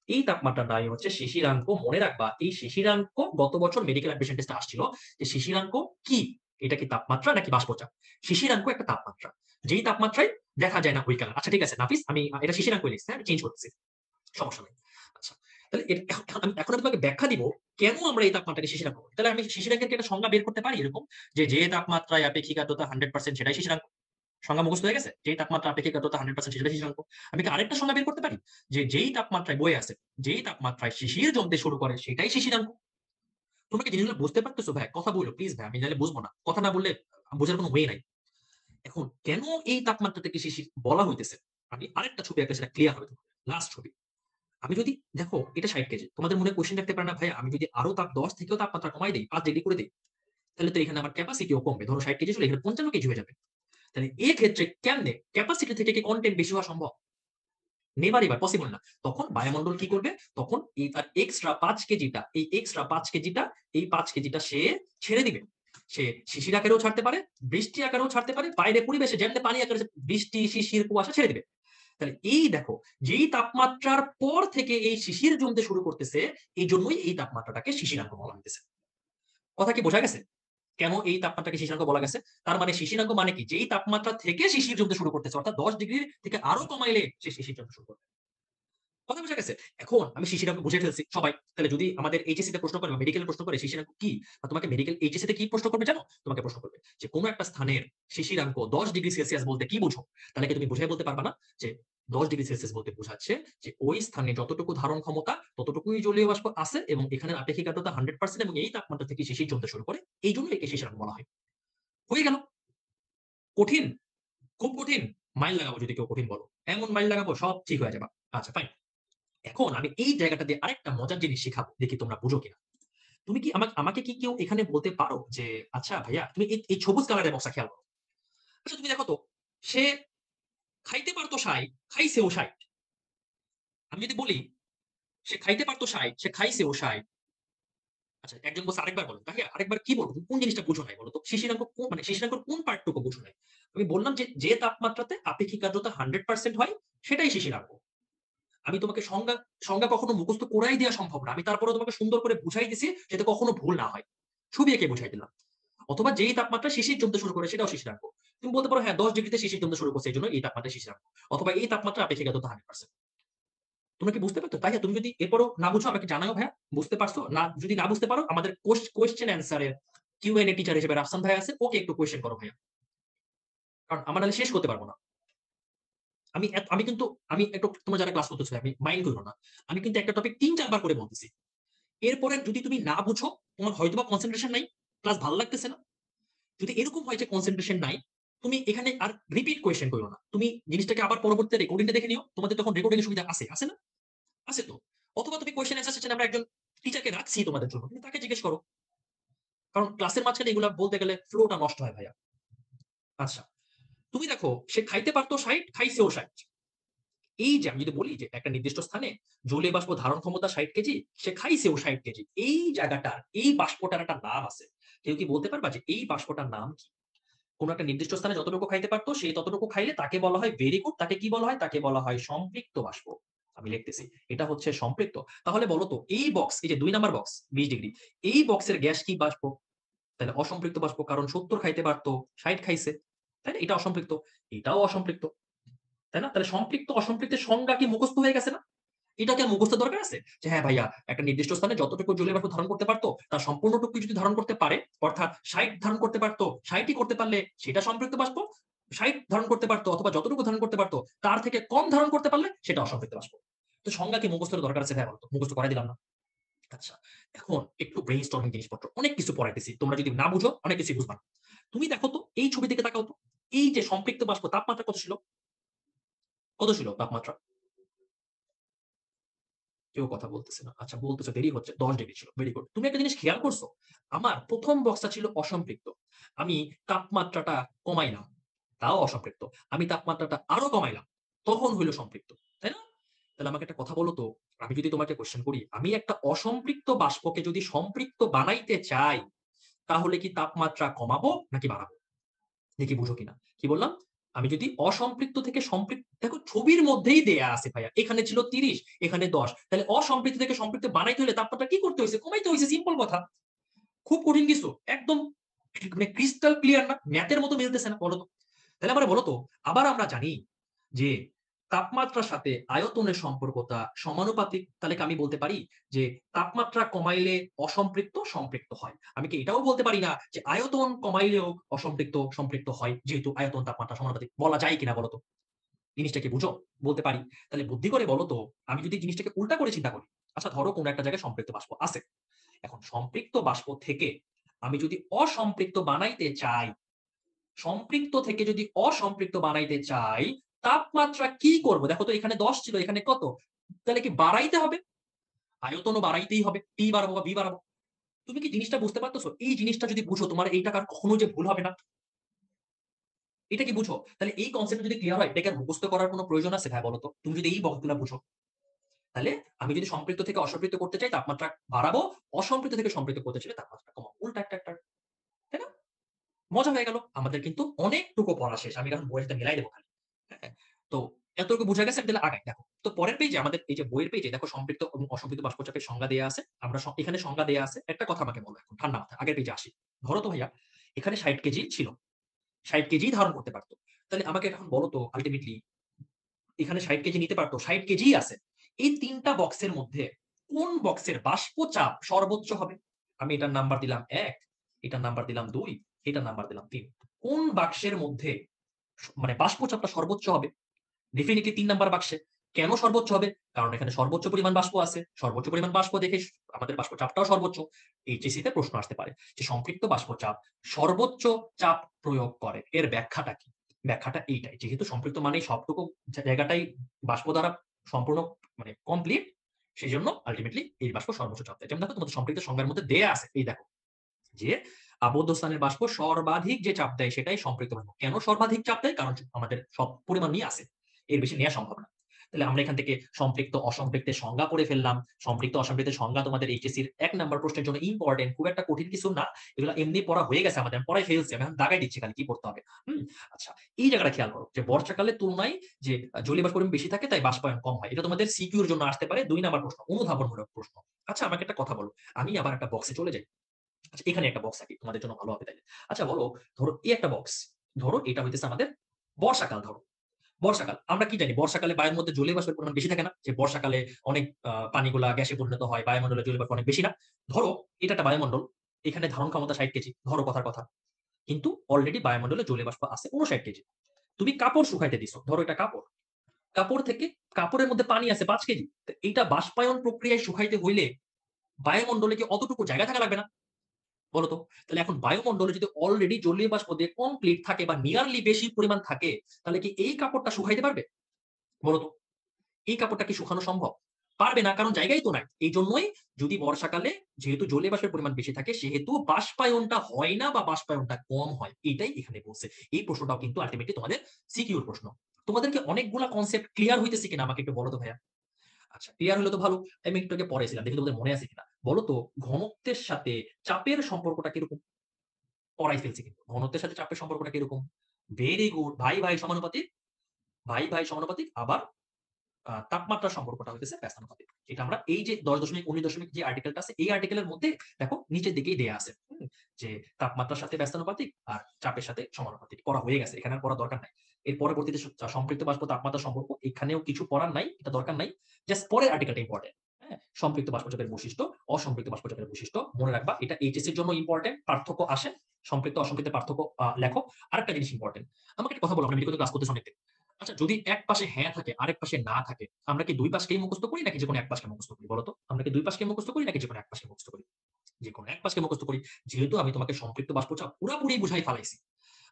এই তাপমাত্রার নামই হচ্ছে শিশিরাঙ্ক। মনে রাখবা এই শিশিরাঙ্ক গত বছর মেডিকেল অ্যাডমিশন টেস্টে আসছিল যে শিশিরাঙ্ক কি? এটা কি তাপমাত্রা নাকি বাষ্পচাপ? শিশিরাঙ্ক একটা তাপমাত্রা। যেই তাপমাত্রায় দেখা যায় না ওই কালার। আচ্ছা ঠিক আছে নাফিস আমি এটা শিশিরাঙ্কই লিখছি, হ্যাঁ? আমি চেঞ্জ করতেছি। সমস্যা নাই। আচ্ছা। তাহলে এখন আমি তোমাকে ব্যাখ্যা দিব কেন আমরা এই তাপমাত্রাকে শিশিরাঙ্ক বলি। তাহলে আমি শিশিরাঙ্কের কি একটা সংজ্ঞা বের করতে পারি এরকম যে তাপমাত্রায় আপেক্ষিক আর্দ্রতা 100% সেটাই শিশিরাঙ্ক। সংজ্ঞা মুখস্থ হয়ে গেছে? যেই তাপমাত্রা আপেক্ষিক আর্দ্রতা 100% সেটাই শিশিরাঙ্ক। আমি কি আরেকটা সংজ্ঞা বের করতে পারি? যে যেই তাপমাত্রায় বয়ে আছে, যেই তাপমাত্রায় শিশির জমতে শুরু করে সেটাই শিশিরাঙ্ক। তোমরা কি জিনিসগুলো বুঝতে পারতেছো ভাই? কথা বলো প্লিজ ভাই। আমি নাহলে বুঝবো না। কথা না বললে বোঝার কোনো ওয়ে নাই। এখন কেন এই তাপমাত্রাটাকে শিশির বলা হইতেছে? আমি আরেকটা ছবি আঁকলে সেটা ক্লিয়ার হবে তোমাদের। লাস্ট ছবি। আমি যদি দেখো এটা ৬০ কেজি। তোমাদের মনে কোয়েশ্চেন থাকতে পারে না ভাই আমি যদি আরো ১০ থেকেও তাপমাত্রা কমাই দেই, ৫ ডিগ্রি করে দেই, তাহলে তো এখানে আমার ক্যাপাসিটিও কমবে। ধরো ৬০ কেজি ছিল এখানে ৫৫ কেজি হয়ে যাবে। তাহলে এক্ষেত্রে কেমনে ক্যাপাসিটি থেকে কি কনটেন্ট বেশি হওয়া সম্ভব? নেভার পসিবল না। তখন বায়ুমণ্ডল কি করবে? তখন এই তার এক্সট্রা ৫ কেজিটা, এই এক্সট্রা ৫ কেজিটা, এই ৫ কেজিটা সে ছেড়ে দিবে। সে শিশির আকারেও ছাড়তে পারে, বৃষ্টি আকারেও ছাড়তে পারে, বাইরে পরিবেশে যেমনে পানি আকারে বৃষ্টি, শিশির, কুয়াশা ছেড়ে দিবে। তাহলে এই দেখো, যেই তাপমাত্রার পর থেকে এই শিশির জমতে শুরু করতেছে, এইজন্যই এই তাপমাত্রাটাকে শিশিরাঙ্ক বলা হইতেছে। কথা কি বোঝা গেছে? কেন এই তাপমাত্রাকে শিশিরাঙ্ক বলা গেছে? তার মানে শিশিরাঙ্ক মানে কি? যেই তাপমাত্রা থেকে শিশির জমতে শুরু করতেছে, অর্থাৎ ১০ ডিগ্রি থেকে আরো কমাইলে সে শিশির জমতে শুরু করবে। কথা বোঝা গেছে? এখন আমি শিশিরাঙ্ক বুঝে ফেলছি সবাই। তাহলে যদি আমাদের এইচএসসি তে প্রশ্ন করে বা মেডিকেলে প্রশ্ন করে শিশিরাঙ্ক কি? বা তোমাকে মেডিকেল এইচএসসি তে কি প্রশ্ন করবে জানো? তোমাকে প্রশ্ন করবে যে কোন একটা স্থানের শিশিরাঙ্ক ১০ ডিগ্রি সেলসিয়াস বলতে কি বুঝো? তাহলে কি তুমি বুঝাই বলতে পারবা না যে 10°C বলতে বোঝাচ্ছে যে ওই স্থানে যতটুকু ধারণ ক্ষমতা ততটুকুই জলীয় বাষ্প আছে এবং এখানে আপেক্ষিক আর্দ্রতা 100% এবং এই তাপমাত্রা থেকে শিশির জমতে শুরু করে। এই জন্য একে শিশির আলো বলা হয়। হয়ে গেল। কঠিন? খুব কঠিন? মাইল লাগাবো যদি কেউ কঠিন বলো। এমন মাইল লাগাবো সব ঠিক হয়ে যাবে। আচ্ছা ফাইন। এখন আমি এই জায়গাটা দিয়ে আরেকটা মজার জিনিস শিখাবো। দেখি তোমরা বুঝো কিনা। তুমি কি আমাকে কি কেউ এখানে বলতে পারো যে আচ্ছা ভাইয়া তুমি এই সবুজ কালারের বক্সটা খেয়াল করো। আচ্ছা তুমি দেখো তো সে খাইতে পারতো ৬০, খাইছেও ৬০। আমি যদি বলি সে খাইতে পারতো ৬০, সে খাইছেও ৬০। আচ্ছা একজন বলছে আরেকবার বলো। ভাইয়া আরেকবার কি বলবো? কোন জিনিসটা বুঝো নাই বলো তো? শিশিরাঙ্ক মানে শিশিরাঙ্কর কোন পার্টটুকু বুঝো নাই? আমি বললাম যে তাপমাত্রাতে আপেক্ষিক আর্দ্রতা 100% হয় সেটাই শিশিরাঙ্ক। আমি তোমাকে সংজ্ঞা সংজ্ঞা কখনো মুখস্থ করাই দেওয়া সম্ভব না। আমি তারপরেও তোমাকে সুন্দর করে বুঝাই দিছি যাতে কখনো ভুল না হয়। ছবি এঁকে বুঝাই দিলাম। অথবা যেই তাপমাত্রা শিশির জমতে শুরু করে সেটাও শিশিরাঙ্ক। তুমি বলতে পারো হ্যাঁ 10°তে শিশির জমতে শুরু করছে এজন্য এই তাপমাত্রায় শিশিরাঙ্ক। অথবা এই তাপমাত্রা আপেক্ষিক আর্দ্রতা 100%। তোমরা কি বুঝতে পারছো? ভাইয়া তুমি যদি এরপরও না বুঝো আমাকে জানাও ভাইয়া। বুঝতে পারছো? না যদি না বুঝতে পারো আমাদের কোয়েশ্চেন অ্যান্সার এর কিউএনএ টিচার হিসেবে রাফসান ভাই আছে। ওকে একটু কোয়েশ্চেন করো ভাইয়া। কারণ আমরা নাহলে শেষ করতে পারব না। আমি কিন্তু আমি একটু তোমরা যারা ক্লাস করতেছো আমি মাইন্ড করো না। আমি কিন্তু একটা টপিক ৩-৪ বার করে বলতেছি। এরপরে যদি তুমি না বুঝো, তোমার হয়তোবা কনসেনট্রেশন নাই, ক্লাস ভালো লাগতেছে না। যদি এরকম হয় যে কনসেনট্রেশন নাই, তুমি এখানে আর রিপিট কোয়েশ্চেন করো না। তুমি জিনিসটাকে আবার পরবর্তীতে রেকর্ডিংটা দেখে নিও। তোমাদের তখন রেকর্ডিং এর সুবিধা আছে, আছে না? আছে তো। অথবা তুমি কোয়েশ্চেন অ্যান্সার সেকশনে আমরা একজন টিচারকে রাখছি তোমাদের জন্য। তুমি তাকে জিজ্ঞেস করো। কারণ ক্লাসের মাঝখানে এগুলা বলতে গেলে ফ্লোটা নষ্ট হয় ভাইয়া। আচ্ছা, তুমি দেখো সে খাইতে পারতো ৬০, খাইছেও ৬০। এই যে আমি যদি বলি যে একটা নির্দিষ্ট স্থানে জলীয় বাষ্প ধারণ ক্ষমতা ৬০ কেজি, সে খাইছেও ৬০ কেজি। এই জায়গাটার এই বাষ্পটার একটা নাম আছে। কেউ কি বলতে পারবা যে এই বাষ্পটার নাম কি? কোন একটা নির্দিষ্ট স্থানে যতটুকু খাইতে পারতো সে ততটুকু খাইলে তাকে বলা হয় ভেরি গুড। তাকে কি বলা হয়? তাকে বলা হয় সম্পৃক্ত বাষ্প। আমি লিখতেছি। এটা হচ্ছে সম্পৃক্ত। তাহলে বলো তো এই বক্স এই যে ২ নাম্বার বক্স ২০°, এই বক্সের গ্যাস কি বাষ্প? তাহলে অসম্পৃক্ত বাষ্প। কারণ ৭০ খাইতে পারতো, ৬০ খাইছে। তাই না? এটা অসম্পৃক্ত। এটাও অসম্পৃক্ত। তাই না? তাহলে সম্পৃক্ত অসম্পৃক্তের সংজ্ঞা কি মুখস্থ হয়ে গেছে না? এটা কি আর মুখস্থের দরকার আছে? যে হ্যাঁ ভাইয়া একটা নির্দিষ্ট স্থানে যতটুকু জলীয় বাষ্প ধারণ করতে পারতো তার সম্পূর্ণটুকু যদি ধারণ করতে পারে, অর্থাৎ ৬০ ধারণ করতে পারতো, ৬০ ই করতে পারলে সেটা সম্পৃক্ত বাষ্প। ৬০ ধারণ করতে পারতো অথবা যতটুকু ধারণ করতে পারতো তার থেকে কম ধারণ করতে পারলে সেটা অসম্পৃক্ত বাষ্প। তো সংজ্ঞা কি মুখস্থের দরকার আছে ভাইয়া বলো তো? মুখস্থ করাই দিলাম না। আচ্ছা, এখন একটু ব্রেইনস্টর্মিং জিনিসপত্র। অনেক কিছু পড়াইতেছি। তোমরা যদি না বুঝো অনেক কিছুই বুঝবা না। তুমি দেখো তো এই ছবি দিকে তাকাও তো। এই যে সম্পৃক্ত বাষ্প তাপমাত্রা কত ছিল? কত ছিল তাপমাত্রা? কেউ কথা বলতেছে না। আচ্ছা বলতেছো দেরি হচ্ছে। 10 ছিল। Very good. তুমি একটা জিনিস খেয়াল করছো? আমার ১ম বক্সটা ছিল অসম্পৃক্ত। আমি তাপমাত্রাটা কমাইলাম। তাও অসম্পৃক্ত। আমি তাপমাত্রাটা আরো কমাইলাম। তখন হইল সম্পৃক্ত। তাই না? তাহলে আমাকে একটা কথা বলো তো, আমি যদি তোমাকে কোয়েশ্চেন করি, আমি একটা অসম্পৃক্ত বাষ্পকে যদি সম্পৃক্ত বানাইতে চাই, তাহলে কি তাপমাত্রা কমাবো নাকি বাড়াবো? দেখি বুঝো কিনা। কি বললাম? আমি যদি অসম্পৃক্ত থেকে দেখো ছবির মধ্যেই দেয়া আছে ভাইয়া। এখানে ছিল ৩০, এখানে ১০। তাহলে অসম্পৃক্ত থেকে সম্পৃক্ত বানাইতে হলে তাপমাত্রা কি করতে হইছে? কমাইতে হইছে, সিম্পল কথা। খুব কঠিন কিছু। একদম মানে ক্রিস্টাল ক্লিয়ার না? ম্যাথের মতো মিলতেছে না? বলো তো। তাহলে আমারে বলো তো, আবার আমরা জানি যে তাপমাত্রার সাথে আয়তনের সম্পর্কটা সমানুপাতিক। তাহলে কি আমি বলতে পারি যে তাপমাত্রা কমাইলে অসম্পৃক্ত সম্পৃক্ত হয়? আমি কি এটাও বলতে পারি না যে আয়তন কমাইলেও অসম্পৃক্ত সম্পৃক্ত হয়? যেহেতু আয়তন তাপমাত্রা সমানুপাতিক। বলা যায় কিনা বলো তো? জিনিসটা কি বুঝো? বলতে পারি। তাহলে বুদ্ধি করে বলো তো, আমি যদি জিনিসটাকে উল্টা করে চিন্তা করি। আচ্ছা ধরো কোন একটা জায়গায় সম্পৃক্ত বাষ্প আছে। এখন সম্পৃক্ত বাষ্প থেকে আমি যদি অসম্পৃক্ত বানাইতে চাই, সম্পৃক্ত থেকে যদি অসম্পৃক্ত বানাইতে চাই, তাপমাত্রা কি করব? দেখো তো এখানে ১০ ছিল, এখানে কত? তাহলে কি বাড়াইতে হবে? আয়তনও বাড়াইতেই হবে। T বাড়াবো বা B বাড়াবো। তুমি কি জিনিসটা বুঝতে পারতেছো? এই জিনিসটা যদি বুঝো তোমার এই টাকার কখনো যে ভুল হবে না। এটা কি বুঝো? তাহলে এই কনসেপ্ট যদি ক্লিয়ার হয় এটাকে আর মুখস্থ করার কোনো প্রয়োজন আছে ভাই বলো তো? তুমি যদি এই বক্সগুলা বুঝো। তাহলে আমি যদি সম্পৃক্ত থেকে অসম্পৃক্ত করতে চাই তাপমাত্রা বাড়াবো, অসম্পৃক্ত থেকে সম্পৃক্ত করতে চাইলে তাপমাত্রা কমাবো। উল্টা একটা। তাই না? মজা হয়ে গেল। আমাদের কিন্তু অনেকটুকু পড়া শেষ। আমি এখন বইয়ের সাথে মিলাই দেব খালি। হ্যাঁ? তো এতটুকু বুঝা গেছে আমি তাহলে আগাই দেখো। তো পরের পেজে আমাদের এই যে বইয়ের পেজে দেখো সম্পৃক্ত এবং অসম্পৃক্ত বাষ্পচাপের সংজ্ঞা দেয়া আছে। আমরা এখানে সংজ্ঞা দেয়া আছে। একটা কথা আমাকে বলো এখন ঠান্ডা মাথায়। আগের পেজে আসি। ধরো তো ভাইয়া এখানে ৬০ কেজি ছিল। ৬০ কেজিই ধারণ করতে পারত। তাহলে আমাকে এখন বলো তো আল্টিমেটলি এখানে ৬০ কেজি নিতে পারত। ৬০ কেজিই আছে। এই ৩ টা বক্সের মধ্যে কোন বক্সের বাষ্পচাপ সর্বোচ্চ হবে? আমি এটার নাম্বার দিলাম ১, এটার নাম্বার দিলাম ২, এটার নাম্বার দিলাম ৩। কোন বাক্সের মধ্যে মানে বাষ্পচাপটা সর্বোচ্চ হবে? ডেফিনিটলি ৩ নাম্বার বাক্সে। কেন সর্বোচ্চ হবে? কারণ এখানে সর্বোচ্চ পরিমাণ বাষ্প আছে। সর্বোচ্চ পরিমাণ বাষ্প দেখে আমাদের বাষ্প চাপটাও সর্বোচ্চ। এইচএসসি তে প্রশ্ন আসতে পারে যে সম্পৃক্ত বাষ্প চাপ সর্বোচ্চ চাপ প্রয়োগ করে। এর ব্যাখ্যাটা কি? ব্যাখ্যাটা এইটাই। যেহেতু সম্পৃক্ত মানেই সবটুকু জায়গাটাই বাষ্প দ্বারা সম্পূর্ণ মানে কমপ্লিট, সেজন্য আল্টিমেটলি এই বাষ্প সর্বোচ্চ চাপ দেয়। যেমন দেখো তোমাদের সম্পৃক্ত সংজ্ঞার মধ্যে দেয়া আছে। এই দেখো যে আবদ্ধ স্থানের বাষ্প সর্বাধিক যে চাপ দেয় সেটাই সম্পৃক্ত বাষ্প। কেন সর্বাধিক চাপ দেয়? কারণ আমাদের সব পরিমাণ নিয়ে আছে। এর বেশি নেয়া সম্ভব না। তাহলে আমরা এখান থেকে সম্পৃক্ত অসম্পৃক্তের সংজ্ঞা পড়ে ফেললাম। সম্পৃক্ত অসম্পৃক্তের সংজ্ঞা তোমাদের এইচএসসির ১ নাম্বার প্রশ্নের জন্য ইম্পোর্টেন্ট। খুব একটা কঠিন কিছু না। এগুলো এমনি পড়া হয়ে গেছে আমাদের। আমি পড়াই ফেলছি। আমি এখন দাগাই দিচ্ছি খালি কি পড়তে হবে। হুম? আচ্ছা, এই জায়গাটা খেয়াল করো যে বর্ষাকালের তুলনায় যে জলীয় বাষ্প পরিমাণ বেশি থাকে তাই বাষ্পায়ন কম হয়। এটা তোমাদের সিকিউর জন্য আসতে পারে ২ নাম্বার প্রশ্ন, অনুধাবনমূলক প্রশ্ন। আচ্ছা, আমাকে একটা কথা বলো। আমি আবার একটা বক্সে চলে যাই। আচ্ছা, এখানে একটা বক্স আঁকি। তোমাদের জন্য ভালো হবে তাইলে। আচ্ছা বলো, ধরো এই একটা বক্স। ধরো এটা হইতেছে আমাদের বর্ষাকাল ধরো। বর্ষাকাল। আমরা কি জানি? বর্ষাকালে বায়ুর মধ্যে জলীয় বাষ্পের পরিমাণ বেশি থাকে না? যে বর্ষাকালে অনেক পানিগুলা গ্যাসে পরিণত হয়, বায়ুমণ্ডলে জলীয় বাষ্প অনেক বেশি না? ধরো এটা একটা বায়ুমণ্ডল। এখানে ধারণ ক্ষমতা ৬০ কেজি। ধরো কথার কথা। কিন্তু অলরেডি বায়ুমণ্ডলে জলীয় বাষ্প আছে ৫৯ কেজি। তুমি কাপড় শুকাইতে দিছো। ধরো এটা কাপড়। কাপড় থেকে কাপড়ের মধ্যে পানি আছে ৫ কেজি। তো এইটা বাষ্পায়ন প্রক্রিয়ায় শুকাইতে হইলে বায়ুমণ্ডলে কি অতটুকু জায়গা থাকা লাগবে না? বলো তো? তাহলে এখন বায়ুমণ্ডলে যদি অলরেডি জলীয় বাষ্প দিয়ে কমপ্লিট থাকে বা নিয়ারলি বেশি পরিমাণ থাকে, তাহলে কি এই কাপড়টা শুকাইতে পারবে? বলো তো? এই কাপড়টা কি শুকানো সম্ভব? পারবে না, কারণ জায়গাই তো নাই। এইজন্যই যদি বর্ষাকালে যেহেতু জলীয় বাষ্পের পরিমাণ বেশি থাকে, সেহেতু বাষ্পায়নটা হয় না বা বাষ্পায়নটা কম হয়। এটাই এখানে বলছে। এই প্রশ্নটাও কিন্তু আল্টিমেটলি তোমাদের সিকিউর প্রশ্ন। তোমাদেরকে অনেকগুলা কনসেপ্ট ক্লিয়ার হইতেছে কিনা আমাকে একটু বলো তো ভাইয়া? আচ্ছা, ক্লিয়ার হলে তো ভালো। আমি একটু আগে পড়াইছিলাম। দেখি তোমাদের মনে আছে কিনা? বলো তো ঘনত্বের সাথে চাপের সম্পর্কটা কিরকম? পড়াই ফেলছি কিন্তু। ঘনত্বের সাথে চাপের সম্পর্কটা কিরকম? Very good. ভাই, ভাই সমানুপাতিক, ভাই, ভাই সমানুপাতিক। আবার তাপমাত্রার সম্পর্কটা হইতেছে ব্যস্তানুপাতিক। এটা আমরা এই যে ১০.১৯ যে আর্টিকেলটা আছে, এই আর্টিকেলের মধ্যে দেখো নিচের দিকেই দেয়া আছে। যে তাপমাত্রার সাথে ব্যস্তানুপাতিক আর চাপের সাথে সমানুপাতিক। পড়া হয়ে গেছে। এখানে আর পড়ার দরকার নাই। এর পরবর্তীতে সম্পৃক্ত বাষ্প তাপমাত্রা সম্পর্ক, এখানেও কিছু পড়ার নাই। এটা দরকার নাই। জাস্ট পরের আর্টিকেলটা ইম্পোর্টেন্ট। হ্যাঁ? সম্পৃক্ত বাষ্পচাপের বৈশিষ্ট্য, অসম্পৃক্ত বাষ্পচাপের বৈশিষ্ট্য মনে রাখবা। এটা এইচএসসির জন্য ইম্পোর্টেন্ট। পার্থক্য আসে। সম্পৃক্ত অসম্পৃক্তের পার্থক্য লেখো। আরেকটা জিনিস ইম্পোর্টেন্ট। আমাকে একটা কথা বলো, আমরা মেডিকেল ক্লাস করতেছি অনেকদিন। আচ্ছা, যদি এক পাশে হ্যাঁ থাকে, আরেক পাশে না থাকে, আমরা কি ২ পাশকেই মুখস্থ করি নাকি যেকোনো এক পাশকে মুখস্থ করি? বলো তো? আমরা কি ২ পাশকে মুখস্থ করি নাকি যেকোনো এক পাশকে মুখস্থ করি? যেকোনো এক পাশকে মুখস্থ করি। যেহেতু আমি তোমাকে সম্পৃক্ত বাষ্পচাপ পুরাপুরি বুঝাই ফালাইছি।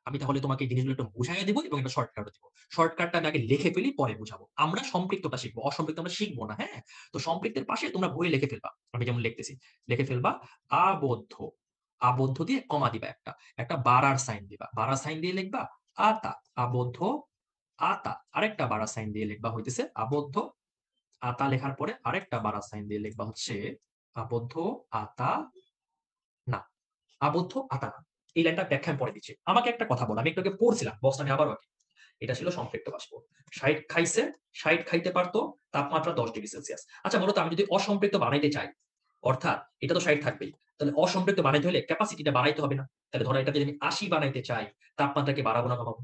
আমি তাহলে তোমাকে এই জিনিসগুলো একটু বুঝাইয়া দিব এবং একটা শর্টকাটও দিব। শর্টকাটটা আমি আগে লিখে ফেলি, পরে বুঝাবো। আমরা সম্পৃক্তটা শিখবো, অসম্পৃক্ত আমরা শিখবো না, হ্যাঁ? তো সম্পৃক্তের পাশে তোমরা বইয়ে লিখে ফেলবা। আমি যেমন লিখতেছি। লিখে ফেলবা আবদ্ধ। আবদ্ধ দিয়ে কমা দিবা একটা। একটা বাড়ার সাইন দিবা। বাড়ার সাইন দিয়ে লিখবা আতা। আবদ্ধ আতা। আরেকটা বাড়ার সাইন দিয়ে লিখবা হইতেছে আবদ্ধ আতা। লেখার পরে আরেকটা বাড়ার সাইন দিয়ে লিখবা হচ্ছে আবদ্ধ আতা না। আবদ্ধ আতা না। এই লাইনটা ব্যাখ্যা আমি পরে দিচ্ছি। আমাকে একটা কথা বলো। আমি একটু আগে পড়ছিলাম। বক্সটা আমি আবারও আঁকি। এটা ছিল সম্পৃক্ত বাষ্প। ৬০ খাইছে, ৬০ খাইতে পারতো, তাপমাত্রা ১০ ডিগ্রি সেলসিয়াস। আচ্ছা বলো তো, আমি যদি অসম্পৃক্ত বানাইতে চাই, অর্থাৎ এটা তো ৬০ থাকবেই। তাহলে অসম্পৃক্ত বানাইতে হলে ক্যাপাসিটিটা বাড়াইতে হবে না? তাহলে ধরো এটা যদি আমি ৮০ বানাইতে চাই, তাপমাত্রা কি বাড়াবো না কমাবো?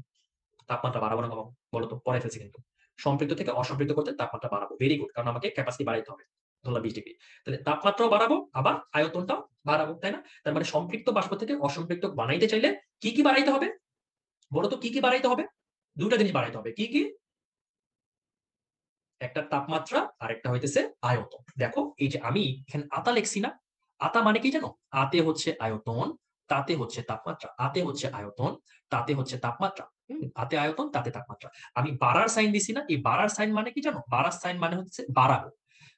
তাপমাত্রা বাড়াবো না কমাবো? বলো তো, পড়ায় ফেলছি কিন্তু। সম্পৃক্ত থেকে অসম্পৃক্ত করতে তাপমাত্রা বাড়াবো। Very good. কারণ আমাকে ক্যাপাসিটি বাড়াইতে হবে। ধরলাম ২০ ডিগ্রি। তাহলে তাপমাত্রাও বাড়াবো, আবার আয়তনটাও বাড়াবো, তাই না? তার মানে সম্পৃক্ত বাষ্প থেকে অসম্পৃক্ত বানাইতে চাইলে কি, কি বাড়াইতে হবে? বলো তো কি, কি বাড়াইতে হবে? ২ টা জিনিস বাড়াইতে হবে। কি, কি? একটা তাপমাত্রা, আরেকটা হইতেছে আয়তন। দেখো এই যে আমি এখানে আতা লিখছি না? আতা মানে কি জানো? আতে হচ্ছে আয়তন, তাতে হচ্ছে তাপমাত্রা। আতে হচ্ছে আয়তন, তাতে হচ্ছে তাপমাত্রা। আতে আয়তন, তাতে তাপমাত্রা। আমি বাড়ার সাইন দিছি না? এই বাড়ার সাইন মানে কি জানো? বাড়ার সাইন মানে হচ্ছে বাড়াবো।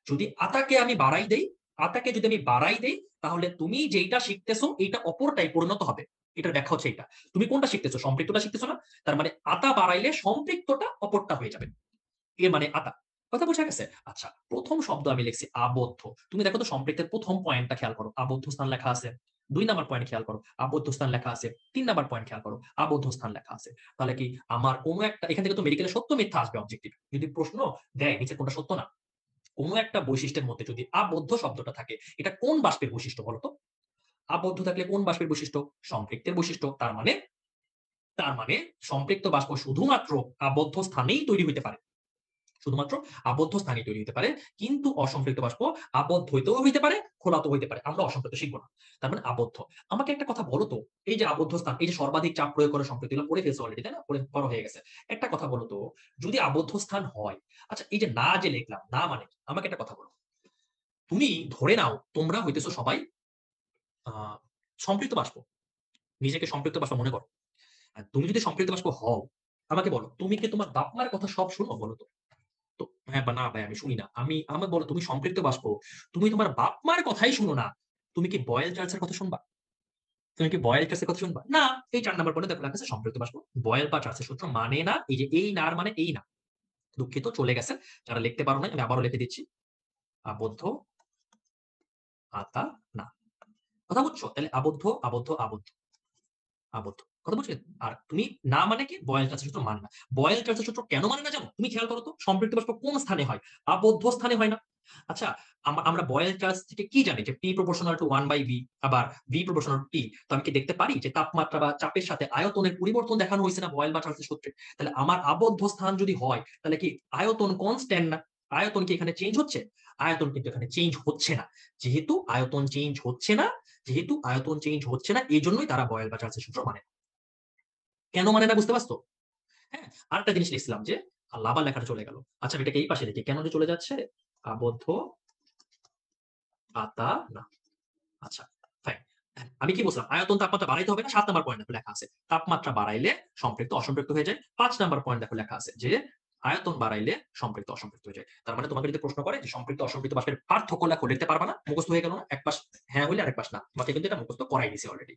যদি আতাকে আমি বাড়াই দেই, আতাকে যদি আমি বাড়াই দেই, তাহলে তুমি যেইটা শিখতেছো এইটা অপরটাই পরিণত হবে। এটার ব্যাখ্যা হচ্ছে এইটা। তুমি কোনটা শিখতেছো? সম্পৃক্তটা শিখতেছো না? তার মানে আতা বাড়াইলে সম্পৃক্তটা অপরটা হয়ে যাবে। এর মানে আতা। কথা বোঝা গেছে? আচ্ছা, ১ম শব্দ আমি লিখছি আবদ্ধ। তুমি দেখো তো সম্পৃক্তের ১ম পয়েন্টটা খেয়াল করো। আবদ্ধ স্থান লেখা আছে। ২ নাম্বার পয়েন্ট খেয়াল করো। আবদ্ধ স্থান লেখা আছে। ৩ নাম্বার পয়েন্ট খেয়াল করো। আবদ্ধ স্থান লেখা আছে। তাহলে কি আমার কোন একটা এখান থেকে তো মেডিকেলে সত্য মিথ্যা আসবে অবজেক্টিভ। যদি প্রশ্ন দেয় নিচে কোনটা সত্য না। কোন একটা বৈশিষ্ট্যের মধ্যে যদি আবদ্ধ শব্দটা থাকে, এটা কোন বাষ্পের বৈশিষ্ট্য বলো তো? আবদ্ধ থাকলে কোন বাষ্পের বৈশিষ্ট্য? সম্পৃক্তের বৈশিষ্ট্য। তার মানে সম্পৃক্ত বাষ্প শুধুমাত্র আবদ্ধ স্থানেই তৈরি হইতে পারে। শুধুমাত্র আবদ্ধ স্থানে তৈরি হতে পারে, কিন্তু অসম্পৃক্ত বাষ্প আবদ্ধ হইতেও হইতে পারে, খোলা তো হইতে পারে। আমরা অসম্পৃক্ত শিখবো না। তার মানে আবদ্ধ। আমাকে একটা কথা বলো তো, এই যে আবদ্ধ স্থান, এই যে সর্বাধিক চাপ প্রয়োগ করে সম্পৃক্ত, এগুলো পড়ে ফেলছো অলরেডি, তাই না? পড়া হয়ে গেছে। একটা কথা বলো তো, যদি আবদ্ধ স্থান হয়, আচ্ছা এই যে না যে লিখলাম, না মানে কি? আমাকে একটা কথা বলো। তুমি ধরে নাও তোমরা হইতেছো সবাই আ সম্পৃক্ত বাষ্প। নিজেকে সম্পৃক্ত বাষ্প মনে করো। আর তুমি যদি সম্পৃক্ত বাষ্প হও, আমাকে বলো, তুমি কি তোমার বাপ-মার কথা সব শুনো? বলো তো। তো হ্যাঁ বা না ভাই আমি শুনি না। আমাকে বলো, তুমি সম্পৃক্ত বাষ্প, তুমি তোমার বাপ-মার কথাই শুনো না। তুমি কি বয়েল চার্লস এর কথা শুনবা? তুমি কি বয়েল চার্লস এর কথা শুনবা? না। এই ৪ নাম্বার পয়েন্টে দেখো লেখা আছে সম্পৃক্ত বাষ্প। বয়েল বা চার্লস এর সূত্র মানে না, এই যে এই না মানে এই না। দুঃখিত চলে গেছে। যারা লিখতে পারো নাই আমি আবারও লিখে দিচ্ছি। আবদ্ধ, আতা, না। কথা বুঝছো? তাহলে আবদ্ধ, আবদ্ধ, আবদ্ধ। আবদ্ধ। কথা বুঝলেন? আর তুমি না মানে কি? বয়েল চার্লস সূত্র মানে না। বয়েল চার্লস সূত্র কেন মানে না জানো? তুমি খেয়াল করো তো, সম্পৃক্ত বাষ্প কোন স্থানে হয়? আবদ্ধ স্থানে হয় না। আচ্ছা, আমরা বয়েল চার্লস থেকে কি জানি? যে P proportional to 1/V, আবার V proportional to T। তো আমি কি দেখতে পারি যে তাপমাত্রা বা চাপের সাথে আয়তনের পরিবর্তন দেখানো হইছে না বয়েল বা চার্লসের সূত্রে? তাহলে আমার আবদ্ধ স্থান যদি হয়, তাহলে কি আয়তন কনস্ট্যান্ট না? আয়তন কি এখানে চেঞ্জ হচ্ছে? আয়তন কিন্তু এখানে চেঞ্জ হচ্ছে না। যেহেতু আয়তন চেঞ্জ হচ্ছে না, এজন্যই তারা বয়েল বা চার্লসের সূত্র মানে না। কেন মানে না বুঝতে পারছো? হ্যাঁ? আরেকটা জিনিস লিখছিলাম যে আল্লাহ আবার লেখাটা চলে গেল। আচ্ছা আমি এটাকে এই পাশে লিখি। কেন যে চলে যাচ্ছে? আবদ্ধ, পাতা, না। আচ্ছা, ফাইন। আমি কি বলছিলাম? আয়তন তাপমাত্রা বাড়াইতে হবে না? ৭ নাম্বার পয়েন্ট দেখো লেখা আছে। তাপমাত্রা বাড়াইলে সম্পৃক্ত অসম্পৃক্ত হয়ে যায়। ৫ নাম্বার পয়েন্ট দেখো লেখা আছে যে আয়তন বাড়াইলে সম্পৃক্ত অসম্পৃক্ত হয়ে যায়। তার মানে তোমাকে যদি প্রশ্ন করে যে সম্পৃক্ত অসম্পৃক্ত বাষ্পের পার্থক্য লেখো, লিখতে পারবা না? মুখস্থ হয়ে গেল না? এক পাশ হ্যাঁ হইলে আরেক পাশ না। তোমাকে কিন্তু এটা মুখস্থ করাই দিছি অলরেডি।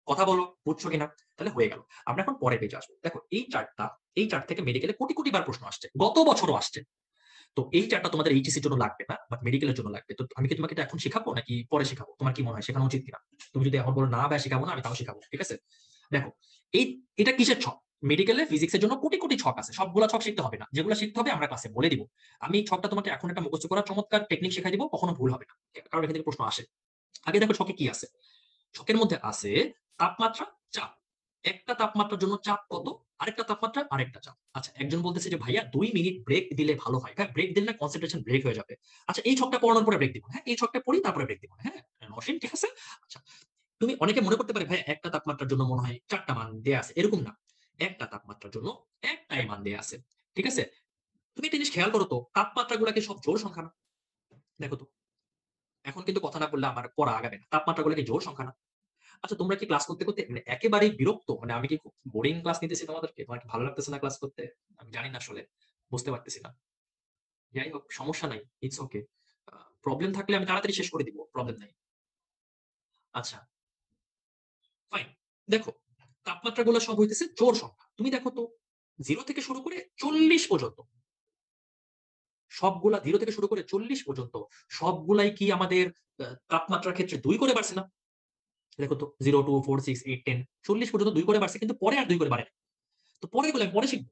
কথা বলো, বুঝছো কিনা? তাহলে হয়ে গেল। আমরা এখন পরের পেজে আসবো। দেখো এই চার্ট থেকে মেডিকেলে কোটি, কোটি বার প্রশ্ন আসছে। গত বছরও আসছে। তো এই চার্টটা তোমাদের এইচএসসি এর জন্য লাগবে না, বাট মেডিকেলের জন্য লাগবে। তো আমি কি তোমাকে এটা এখন শিখাবো নাকি পরে শিখাবো? তোমার কি মনে হয় শেখানো উচিত কিনা? তুমি যদি এখন বলো না ভাই শিখাবো না, আমি তাও শিখাবো। ঠিক আছে? দেখো, এই এটা কিসের ছক? মেডিকেলে ফিজিক্সের জন্য কোটি, কোটি ছক আছে। সবগুলা ছক শিখতে হবে না। যেগুলো শিখতে হবে আমরা ক্লাসে বলে দিব। আমি এই ছকটা তোমাকে এখন একটা মুখস্থ করার চমৎকার টেকনিক শিখাই দিব। কখনো ভুল হবে না। কারণ এখান থেকে প্রশ্ন আসে। আগে দেখো ছকে কি আছে? ছকের মধ্যে আছে তাপমাত্রা, চাপ। একটা তাপমাত্রার জন্য চাপ কত? আরেকটা তাপমাত্রা, আরেকটা চাপ। আচ্ছা, একজন বলতেছে যে ভাইয়া ২ মিনিট ব্রেক দিলে ভালো হয়। হ্যাঁ, ব্রেক দিলে না কনসেন্ট্রেশন ব্রেক হয়ে যাবে। আচ্ছা, এই ছকটা পড়ানোর পরে ব্রেক দিব। হ্যাঁ, এই ছকটা পড়ি তারপরে ব্রেক দিব। হ্যাঁ, নসীন ঠিক আছে? আচ্ছা, তুমি অনেকে মনে করতে পারে ভাইয়া একটা তাপমাত্রার জন্য মনে হয় ৪ টা মান দেয়া আছে। এরকম না। একটা তাপমাত্রার জন্য একটাই মান দেয়া আছে। ঠিক আছে? তুমি একটা জিনিস খেয়াল করো তো, তাপমাত্রাগুলা কি সব জোড় সংখ্যা না? দেখো তো। এখন কিন্তু কথা না বললে আমার পড়া আগাবে না। তাপমাত্রাগুলা কি জোড় সংখ্যা না? আচ্ছা তোমরা কি ক্লাস করতে, করতে মানে একেবারেই বিরক্ত? মানে আমি কি খুব বোরিং ক্লাস নিতেছি তোমাদেরকে? তোমার কি ভালো লাগতেছে না ক্লাস করতে? আমি জানি না আসলে। বুঝতে পারতেছি না। যাই হোক সমস্যা নাই। It's okay. প্রবলেম থাকলে আমি তাড়াতাড়ি শেষ করে দিব। প্রবলেম নাই। আচ্ছা, ফাইন। দেখো, তাপমাত্রাগুলো সব হইতেছে জোড় সংখ্যা। তুমি দেখো তো 0 থেকে শুরু করে ৪০ পর্যন্ত। সবগুলা 0 থেকে শুরু করে ৪০ পর্যন্ত সবগুলাই কি আমাদের তাপমাত্রার ক্ষেত্রে ২ করে বাড়ছে না? দেখো তো 0, 2, 4, 6, 8, 10 ৪০ পর্যন্ত ২ করে বাড়ছে কিন্তু পরে আর ২ করে বাড়ে নাই। তো পরেরগুলো আমি পরে শিখব।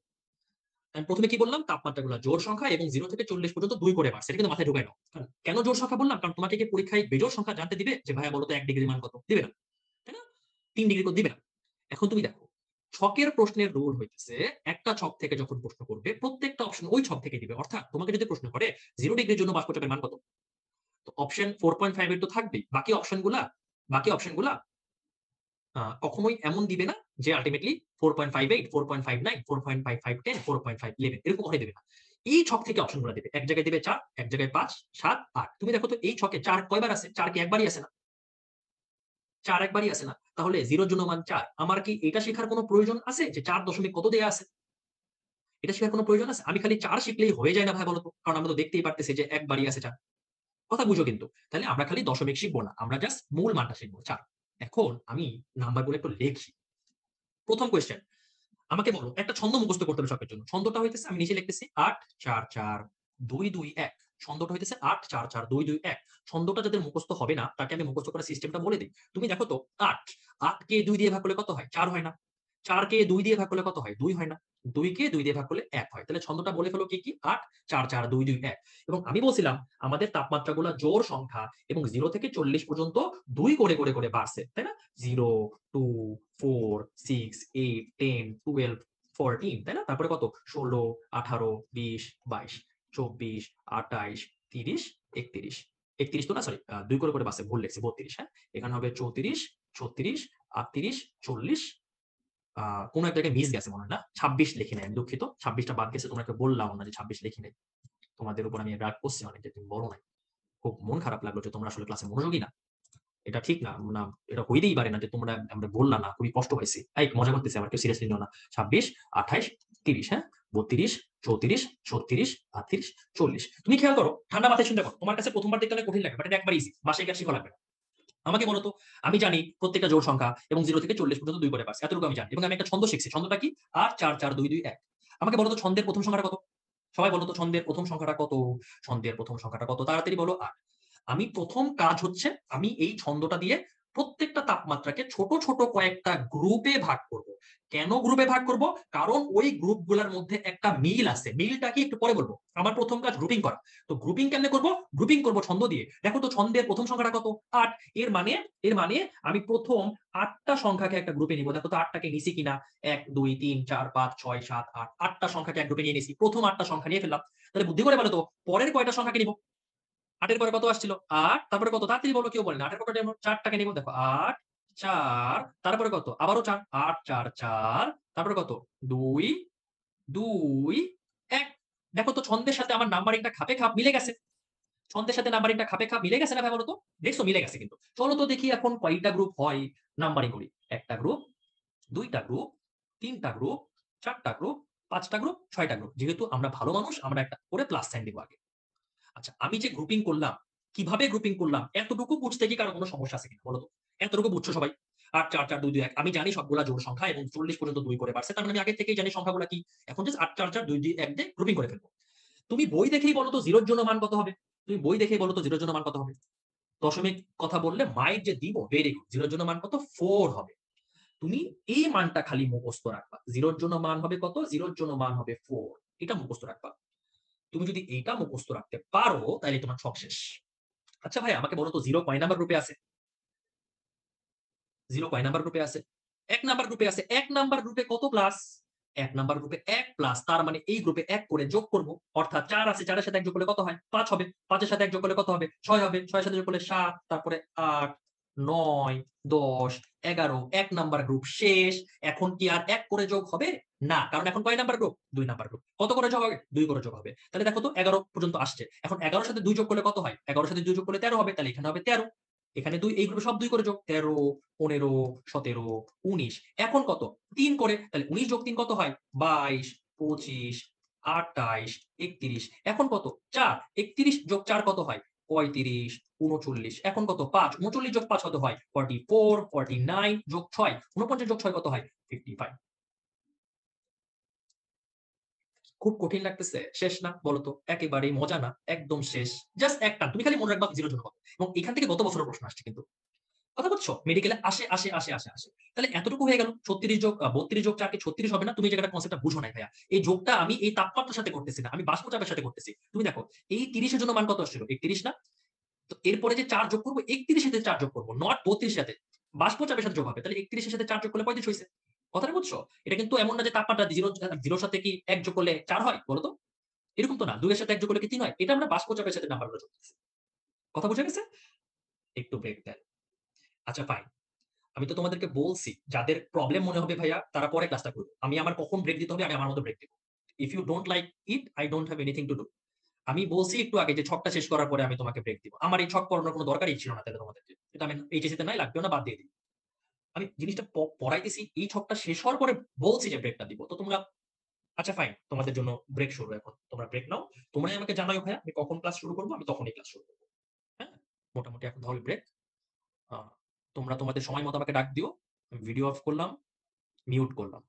আমি ১ম এ কি বললাম? তাপমাত্রাগুলা জোড় সংখ্যা এবং 0 থেকে ৪০ পর্যন্ত ২ করে বাড়ছে। এটা কিন্তু মাথায় ঢুকায় নাও। কেন জোড় সংখ্যা বললাম? কারণ তোমাকে কি পরীক্ষায় বেজোড় সংখ্যা জানতে দিবে? যে ভাইয়া বলো তো ১ ডিগ্রির মান কত? দিবে না। তাই না? ৩ ডিগ্রি দিবে না। এখন তুমি দেখো, ছকের প্রশ্নের রুল হইতেছে একটা ছক থেকে যখন প্রশ্ন করবে প্রত্যেকটা অপশন ওই ছক থেকে দিবে। অর্থাৎ তোমাকে যদি প্রশ্ন করে 0 ডিগ্রির জন্য বাষ্প চাপের মান কত? তো অপশন 4.5 এর তো থাকবেই। বাকি অপশনগুলা কখনোই এমন দিবে না যে আল্টিমেটলি 4.58, 4.59, 4.5510, 4.511 এরকম কখনোই দেবে না। এই ছক থেকে অপশনগুলো দিবে। এক জায়গায় দিবে ৪, এক জায়গায় ৫, ৭, ৮। তুমি দেখো তো এই ছকে ৪ কয়বার আছে? ৪ কি একবারই আছে না? ৪ একবারই আছে না? তাহলে 0 এর জন্য মান ৪। আমার কি এটা শেখার কোনো প্রয়োজন আছে যে ৪ দশমিক কত দেয়া আছে? এটা শেখার কোনো প্রয়োজন আছে? আমি খালি ৪ শিখলেই হয়ে যায় না ভাই বলো তো? কারণ আমরা তো দেখতেই পারতেছি যে একবারই আছে ৪। কথা বুঝো কিন্তু। তাহলে আমরা খালি দশমিক শিখব না। আমরা জাস্ট মূল মানটা শিখব ৪। এখন আমি নাম্বারগুলো একটু লিখি। ১ম কোয়েশ্চেন, আমাকে বলো একটা ছন্দ মুখস্থ করতে হবে ছকের জন্য। ছন্দটা হইতেছে আমি নিচে লিখতেছি ৮ ৪ ৪ ২ ২ ১। ছন্দটা হইতেছে ৮ ৪ ৪ ২ ২ ১। ছন্দটা যাদের মুখস্থ হবে না তাকে আমি মুখস্থ করার সিস্টেমটা বলে দিই। তুমি দেখো তো ৮, ৮ কে ২ দিয়ে ভাগ করলে কত হয়? ৪ হয় না। ৪ কে ২ দিয়ে ভাগ করলে কত হয়? ২ হয় না। ২ কে ২ দিয়ে ভাগ করলে ১ হয়। তাহলে ছন্দটা বলে ফেলো কি, কি? ৮ ৪ ৪ ২ ২ ১। এবং আমি বলছিলাম আমাদের তাপমাত্রাগুলা জোড় সংখ্যা এবং 0 থেকে ৪০ পর্যন্ত ২ করে বাড়ছে। তাই না? 0, 2, 4, 6, 8, 10, 12, 14, তাই না? তারপরে কত? 16, 18, 20, 22, 24, 28, 30, 31, 31 তো না, সরি, 2 করে বাসে ভুল লিখছি, 32, হ্যাঁ? এখানে হবে 34, 36, 38, 40, কোন এক জায়গায় মিস গেছে মনে হয়, না? 26 লিখি নাই আমি, দুঃখিত। 26 টা বাদ গেছে, তোমাকে বললাম না যে 26 লিখি নাই। তোমাদের উপর আমি রাগ করছি অনেক যে তুমি বলো নাই। খুব মন খারাপ লাগলো যে তোমরা আসলে ক্লাসে মনোযোগী না। এটা ঠিক না। এটা হইতেই পারে না যে তোমরা আমরা বললা না। খুবই কষ্ট পাইছি। এই মজা করতেছি, আবার কেউ সিরিয়াসলি নিও না। 26, 28, 30, হ্যাঁ? 32, 34, 36, 38, 40। তুমি খেয়াল করো, ঠান্ডা মাথায় চিন্তা করো। তোমার কাছে প্রথমবার দেখতে অনেক কঠিন লাগবে, বাট এটা একবার ইজি। বাসায় গিয়ে শিখা লাগবে না। আমাকে বলো তো, আমি জানি প্রত্যেকটা জোড় সংখ্যা এবং 0 থেকে 40 পর্যন্ত 2 করে পারছি। এতটুকু আমি জানি। এবং আমি একটা ছন্দ শিখছি। ছন্দটা কি? 8, 4, 4, 2, 2, 1। আমাকে বলো তো ছন্দের প্রথম সংখ্যাটা কত? সবাই বলো তো ছন্দের প্রথম সংখ্যাটা কত? ছন্দের প্রথম সংখ্যাটা কত? তাড়াতাড়ি বলো। 8। আমি প্রথম কাজ হচ্ছে আমি এই ছন্দটা দিয়ে প্রত্যেকটা তাপমাত্রাকে ছোট, ছোট কয়েকটা গ্রুপে ভাগ করব। কেন গ্রুপে ভাগ করব? কারণ ওই গ্রুপগুলোর মধ্যে একটা মিল আছে। মিলটা কি একটু পরে বলব। আমার প্রথম কাজ গ্রুপিং করা। তো গ্রুপিং কেমনে করব? গ্রুপিং করব ছন্দ দিয়ে। দেখো তো ছন্দের প্রথম সংখ্যাটা কত? 8। এর মানে আমি প্রথম 8 টা সংখ্যাকে একটা গ্রুপে নিব। দেখো তো 8 টাকে নিছি কিনা? 1, 2, 3, 4, 5, 6, 7, 8। 8 টা সংখ্যাকে এক গ্রুপে নিয়ে নিছি। প্রথম 8 টা সংখ্যা নিয়ে ফেললাম। তাহলে বুদ্ধি করে বলো তো পরের কয়টা সংখ্যাকে নিব? 8 এর পরে কত আসছিল? 8, তারপরে কত? তাড়াতাড়ি বলো, কেউ বলে না। 8 এর পরে 4 টাকে নিব। দেখো 8, 4, তারপরে কত? আবারও 4, 8, 4, 4, তারপরে কত? 2, 2, 1। দেখো তো ছন্দের সাথে আমার নাম্বারিংটা খাপে খাপ মিলে গেছে। ছন্দের সাথে নাম্বারিংটা খাপে খাপ মিলে গেছে না ভাই, বলো তো? দেখছো মিলে গেছে কিন্তু। চলো তো দেখি এখন কয়টা গ্রুপ হয়, নাম্বারিং করি। একটা গ্রুপ, 2টা গ্রুপ, 3টা গ্রুপ, 4টা গ্রুপ, 5টা গ্রুপ, 6টা গ্রুপ। যেহেতু আমরা ভালো মানুষ, আমরা একটা করে প্লাস সাইন দিব আগে। আচ্ছা, আমি যে গ্রুপিং করলাম, কিভাবে গ্রুপিং করলাম, এতটুকু বুঝতে কি কারো কোনো সমস্যা আছে কিনা বলো তো? এতটুকু বুঝছো সবাই? 8, 4, 4, 2, 2, 1। আমি জানি সবগুলা জোড় সংখ্যা এবং 40 পর্যন্ত 2 করে বাড়ছে। তার মানে আমি আগে থেকেই জানি সংখ্যাগুলা কি। এখন জাস্ট 8, 4, 4, 2, 2, 1 দিয়ে গ্রুপিং করে ফেলবো। তুমি বই দেখেই বলো তো 0 এর জন্য মান কত হবে? তুমি বই দেখেই বলো তো 0 এর জন্য মান কত হবে? দশমিক কথা বললে মাইক যে দিব, ভেরি গুড। 0 এর জন্য মান কত? 4 হবে। তুমি এই মানটা খালি মুখস্থ রাখবা। 0 এর জন্য মান হবে কত? 0 এর জন্য মান হবে 4। এটা মুখস্থ রাখবা। তুমি যদি এইটা মুখস্থ রাখতে পারো, তাহলে তোমার সব শেষ। আচ্ছা ভাই, আমাকে বলো তো 0 কয় নাম্বার গ্রুপে আছে? 0 কয় নাম্বার গ্রুপে আছে? 1 নাম্বার গ্রুপে আছে। 1 নাম্বার গ্রুপে কত প্লাস? 1 নাম্বার গ্রুপে 1 প্লাস। তার মানে এই গ্রুপে 1 করে যোগ করব। অর্থাৎ 4 আছে, 4 এর সাথে 1 যোগ করলে কত হয়? 5 হবে। 5 এর সাথে 1 যোগ করলে কত হবে? 6 হবে। 6 এর সাথে যোগ করলে 7, তারপরে 8, 9, 10, 11। 1 নাম্বার গ্রুপ শেষ। এখন কি আর 1 করে যোগ হবে? না। কারণ এখন কয় নাম্বার গ্রুপ? 2 number group. কত করে যোগ হবে? 2 করে যোগ হবে। তাহলে দেখো তো 11 পর্যন্ত আসছে। এখন 11 এর সাথে 2 যোগ করলে কত হয়? 11 এর সাথে 2 যোগ করলে 13 হবে। তাহলে এখানে হবে 13। এখানে 2, এই গ্রুপে সব 2 করে যোগ। 13, 15, 17, 19। এখন কত? 3 করে। তাহলে 19 যোগ 3 কত হয়? 22, 25, 28, 31। এখন কত? 4। 31 যোগ 4 কত হয়? 35, 39। এখন কত? 5। 39 যোগ 5 কত হয়? 44, 49 যোগ 6। 49 যোগ 6 কত হয়? 55। খুব কঠিন লাগতেছে? শেষ না? বলো তো? একেবারেই মজা না? একদম শেষ। জাস্ট একটা। তুমি খালি মনে রাখবা 0 এর জন্য কত। এবং এখান থেকে গত বছরের প্রশ্ন আসছে কিন্তু। কথা বুঝছো? মেডিকেলে আসে। তাহলে এতটুকু হয়ে গেল। 36 যোগ 32 যোগ 4 কি 36 হবে না? তুমি এই জায়গাটা কনসেপ্টটা বুঝো নাই ভাইয়া। এই যোগটা আমি এই তাপমাত্রার সাথে করতেছি না। আমি বাষ্প চাপের সাথে করতেছি। তুমি দেখো, এই 30 এর জন্য মান কত আসছিল? 31 না? তো এরপরে যে 4 যোগ করব, 31 এর সাথে 4 যোগ করব। নট 32 এর সাথে। বাষ্প চাপের সাথে যোগ হবে। তাহলে 31 এর সাথে 4 যোগ করলে 35 হইছে। কথাটা বুঝছো? এটা কিন্তু এমন না যে তাপমাত্রা 0 এর সাথে কি 1 যোগ করলে 4 হয়? বলো তো? এরকম তো না। 2 এর সাথে 1 যোগ করলে কি 3 হয়? এটা আমরা বাষ্প চাপের সাথে নাম্বারগুলো যোগ করতেছি। কথা বুঝা গেছে? একটু ব্রেক দেন। আচ্ছা ফাইন। আমি তো তোমাদেরকে বলছি, যাদের প্রবলেম মনে হবে ভাইয়া তারা পরে ক্লাসটা করবে। আমি আমার কখন ব্রেক দিতে হবে আমি আমার মতো ব্রেক দিব। If you don't like it, I don't have anything to do. আমি বলছি একটু আগে যে ছকটা শেষ করার পরে আমি তোমাকে ব্রেক দিব। আমার এই ছক পড়ানোর কোনো দরকারই ছিল না তাহলে তোমাদেরকে। এটা আমি এইচএসসি তে নাই, লাগবেও না, বাদ দিয়ে দিই। আমি জিনিসটা পড়াইতেছি, এই ছকটা শেষ হওয়ার পরে বলছি যে ব্রেকটা দিব। তো তোমরা আচ্ছা ফাইন, তোমাদের জন্য ব্রেক শুরু এখন। তোমরা ব্রেক নাও। তোমরাই আমাকে জানাও ভাইয়া আমি কখন ক্লাস শুরু করব, আমি তখনই ক্লাস শুরু করব। হ্যাঁ? মোটামুটি এখন তাহলে ব্রেক। আ তোমরা তোমাদের সময় মতো আমাকে ডাক দিও। ভিডিও অফ করলাম, মিউট করলাম।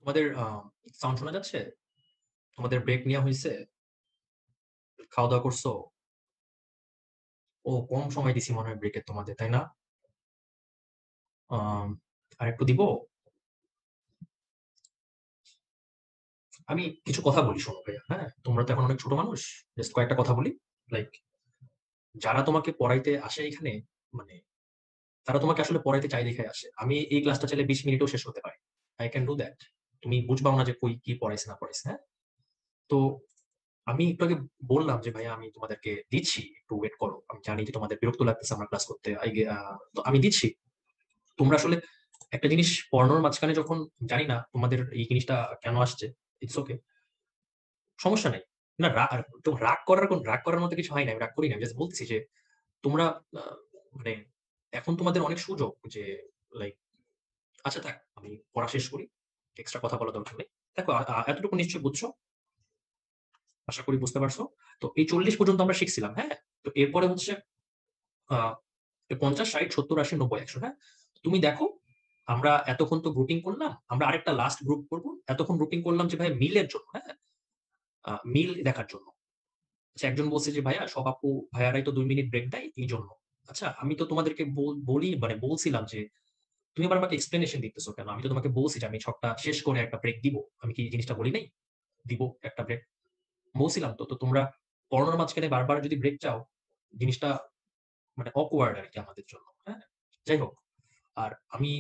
তোমাদের সাউন্ড শোনা যাচ্ছে? তোমাদের ব্রেক নেওয়া হয়েছে? খাওয়া দাওয়া করছো? ও কম সময় দিছি মনে হয় ব্রেকের তোমাদের, তাই না? আর একটু দিব? আমি কিছু কথা বলি, শোনো ভাইয়া, হ্যাঁ? তোমরা তো এখন অনেক ছোট মানুষ। জাস্ট কয়েকটা কথা বলি। লাইক, যারা তোমাকে পড়াইতে আসে এখানে, মানে তারা তোমাকে আসলে পড়াইতে চাই দেখে আসে। আমি এই ক্লাসটা চাইলে 20 মিনিটেও শেষ হতে পারে। I can do that. তুমি বুঝবাও না যে কই কি পড়াইছে না পড়াইছে, হ্যাঁ? তো আমি একটু আগে বললাম যে ভাইয়া আমি তোমাদেরকে দিচ্ছি, একটু ওয়েট করো। আমি জানি যে তোমাদের বিরক্ত লাগতেছে আমার ক্লাস করতে। তো আমি দিচ্ছি। তোমরা আসলে একটা জিনিস পড়ানোর মাঝখানে যখন, জানি না তোমাদের এই জিনিসটা কেন আসছে, ইটস ওকে, সমস্যা নাই। না, তো রাগ করার মতো কিছু হয় না, আমি রাগ করি না। আমি জাস্ট বলতেছি যে তোমরা আহ, মানে এখন তোমাদের অনেক সুযোগ যে, লাইক, আচ্ছা থাক, আমি পড়া শেষ করি, এক্সট্রা কথা বলা দরকার নেই। দেখো, এতটুকু নিশ্চয়ই বুঝছো, আশা করি বুঝতে পারছো। তো এই 40 পর্যন্ত আমরা শিখছিলাম, হ্যাঁ? তো এরপরে হচ্ছে আহ 50, 60, 70, 80, 90, 100, হ্যাঁ? তুমি দেখো, আমরা এতক্ষণ তো গ্রুপিং করলাম, আমরা আরেকটা লাস্ট গ্রুপ করবো। এতক্ষণ গ্রুপিং করলাম যে ভাই মিলের জন্য, হ্যাঁ? মিল দেখার জন্য। আচ্ছা, একজন বলছে যে ভাইয়া সব আপু ভাইয়ারাই তো 2 মিনিট ব্রেক দেয় এই জন্য। আচ্ছা, আমি তো তোমাদেরকে বলি, মানে বলছিলাম যে তুমি আবার আমাকে এক্সপ্লেনেশন দিতেছো কেন? আমি তো তোমাকে বলছি যে আমি ছকটা শেষ করে একটা ব্রেক দিব। আমি কি এই জিনিসটা বলি নাই? দিব একটা ব্রেক, বলছিলাম তো। তো তোমরা পড়ানোর মাঝখানে বারবার যদি ব্রেক চাও, জিনিসটা মানে অকওয়ার্ড আর কি আমাদের জন্য, হ্যাঁ? যাই হোক, আর আমি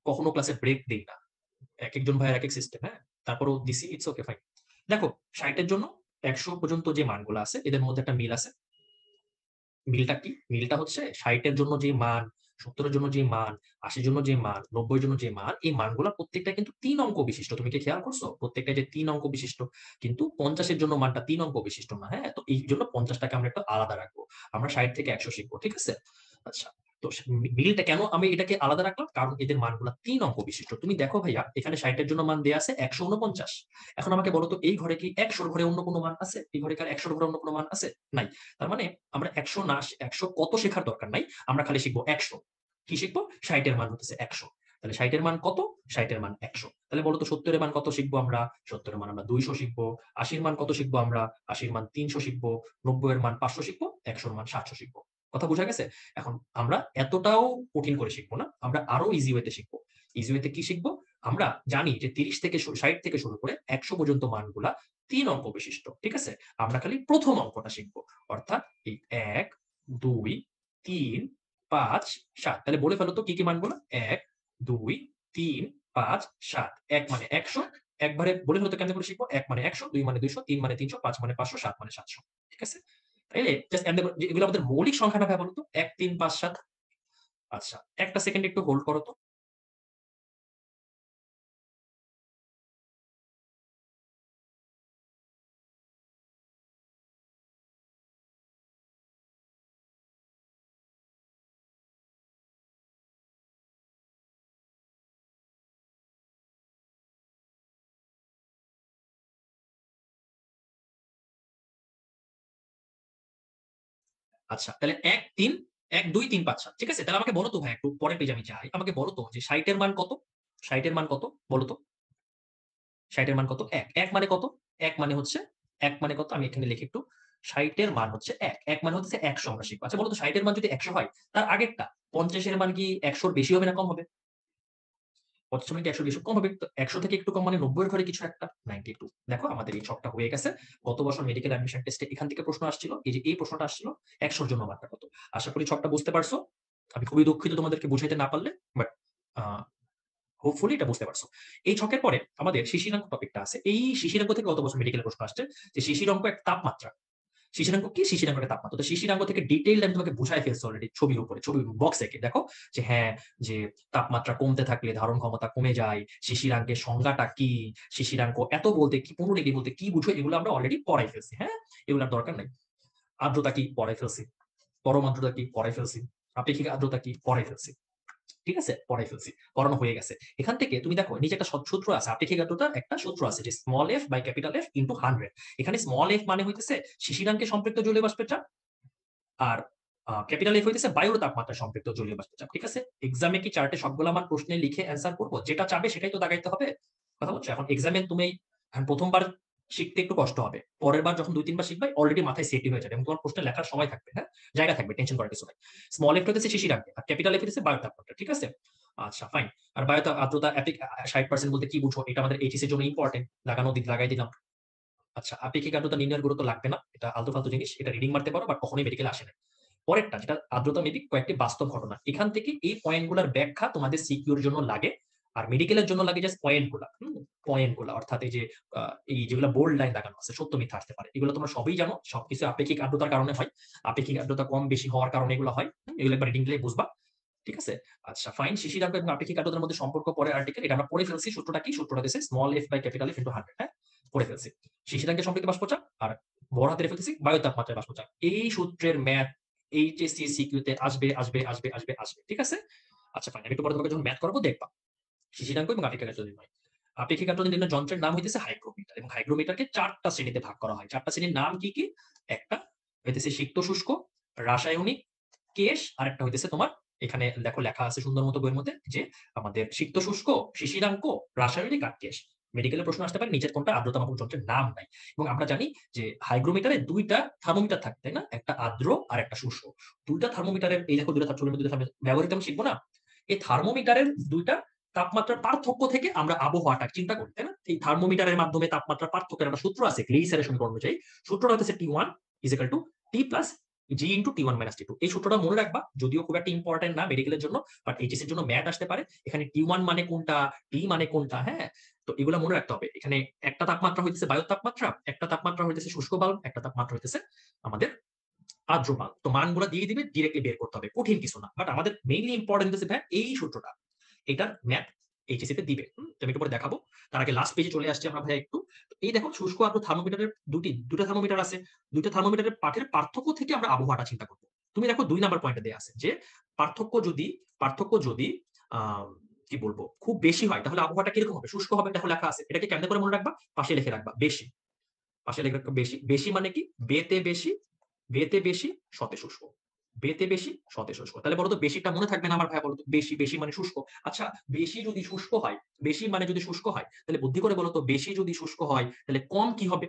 কখনো ক্লাসে ব্রেক দেই না। একেকজন ভাইয়ের একেক সিস্টেম, হ্যাঁ? তারপরেও দিছি, ইটস ওকে, ফাইন। দেখো, 60 এর জন্য 100 পর্যন্ত যে মানগুলো আছে এদের মধ্যে একটা মিল আছে। মিলটা কি? মিলটা হচ্ছে 60 এর জন্য যে মান, 70 এর জন্য যে মান, 80 এর জন্য যে মান, 90 এর জন্য যে মান, এই মানগুলা প্রত্যেকটা কিন্তু 3 অঙ্ক বিশিষ্ট। তুমি কি খেয়াল করছো? প্রত্যেকটা যে 3 অঙ্ক বিশিষ্ট। কিন্তু 50 এর জন্য মানটা 3 অঙ্ক বিশিষ্ট না, হ্যাঁ? তো এই জন্য 50 টাকে আমরা একটু আলাদা রাখবো। আমরা 60 থেকে 100 শিখবো, ঠিক আছে? আচ্ছা। তো মিলটা কেন আমি এটাকে আলাদা রাখলাম? কারণ এদের মানগুলা 3 অঙ্ক বিশিষ্ট। তুমি দেখো ভাইয়া, এখানে 60 এর জন্য মান দেয়া আছে 149। এখন আমাকে বলো তো, এই ঘরে কি 100 এর ঘরে অন্য কোনো মান আছে? এই ঘরে কি আর 100 এর ঘরে অন্য কোনো মান আছে? নাই। তার মানে আমরা 100 না, 100 কত শেখার দরকার নাই। আমরা খালি শিখবো 100। কি শিখবো? 60 এর মান হতেছে 100। তাহলে 60 এর মান কত? 60 এর মান 100। তাহলে বলতো 70 এর মান কত শিখবো আমরা? 70 এর মান আমরা 200 শিখবো। 80 এর মান কত শিখবো আমরা? 80 এর মান 300 শিখবো। 90 এর মান 500 শিখবো। 100 এর মান 700 শিখবো। কথা বোঝা গেছে? এখন আমরা এতটাও কঠিন করে শিখবো না, আমরা আরো ইজি ওয়েতে শিখবো। ইজি ওয়েতে কি শিখবো? আমরা জানি যে 30 থেকে 60 থেকে শুরু করে 100 পর্যন্ত মানগুলা 3 অঙ্ক বিশিষ্ট, ঠিক আছে? আমরা খালি প্রথম অঙ্কটা শিখবো। অর্থাৎ এই 1, 2, 3, 5, 7। তাহলে বলে ফেলো তো কি কি মানগুলো? 1, 2, 3, 5, 7। 1 মানে 100। একবারে বলে ফেলো তো কেমনে করে শিখবো? 1 মানে 100, 2 মানে 200, 3 মানে 300, 5 মানে 500, 7 মানে 700। ঠিক আছে? তাইলে জাস্ট এগুলো আমাদের মৌলিক সংখ্যা না ভাই, বলো তো? 1, 3, 5, 7। আচ্ছা, একটা সেকেন্ড একটু হোল্ড করো তো। আচ্ছা, তাহলে ১, ৩, ১, ২, ৩, ৫, ৭। ঠিক আছে? তাহলে আমাকে বলো তো ভাই, একটু পরের পেজে আমি যাই। আমাকে বলো তো যে ৬০ এর মান কত? ৬০ এর মান কত? বলো তো। ৬০ এর মান কত? ১। ১ মানে কত? ১ মানে হচ্ছে, ১ মানে কত? আমি এখানে লিখি একটু। ৬০ এর মান হচ্ছে ১। ১ মানে হচ্ছে ১০০ আমরা শিখবো। আচ্ছা বলো তো, ৬০ এর মান যদি ১০০ হয়, তার আগেরটা ৫০ এর মান কি ১০০ র বেশি হবে না কম হবে? ৫০ এর মান কি ১০০ র বেশি কম হবে? তো ১০০ থেকে একটু কম মানে ৯০ এর ঘরে কিছু একটা, 92। দেখো, আমাদের এই ছকটা হয়ে গেছে। গত বছর মেডিকেল অ্যাডমিশন টেস্টে এখান থেকে প্রশ্ন আসছিল। এই যে এই প্রশ্নটা আসছিল, ১০০ র জন্য মানটা কত? আশা করি ছকটা বুঝতে পারছো। আমি খুবই দুঃখিত তোমাদেরকে বুঝাইতে না পারলে। বাট আ হোপফুলি এটা বুঝতে পারছো। এই ছকের পরে আমাদের শিশিরাঙ্ক টপিকটা আছে। এই শিশিরাঙ্ক থেকে গত বছর মেডিকেলে প্রশ্ন আসছে যে শিশিরাঙ্ক এক তাপমাত্রা। শিশিরাঙ্ক কি? শিশিরাঙ্ক একটা তাপমাত্রা। তো শিশিরাঙ্ক থেকে ডিটেইলড আমি তোমাকে বুঝায় ফেলছি অলরেডি ছবির উপরে। ছবি বক্স এঁকে দেখো যে হ্যাঁ, যে তাপমাত্রা কমতে থাকলে ধারণ ক্ষমতা কমে যায়। শিশিরাঙ্কের সংজ্ঞাটা কি? শিশিরাঙ্ক এত বলতে কি, 15 ডিগ্রি বলতে কি বুঝো? এগুলো আমরা অলরেডি পড়াই ফেলছি, হ্যাঁ? এগুলার দরকার নাই। আর্দ্রতা কি? পড়াই ফেলছি। পরম আর্দ্রতা কি? পড়াই ফেলছি। আপেক্ষিক আর্দ্রতা কি? পড়াই ফেলছি। ঠিক আছে? পড়াই ফেলছি। পড়ানো হয়ে গেছে। এখান থেকে তুমি দেখো নিচে একটা সূত্র আছে। আপেক্ষিক আদ্রতার একটা সূত্র আছে যে small f by capital F into 100। এখানে স্মল f মানে হইতেছে শিশিরাঙ্কে সম্পৃক্ত জলীয় বাষ্পের চাপ, আর ক্যাপিটাল F হইতেছে বায়ুর তাপমাত্রায় সম্পৃক্ত জলীয় বাষ্পের চাপ। ঠিক আছে? এক্সামে কি চার্টে সবগুলা মান প্রশ্নে লিখে অ্যান্সার করব? যেটা চাবে সেটাই তো দাগাইতে হবে। কথা বুঝছো? এখন এক্সামে তুমি এখন ১ম বার শিখতে একটু কষ্ট হবে। পরের বার যখন ২-৩ বার শিখবে অলরেডি মাথায় সেটই হয়ে যাবে এবং তোমার প্রশ্ন লেখার সময় থাকবে, হ্যাঁ? জায়গা থাকবে, টেনশন করার কিছু নাই। স্মল এফ হইতেছে শিশির আঁকবে আর ক্যাপিটাল এফ হইতেছে বায়ু তাপমাত্রা। ঠিক আছে? আচ্ছা ফাইন। আর বায়ু আর্দ্রতা ৬০% বলতে কি বুঝো? এটা আমাদের এইচএস এর জন্য ইম্পোর্টেন্ট। লাগাই দিলাম। আচ্ছা আপেক্ষিক আর্দ্রতা নির্ণয়ের গুরুত্ব লাগবে না। এটা আলতু-ফালতু জিনিস। এটা রিডিং মারতে পারো বাট কখনোই মেডিকেলে আসে নাই। পরেরটা যেটা আর্দ্রতা মেবি কয়েকটি বাস্তব ঘটনা। এখান থেকে এই পয়েন্ট গুলার ব্যাখ্যা তোমাদের সিকিউর জন্য লাগে। আর মেডিকেলের জন্য লাগে জাস্ট পয়েন্ট গুলা। পয়েন্ট গুলা। অর্থাৎ এই যে এই যেগুলা বোল্ড লাইন লাগানো আছে সত্য মিথ্যা আসতে পারে। এগুলো তোমরা সবই জানো। সবকিছু আপেক্ষিক আর্দ্রতার কারণে হয়। আপেক্ষিক আর্দ্রতা কম বেশি হওয়ার কারণে এগুলো হয়। এগুলো একবার রিডিং দিলেই বুঝবা। ঠিক আছে? আচ্ছা ফাইন। শিশিরাঙ্ক এবং আপেক্ষিক আর্দ্রতার মধ্যে সম্পর্ক পরের আর্টিকেল। এটা আমরা পড়ে ফেলছি। সূত্রটা কি? সূত্রটা দিছে small f by capital F into 100 হ্যাঁ? পড়ে ফেলছি। শিশিরাঙ্কের সম্পৃক্ত বাষ্পচাপ আর বড় হাতের ফেলতেছি বায়ু তাপমাত্রার বাষ্পচাপ। এই সূত্রের ম্যাথ এইচএসসি সিকিউ তে আসবে। ঠিক আছে? আচ্ছা ফাইন। আমি একটু পরে তোমাকে যখন ম্যাথ করাবো দেখবা। শিশিরাঙ্ক এবং আপেক্ষিক আর্দ্রতা নির্ণয়। আপেক্ষিক আর্দ্রতা নির্ণয় যন্ত্রের নাম হইতেছে হাইগ্রোমিটার এবং হাইগ্রোমিটারকে ৪ টা শ্রেণীতে ভাগ করা হয়। ৪ টা শ্রেণীর নাম কি, কি? একটা হইতেছে সিক্ত শুষ্ক, রাসায়নিক, কেশ আর একটা হইতেছে তোমার এখানে দেখো লেখা আছে সুন্দর মতো বইয়ের মধ্যে যে আমাদের সিক্ত শুষ্ক, শিশিরাঙ্ক, রাসায়নিক আর কেশ। মেডিকেলের প্রশ্ন আসতে পারে নিচের কোনটা আর্দ্রতা মাপক যন্ত্রের নাম নাই। এবং আমরা জানি যে হাইগ্রোমিটারে ২ টা থার্মোমিটার থাকে, তাই না? একটা আর্দ্র আর একটা শুষ্ক। ২ টা থার্মোমিটারের এই দেখো ২ টা চুলের মধ্যে ব্যবহারিত আমরা শিখবো না? এই থার্মোমিটারের ২ টা তাপমাত্রার পার্থক্য থেকে আমরা আবহাওয়াটা চিন্তা করি, তাই না? এই থার্মোমিটারের মাধ্যমে তাপমাত্রার পার্থক্যের একটা সূত্র আছে গ্লেইসারের সমীকরণ অনুযায়ী। সূত্রটা হচ্ছে T1 = T plus G into T1 minus T2। এই সূত্রটা মনে রাখবা, যদিও খুব একটা ইম্পর্টেন্ট না মেডিকেলের জন্য, বাট এইচএস এর জন্য ম্যাথ আসতে পারে। এখানে T1 মানে কোনটা, T মানে কোনটা, হ্যাঁ? তো এগুলা মনে রাখতে হবে। এখানে একটা তাপমাত্রা হইতেছে বায়ুর তাপমাত্রা, একটা তাপমাত্রা হইতেছে শুষ্ক বাল্ব, একটা তাপমাত্রা হইতেছে আমাদের আর্দ্র বাল্ব। তো মানগুলা দিয়ে দিবে, ডিরেক্টলি বের করতে হবে। কঠিন কিছু না। বাট আমাদের মেইনলি ইম্পর্টেন্ট হচ্ছে ভাই এই সূত্রটা। এটার ম্যাথ এইচএসসি তে দিবে। তো আমি একটু পরে দেখাবো। তার আগে লাস্ট পেজে চলে আসছি আমরা ভাই একটু। তো এই দেখো শুষ্ক আর্দ্র থার্মোমিটারের দুটা থার্মোমিটার আছে। ২ টা থার্মোমিটারের পাঠের পার্থক্য থেকে আমরা আবহাওয়াটা চিন্তা করব। তুমি দেখো ২ নাম্বার পয়েন্টে দেয়া আছে যে পার্থক্য যদি আ কি বলবো খুব বেশি হয় তাহলে আবহাওয়াটা কিরকম হবে? শুষ্ক হবে দেখো লেখা আছে। এটাকে কেমনে করে মনে রাখবা? পাশে লিখে রাখবা বেশি। পাশে লিখে রাখবা বেশি। বেশি মানে কি? বেতে বেশি, শতে শুষ্ক। বেতে বেশি, শতে শুষ্ক। তাহলে বলো তো বেশিটা মনে থাকবে না আমার ভাইয়া বলো তো? বেশি মানে শুষ্ক। আচ্ছা বেশি যদি শুষ্ক হয়, বেশি মানে যদি শুষ্ক হয়, তাহলে বুদ্ধি করে বলো তো বেশি যদি শুষ্ক হয়, তাহলে কম কি হবে?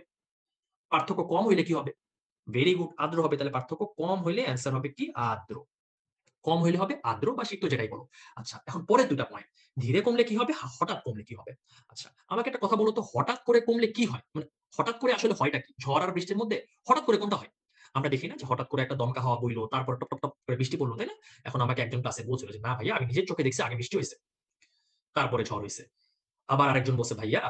পার্থক্য কম হইলে কি হবে? ভেরি গুড আর্দ্র হবে। তাহলে পার্থক্য কম হইলে অ্যান্সার হবে কি? আর্দ্র। কম হইলে হবে আর্দ্র বা সিক্ত যেটাই বলো। আচ্ছা এখন পরের ২ টা পয়েন্ট। ধীরে কমলে কি হবে? হঠাৎ কমলে কি হবে? আচ্ছা আমাকে একটা কথা বলো তো হঠাৎ করে কমলে কি হয়? মানে হঠাৎ করে আসলে হয়টা কি? ঝড় আর বৃষ্টির মধ্যে হঠাৎ করে কোনটা হয়? আমরা দেখি না যে হঠাৎ করে একটা দমকা হাওয়া বইলো, তারপর টপ করে বৃষ্টি পড়ল, তাই না? এখন আমাকে একজন ক্লাসে বলছিল যে, "না ভাইয়া আমি নিজের চোখে দেখছি আগে বৃষ্টি হইছে। তারপরে ঝড় হইছে।" আবার আরেকজন বলছে, "ভাইয়া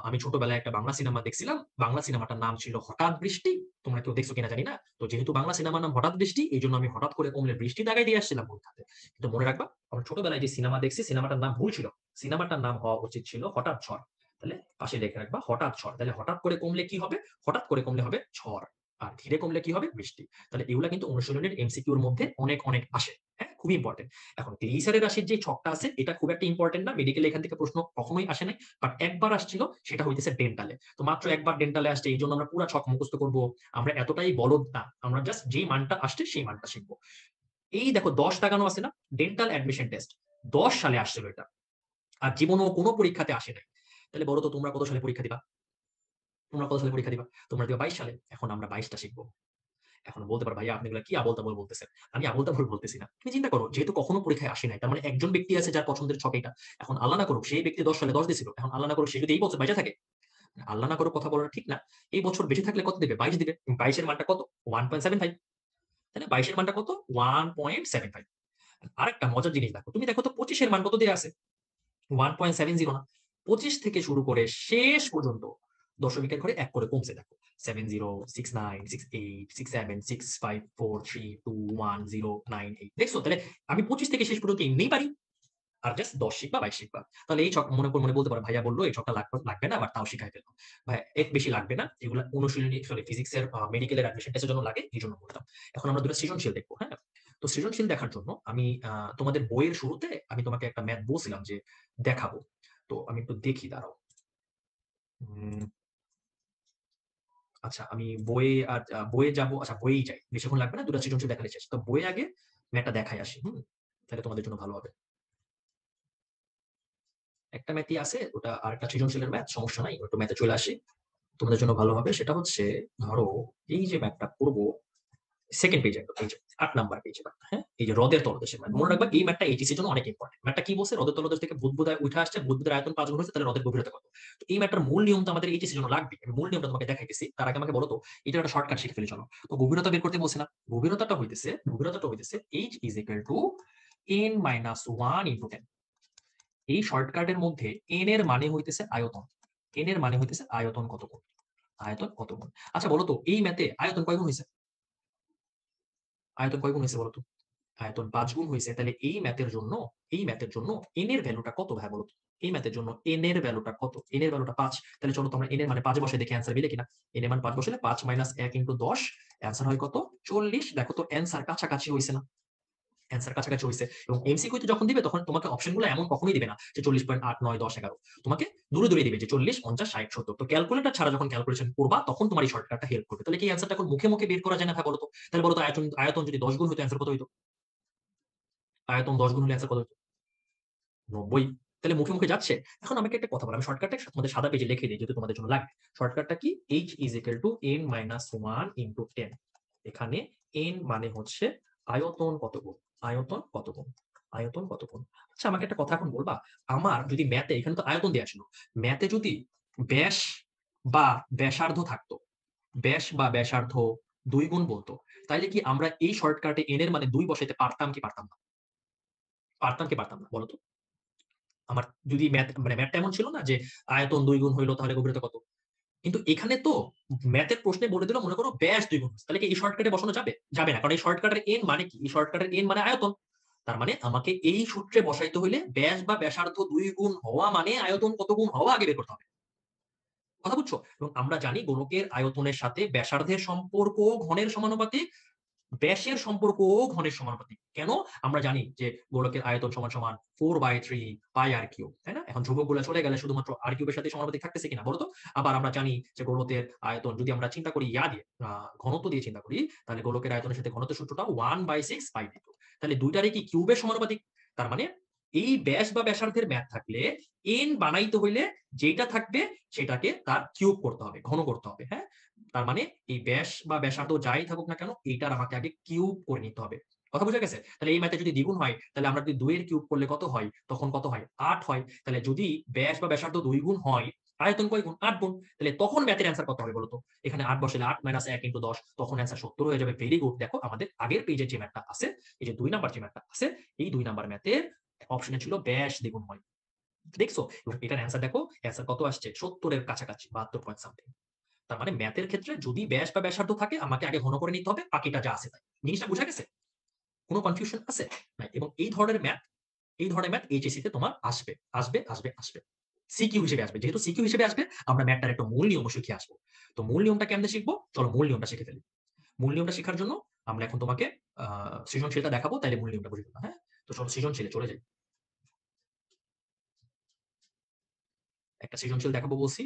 আমি ছোটবেলায় একটা বাংলা সিনেমা দেখছিলাম। বাংলা সিনেমাটার নাম ছিল 'হঠাৎ বৃষ্টি।' তোমরা কেউ দেখছো কিনা জানি না। তো যেহেতু বাংলা সিনেমার নাম 'হঠাৎ বৃষ্টি' এইজন্য আমি হঠাৎ করে কমলে বৃষ্টি দাগায় দিয়ে আসছিলাম পরীক্ষাতে। কিন্তু মনে রাখবা আমরা ছোটবেলায় যে সিনেমা দেখছি সিনেমাটার নাম ভুল ছিল। সিনেমাটার নাম হওয়া উচিত ছিল 'হঠাৎ ঝড়।' তাহলে পাশে লিখে রাখবা 'হঠাৎ ঝড়।' তাহলে হঠাৎ করে কমলে কি হবে? হঠাৎ করে কমলে হবে ঝড়। আর ধীরে কমলে কি হবে? বৃষ্টি। তাহলে এগুলা কিন্তু অনুশীলনের এমসিকিউর মধ্যে অনেক আসে। হ্যাঁ? খুবই ইম্পোর্টেন্ট। এখন গ্লেইসারের রাশির যে ছকটা আছে এটা খুব একটা ইম্পোর্টেন্ট না। মেডিকেলে এখান থেকে প্রশ্ন কখনোই আসে নাই। বাট একবার আসছিল সেটা হইতেছে ডেন্টালে। তো মাত্র একবার ডেন্টালে আসছে এইজন্য আমরা পুরা ছক মুখস্থ করব। আমরা এতটাই বলদ না। আমরা জাস্ট যেই মানটা আসছে সেই মানটা শিখব। এই দেখো ১০ দাগানো আছে না? Dental admission test. ১০ সালে আসছিল এটা। আর জীবনেও কোনো পরীক্ষাতে আসে নাই। তাহলে বলো তো তোমরা কত সালে পরীক্ষা দিবা? তোমরা কত সালে পরীক্ষা দিবা? তোমরা দিবা ২২ সালে। এখন আমরা ২২ টা শিখব। এখন বলতে পারো, "ভাইয়া আপনি এগুলা কি আবোল-তাবোল বলতেছেন?" আমি আবোল-তাবোল বলতেছি না। তুমি চিন্তা করো, যেহেতু কখনো পরীক্ষায় আসে নাই, তার মানে একজন ব্যক্তি আছে যার পছন্দের ছক এইটা। এখন আল্লাহ না করুক সেই ব্যক্তি ১০ সালে ১০ দিছিল। এখন আল্লাহ না করুক সে যদি এই বছর বাইচা থাকে, আল্লাহ না করুক কথা বলাটা ঠিক না। এই বছর বেঁচে থাকলে কত দিবে? ২২ দিবে। ২২ এর মানটা কত? 1.75 তাই না? ২২ এর মানটা কত? 1.75 আরেকটা মজার জিনিস দেখো। তুমি দেখো তো ২৫ এর মান কত দেয়া আছে? 1.70 না। ২৫ থেকে শুরু করে শেষ পর্যন্ত দশমিকের ঘরে ১ করে কমছে দেখো। 70, 69, 68, 67, 65, 4, 3, 2, 1, 0, 9, 8 দেখছো? তাহলে আমি ২৫ থেকে শেষ পর্যন্ত এমনিই পারি। আর জাস্ট ১০ শিখবা, ২২ শিখবা। তাহলে এই ছক মনে বলতে পারো, ভাইয়া বলল এই ছকটা লাগবে না, বাট তাও শিখাই ফেললাম। ভাইয়া এর বেশি লাগবে না। এগুলা অনুশীলনী সরি ফিজিক্সের মেডিকেলের অ্যাডমিশন টেস্টের জন্য লাগে, এইজন্য বললাম। এখন আমরা ২ টা সৃজনশীল দেখব, হ্যাঁ? তো সৃজনশীল দেখার জন্য আমি তোমাদের বইয়ের শুরুতে আমি তোমাকে একটা ম্যাথ বলছিলাম যে দেখাবো। তো আমি একটু দেখি দাঁড়াও। উম আচ্ছা আমি বইয়ে যাবো। আচ্ছা বইয়েই যাই। বেশিক্ষণ লাগবে না। ২ টা সৃজনশীল দেখালেই শেষ। তো বইয়ে আগে ম্যাথটা দেখাই আসি, হুম? তাহলে তোমাদের জন্য ভালো হবে। একটা ম্যাথই আছে, ওটা আরেকটা সৃজনশীলের ম্যাথ, সমস্যা নাই, একটু ম্যাথে চলে আসি, তোমাদের জন্য ভালো হবে। সেটা হচ্ছে ধরো এই যে ম্যাথটা করবো সেকেন্ড পেজে, একদম পেজে ৮ নাম্বার পেজে, হ্যাঁ, এই যে হ্রদের তলদেশের ম্যাথ মনে রাখবা। এই ম্যাথটা এইচএসসির জন্য অনেক ইম্পর্টেন্ট। ম্যাথটা কি বলছে? হ্রদের তলদেশ থেকে বুদবুদায় উঠে আসছে, বুদবুদের আয়তন ৫ গুণ হয়েছে, তাহলে হ্রদের গভীরতা কত? তো এই ম্যাথটার মূল নিয়ম তো আমাদের এইচএসসির জন্য লাগবে। আমি মূল নিয়মটা তোমাকে দেখাইতেছি, তার আগে আমাকে বলো তো এটা একটা শর্টকাট শিখে ফেলি চলো। তো গভীরতা বের করতে বলছে না? গভীরতাটা হইতেছে h is equal two n minus 1 into 10। এই শর্টকাটের মধ্যে n এর মানে হইতেছে আয়তন, n এর মানে হইতেছে আয়তন কত গুণ, আয়তন কত গুণ। আচ্ছা বলো তো এই ম্যাথে আয়তন কয় গুণ হইছে? আয়তন কয় গুণ হইছে বলো তো? আয়তন ৫ গুণ হইছে। তাহলে এই ম্যাথের জন্য n এর ভ্যালুটা কত ভাই বলো তো? এই ম্যাথের জন্য n এর ভ্যালুটা কত? n এর ভ্যালুটা ৫। তাহলে চলো তো আমরা n এর মানে ৫ বসাই দেখি অ্যান্সার মিলে কিনা। n এর মান ৫ বসালে ৫ মাইনাস ১ ইনটু ১০ অ্যান্সার হয় কত? ৪০। দেখো তো অ্যান্সার কাছাকাছি হইছে না? অ্যান্সার কাছাকাছি হইছে। এবং এমসিকিউ তে যখন দিবে তখন তোমাকে অপশনগুলো এমন কখনোই দিবে না যে 40.৮, ৯, ১০, ১১। তোমাকে দূরে, দূরে দিবে যে ৪০, ৫০, ৬০, ৭০। তো ক্যালকুলেটর ছাড়া যখন ক্যালকুলেশন করবা তখন তোমার এই শর্টকাটটা হেল্প করবে। তাহলে কি অ্যান্সারটা এখন মুখে, মুখে বের করা যায় না ভাই বলো তো? তাহলে বলো তো আয়তন যদি ১০ গুণ হইতো অ্যান্সার কত হইতো? আয়তন 10 গুণ হলে অ্যান্সার কত হতো? ৯০। তাহলে মুখে, মুখে যাচ্ছে। এখন আমাকে একটা কথা বলো। আমি শর্টকাটটা তোমাদের সাদা পেজে লিখে দিই যেহেতু তোমাদের জন্য লাগবে। শর্টকাটটা কি? h is equal to n minus 1 into 10। এখানে n মানে হচ্ছে আয়তন কত গুণ? আয়তন কত গুণ? আয়তন কত গুণ? আচ্ছা আমাকে একটা কথা এখন বলবা। আমার যদি ম্যাথে এখানে তো আয়তন দেয়া ছিল। ম্যাথে যদি ব্যাস বা ব্যাসার্ধ থাকতো, ব্যাস বা ব্যাসার্ধ ২ গুণ বলতো, তাইলে কি আমরা এই শর্টকাটে n এর মানে ২ বসাইতে পারতাম কি পারতাম না? পারতাম কি পারতাম না? বলো তো? আমার যদি ম্যাথটা এমন ছিল না যে আয়তন ২ গুণ হইলো তাহলে গভীরতা কত? কিন্তু এখানে তো ম্যাথের প্রশ্নে বলে দিল মনে করো ব্যাস ২ গুণ হইছে। তাহলে কি এই শর্টকাটে বসানো যাবে? যাবে না। কারণ এই শর্টকাটের n মানে কি? এই শর্টকাটের n মানে আয়তন। তার মানে আমাকে এই সূত্রে বসাইতে হইলে ব্যাস বা ব্যাসার্ধ ২ গুণ হওয়া মানে আয়তন কত গুণ হওয়া আগে বের করতে হবে। কথা বুঝছো? এবং আমরা জানি গোলকের আয়তনের সাথে ব্যাসার্ধের সম্পর্ক ঘনের সমানুপাতিক, ব্যাসের সম্পর্কও ঘনের সমানুপাতিক। কেন? আমরা জানি যে গোলকের আয়তন সমান সমান 4/3 পাই আর কিউব। তাই না? এখন ধ্রুবকগুলো চলে গেলে শুধুমাত্র আর কিউবের সাথে সমানুপাতিক থাকতেছে কিনা বলো তো? আবার আমরা জানি যে গোলকের আয়তন যদি আমরা চিন্তা করি ইয়া দিয়ে ঘনত্ব দিয়ে চিন্তা করি, তাহলে গোলকের আয়তনের সাথে ঘনত্বের সূত্রটা 1/6 পাই দিয়ে। তাহলে দুইটারই কি কিউবের সমানুপাতিক? তার মানে এই ব্যাস বা ব্যাসার্ধের ম্যাথ থাকলে n বানাইতে হইলে যেটা থাকবে সেটাকে তার কিউব করতে হবে, ঘন করতে হবে। হ্যাঁ? তার মানে এই ব্যাস বা ব্যাসার্ধ যাই থাকুক না কেন এইটার আমাকে আগে কিউব করে নিতে হবে। কথা বুঝা গেছে? তাহলে এই ম্যাথে যদি দ্বিগুণ হয় তাহলে আমরা যদি ২ এর কিউব করলে কত হয়? তখন কত হয়? ৮ হয়। তাহলে যদি ব্যাস বা ব্যাসার্ধ ২ গুণ হয়, আয়তন কয় গুণ? ৮ গুণ। তাহলে তখন ম্যাথের অ্যান্সার কত হবে বলো তো? এখানে ৮ বসালে ৮ মাইনাস ১ ইনটু ১০ তখন অ্যান্সার ৭০ হয়ে যাবে। Very good. দেখো আমাদের আগের পেজে যে ম্যাথটা আছে, এই যে ২ নাম্বার যে ম্যাথটা আছে, এই ২ নাম্বার ম্যাথের অপশনে ছিল ব্যাস দ্বিগুণ হয়। দেখছো? এবং এটার অ্যান্সার দেখো, অ্যান্সার কত আসছে? ৭০ এর কাছাকাছি ৭২ পয়েন্ট সামথিং। তার মানে ম্যাথের ক্ষেত্রে যদি ব্যাস বা ব্যাসার্ধ থাকে আমাকে আগে ঘন করে নিতে হবে, বাকিটা যা আছে তাই। জিনিসটা বুঝা গেছে? কোন কনফিউশন আছে? নাই। এবং এই ধরনের ম্যাথ এইচএসসি তে তোমার আসবে, আসবে। সিকিউ হিসেবে আসবে। যেহেতু সিকিউ হিসেবে আসবে আমরা ম্যাথটার একটা মূল নিয়ম শিখে আসবো। তো মূল নিয়মটা কেমনে শিখবো? চলো মূল নিয়মটা শিখে ফেলি। মূল নিয়মটা শেখার জন্য আমরা এখন তোমাকে সৃজনশীলটা দেখাবো, তাইলে মূল নিয়মটা বুঝে যাবে। হ্যাঁ? তো চলো সৃজনশীলে চলে যাই। একটা সৃজনশীল দেখাবো বলছি।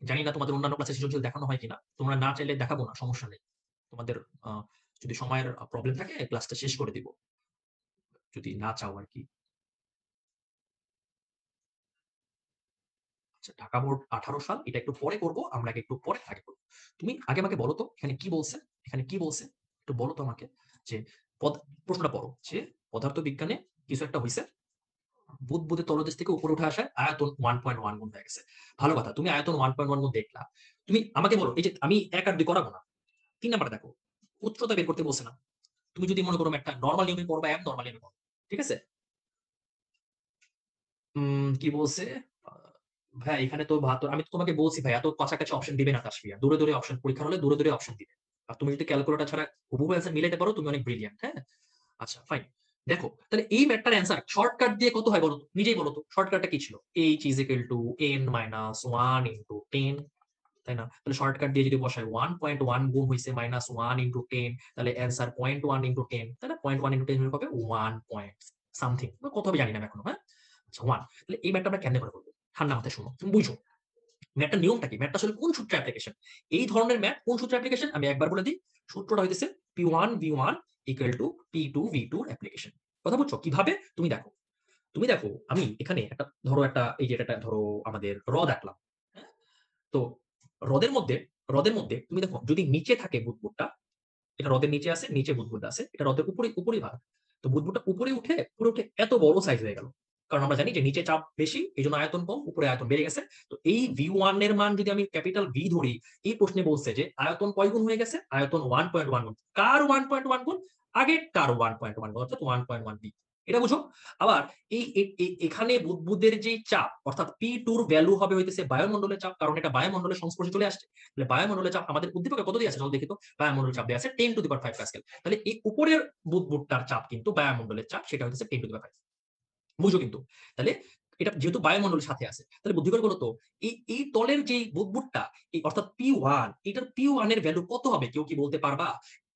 জানি না তোমাদের অন্যান্য ক্লাসে সৃজনশীল দেখানো হয় কিনা। তোমরা না চাইলে দেখাবো না, সমস্যা নেই। তোমাদের আ যদি সময়ের প্রবলেম থাকে ক্লাসটা শেষ করে দিব। যদি না চাও আরকি। আচ্ছা ঢাকা বোর্ড ১৮ সাল এটা একটু পরে করব। আমরা একটু পরে আগে করব। তুমি আগে আমাকে বলো তো এখানে কি বলছে? এখানে কি বলছে? একটু বলো তো আমাকে যে পদ প্রশ্নটা পড়ো যে পদার্থবিজ্ঞানে কিছু একটা হইছে। বুদবুদের তলদেশ থেকে উপরে উঠে আসায় আয়তন 1.1 গুণ হয়ে গেছে। ভালো কথা। তুমি আয়তন 1.1 গুণ দেখলা। তুমি আমাকে বলো এই যে আমি ১ আর ২ করাবো না। ৩ নাম্বারটা দেখো। উচ্চতা বের করতে বলছে না। তুমি যদি মনে করো একটা নরমাল নিয়মে করবা, নরমাল নিয়মে করো। ঠিক আছে? কি বলছে? আ ভাইয়া এখানে তো ৭২ আমি তো তোমাকে বলছি ভাই এত কাছাকাছি অপশন দিবে না তাসফিয়া। দূরে, দূরে অপশন পরীক্ষার হলে দূরে, দূরে অপশন দিবে। আর তুমি যদি ক্যালকুলেটর ছাড়া হুবহু অ্যান্সার মিলাইতে পারো তুমি অনেক ব্রিলিয়ান্ট, হ্যাঁ? আচ্ছা ফাইন। দেখো তাহলে এই ম্যাথটার অ্যান্সার শর্টকাট দিয়ে কত হয় বলো তো? নিজেই বলো তো। শর্টকাটটা কি ছিল? h is equal to n minus 1 into 10 তাই না? তাহলে শর্টকাট দিয়ে যদি বসাই 1.1 গুণ হইছে -1 into 10 তাহলে অ্যান্সার 0.1 into 10 তাই না? 0.1 into 10 হলে কত? 1 পয়েন্ট সামথিং। কত হবে জানি না আমি এখনো, হ্যাঁ? আচ্ছা 1 তাহলে এই ম্যাথটা আমরা কেমনে করে করব? ঠান্ডা মাথায় শোনো। তুমি বুঝো। ম্যাথটার নিয়মটা কি? ম্যাথটা আসলে কোন সূত্রে অ্যাপ্লিকেশন? এই ধরনের ম্যাথ কোন সূত্রে অ্যাপ্লিকেশন? আমি একবার বলে দিই। সূত্রটা হইতেছে P1 V1 equal to P2 V2 র অ্যাপ্লিকেশন। কথা বুঝছো? কিভাবে? তুমি দেখো। তুমি দেখো আমি এখানে একটা ধরো একটা এই যে এটা ধরো আমাদের হ্রদ আঁকলাম। হ্যাঁ? তো হ্রদের মধ্যে হ্রদের মধ্যে তুমি দেখো যদি নিচে থাকে বুদবুদটা, এটা হ্রদের নিচে আছে, নিচে বুদবুদটা আছে, এটা হ্রদের উপরে ভাগ। তো বুদবুদটা উপরে উঠে এত বড় সাইজ হয়ে গেল। কারণ আমরা জানি যে নিচে চাপ বেশি, এইজন্য আয়তন কম, উপরে আয়তন বেড়ে গেছে। তো এই V1 এর মান যদি আমি ক্যাপিটাল V ধরি, এই প্রশ্নে বলছে যে আয়তন কয় গুণ হয়ে গেছে? আয়তন 1.1 গুণ। কার 1.1 গুণ? আগেরটার 1.1 গুণ, অর্থাৎ 1.1 V। এটা বুঝো? আবার এখানে বুদবুদের যে চাপ অর্থাৎ P2 র ভ্যালু হবে হইতেছে বায়ুমণ্ডলের চাপ, কারণ এটা বায়ুমণ্ডলের সংস্পর্শে চলে আসছে। তাহলে বায়ুমণ্ডলের চাপ আমাদের উদ্দীপকে কত দিয়ে আছে চলো দেখি তো। বায়ুমণ্ডলের চাপ দেয়া আছে 10 টু দি পাওয়ার 5 পাস্কেল। তাহলে এই উপরের বুদবুদটার চাপ কিন্তু বায়ুমণ্ডলের চাপ, সেটা হচ্ছে 10 টু দি পাওয়ার 5। বুঝো কিন্তু? তাহলে এটা যেহেতু বায়ুমণ্ডলের সাথে আছে, তাহলে বুদ্ধি করে বলো তো এই তলের যে বুদবুদটা, এই অর্থাৎ P1, এটার P1 এর ভ্যালু কত হবে? কেউ কি বলতে পারবা?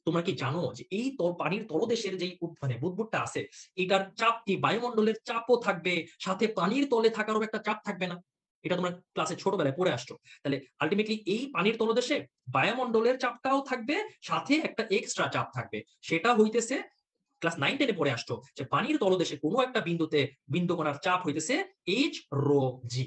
তোমরা কি জানো যে এই পানির তলদেশের যেই মানে বুদবুদটা আছে, এটার চাপ কি বায়ুমণ্ডলের চাপও থাকবে, সাথে পানির তলে থাকারও একটা চাপ থাকবে না? এটা তোমরা ক্লাসে ছোটবেলায় পড়ে আসছো। তাহলে আল্টিমেটলি এই পানির তলদেশে বায়ুমণ্ডলের চাপটাও থাকবে, সাথে একটা এক্সট্রা চাপ থাকবে। সেটা হইতেছে ক্লাস 9-10 এ পড়ে আসছো যে পানির তলদেশে কোনো একটা বিন্দুতে বিন্দুকণার চাপ হইতেছে এইচ রো জি।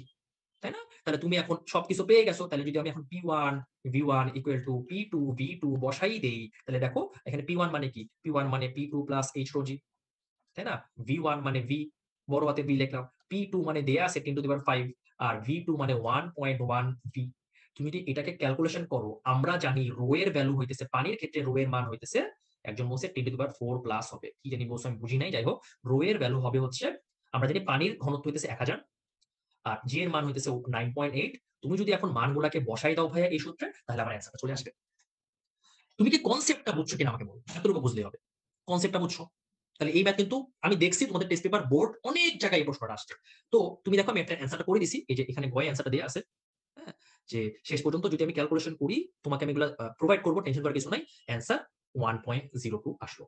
তাই না? তাহলে তুমি এখন সবকিছু পেয়ে গেছো। তাহলে যদি আমি এখন P1 V1 equal to P2 V2 বসাই দেই, তাহলে দেখো এখানে P1 মানে কি? P1 মানে P2 প্লাস H রো জি। তাই না? V1 মানে V, বড় হাতে V লিখলাম। P2 মানে দেয়া আছে 10 to the power 5, R V2 মানে 1.1 V। তুমি যদি এটাকে ক্যালকুলেশন করো, আমরা জানি রো এর ভ্যালু হইতেছে, পানির ক্ষেত্রে রো এর মান হইতেছে, একজন বলছে 10 টু দি পাওয়ার 4 প্লাস হবে। কি জানি বলছো আমি বুঝি নাই। যাই হোক, রো এর ভ্যালু হবে হচ্ছে, আমরা জানি পানির ঘনত্ব হইতেছে 1000 আর জি এর মান হইতেছে 9.8। তুমি যদি এখন মানগুলাকে বসাই দাও ভাইয়া এই সূত্রে, তাহলে আমার অ্যান্সারটা চলে আসবে। তুমি কি কনসেপ্টটা বুঝছো কিনা আমাকে বলো। এতটুকু বুঝলেই হবে। কনসেপ্টটা বুঝছো? তাহলে এই ম্যাথ কিন্তু আমি দেখছি তোমাদের টেস্ট পেপার বোর্ড অনেক জায়গায় এই প্রশ্নটা আসছে। তো তুমি দেখো আমি একটা অ্যান্সারটা করে দিছি। এই যে এখানে গয় অ্যান্সারটা দেয়া আছে। হ্যাঁ? যে শেষ পর্যন্ত যদি আমি ক্যালকুলেশন করি, তোমাকে আমি এগুলা প্রোভাইড করব, টেনশন করার কিছু নাই। অ্যান্সার 1.02 আসলো।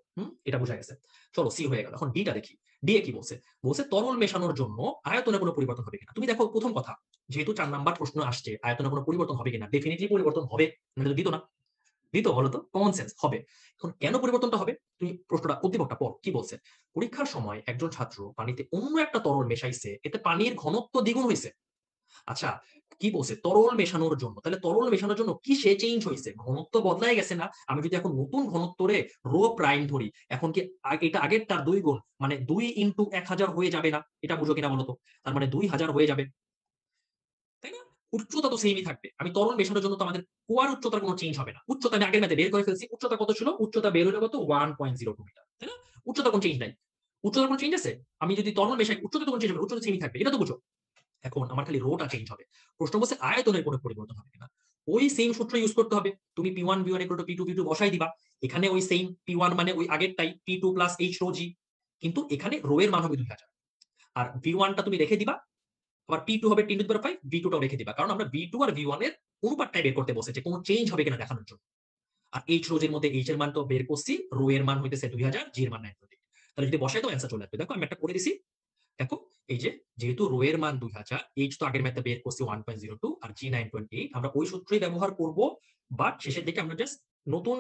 এটা বোঝা গেছে। চলো সি হয়ে গেল। এখন ডি টা দেখি। ডি এ কি বলছে? বলছে তরল মেশানোর জন্য আয়তনে কোনো পরিবর্তন হবে কিনা। তুমি দেখো প্রথম কথা, যেহেতু 4 নাম্বার প্রশ্ন আসছে আয়তনে কোনো পরিবর্তন হবে কিনা, ডেফিনিটলি পরিবর্তন হবে। নাহলে তো দিত না। দিত বলো তো? কমন সেন্স হবে। এখন কেন পরিবর্তনটা হবে? তুমি প্রশ্নটা উদ্দীপকটা পড়ো। কি বলছে? পরীক্ষার সময় একজন ছাত্র পানিতে অন্য একটা তরল মেশাইছে, এতে পানির ঘনত্ব দ্বিগুণ হইছে। আচ্ছা, কি বলছে? তরল মেশানোর জন্য। তাহলে তরল মেশানোর জন্য কি সে চেঞ্জ হইছে? ঘনত্ব বদলায় গেছে না? আমি যদি এখন নতুন ঘনত্বরে রো প্রাইম ধরি, এখন কি এটা আগেরটার 2 গুণ, মানে 2 ইনটু 1000 হয়ে যাবে না? এটা বুঝো কিনা বলো তো? তার মানে 2000 হয়ে যাবে। তাই না? উচ্চতা তো সেমই থাকবে। আমি তরল মেশানোর জন্য তো আমাদের কুয়ার উচ্চতার কোনো চেঞ্জ হবে না। উচ্চতা আমি আগের ম্যাথে বের করে ফেলছি। উচ্চতা কত ছিল? উচ্চতা বের হলো কত? 1.02 মিটার। তাই না? উচ্চতার কোনো চেঞ্জ নাই। উচ্চতার কোনো চেঞ্জ আছে? আমি যদি তরল মেশাই, উচ্চতা তো কোনো চেঞ্জ হবে না। উচ্চতা সেমই থাকবে। এটা তো বুঝো। এখন আমার খালি রোটা চেঞ্জ হবে। প্রশ্ন বলছে আয়তনের কোনো পরিবর্তন হবে কিনা। ওই সেম সূত্র ইউজ করতে হবে। তুমি P1 V1 P2 P2 বসাই দিবা। এখানে ওই সেম P1 মানে ওই আগেরটাই P2 প্লাস H রো জি। কিন্তু এখানে রো এর মান হবে 2000। আর V1 টা তুমি রেখে দিবা। আবার P2 হবে 10 টু দি পাওয়ার 5, V2 টাও রেখে দিবা। কারণ আমরা V2 আর V1 এর অনুপাতটাই বের করতে বলছে যে কোন চেঞ্জ হবে কিনা দেখানোর জন্য। আর H রোজ এর মধ্যে H এর মান তো বের করছি, রো এর মান হইতেছে 2000, জি এর মান 9.8। তাহলে যদি বসাই দাও অ্যান্সার চলে আসবে। দেখো আমি একটা করে দিছি। দেখো এই যে যেহেতু রো এর মান 2000, H তো আগের ম্যাথে বের করছি 1.02 আর জি 9.8, আমরা ওই সূত্রই ব্যবহার করব। বাট শেষের দিকে আমরা জাস্ট নতুন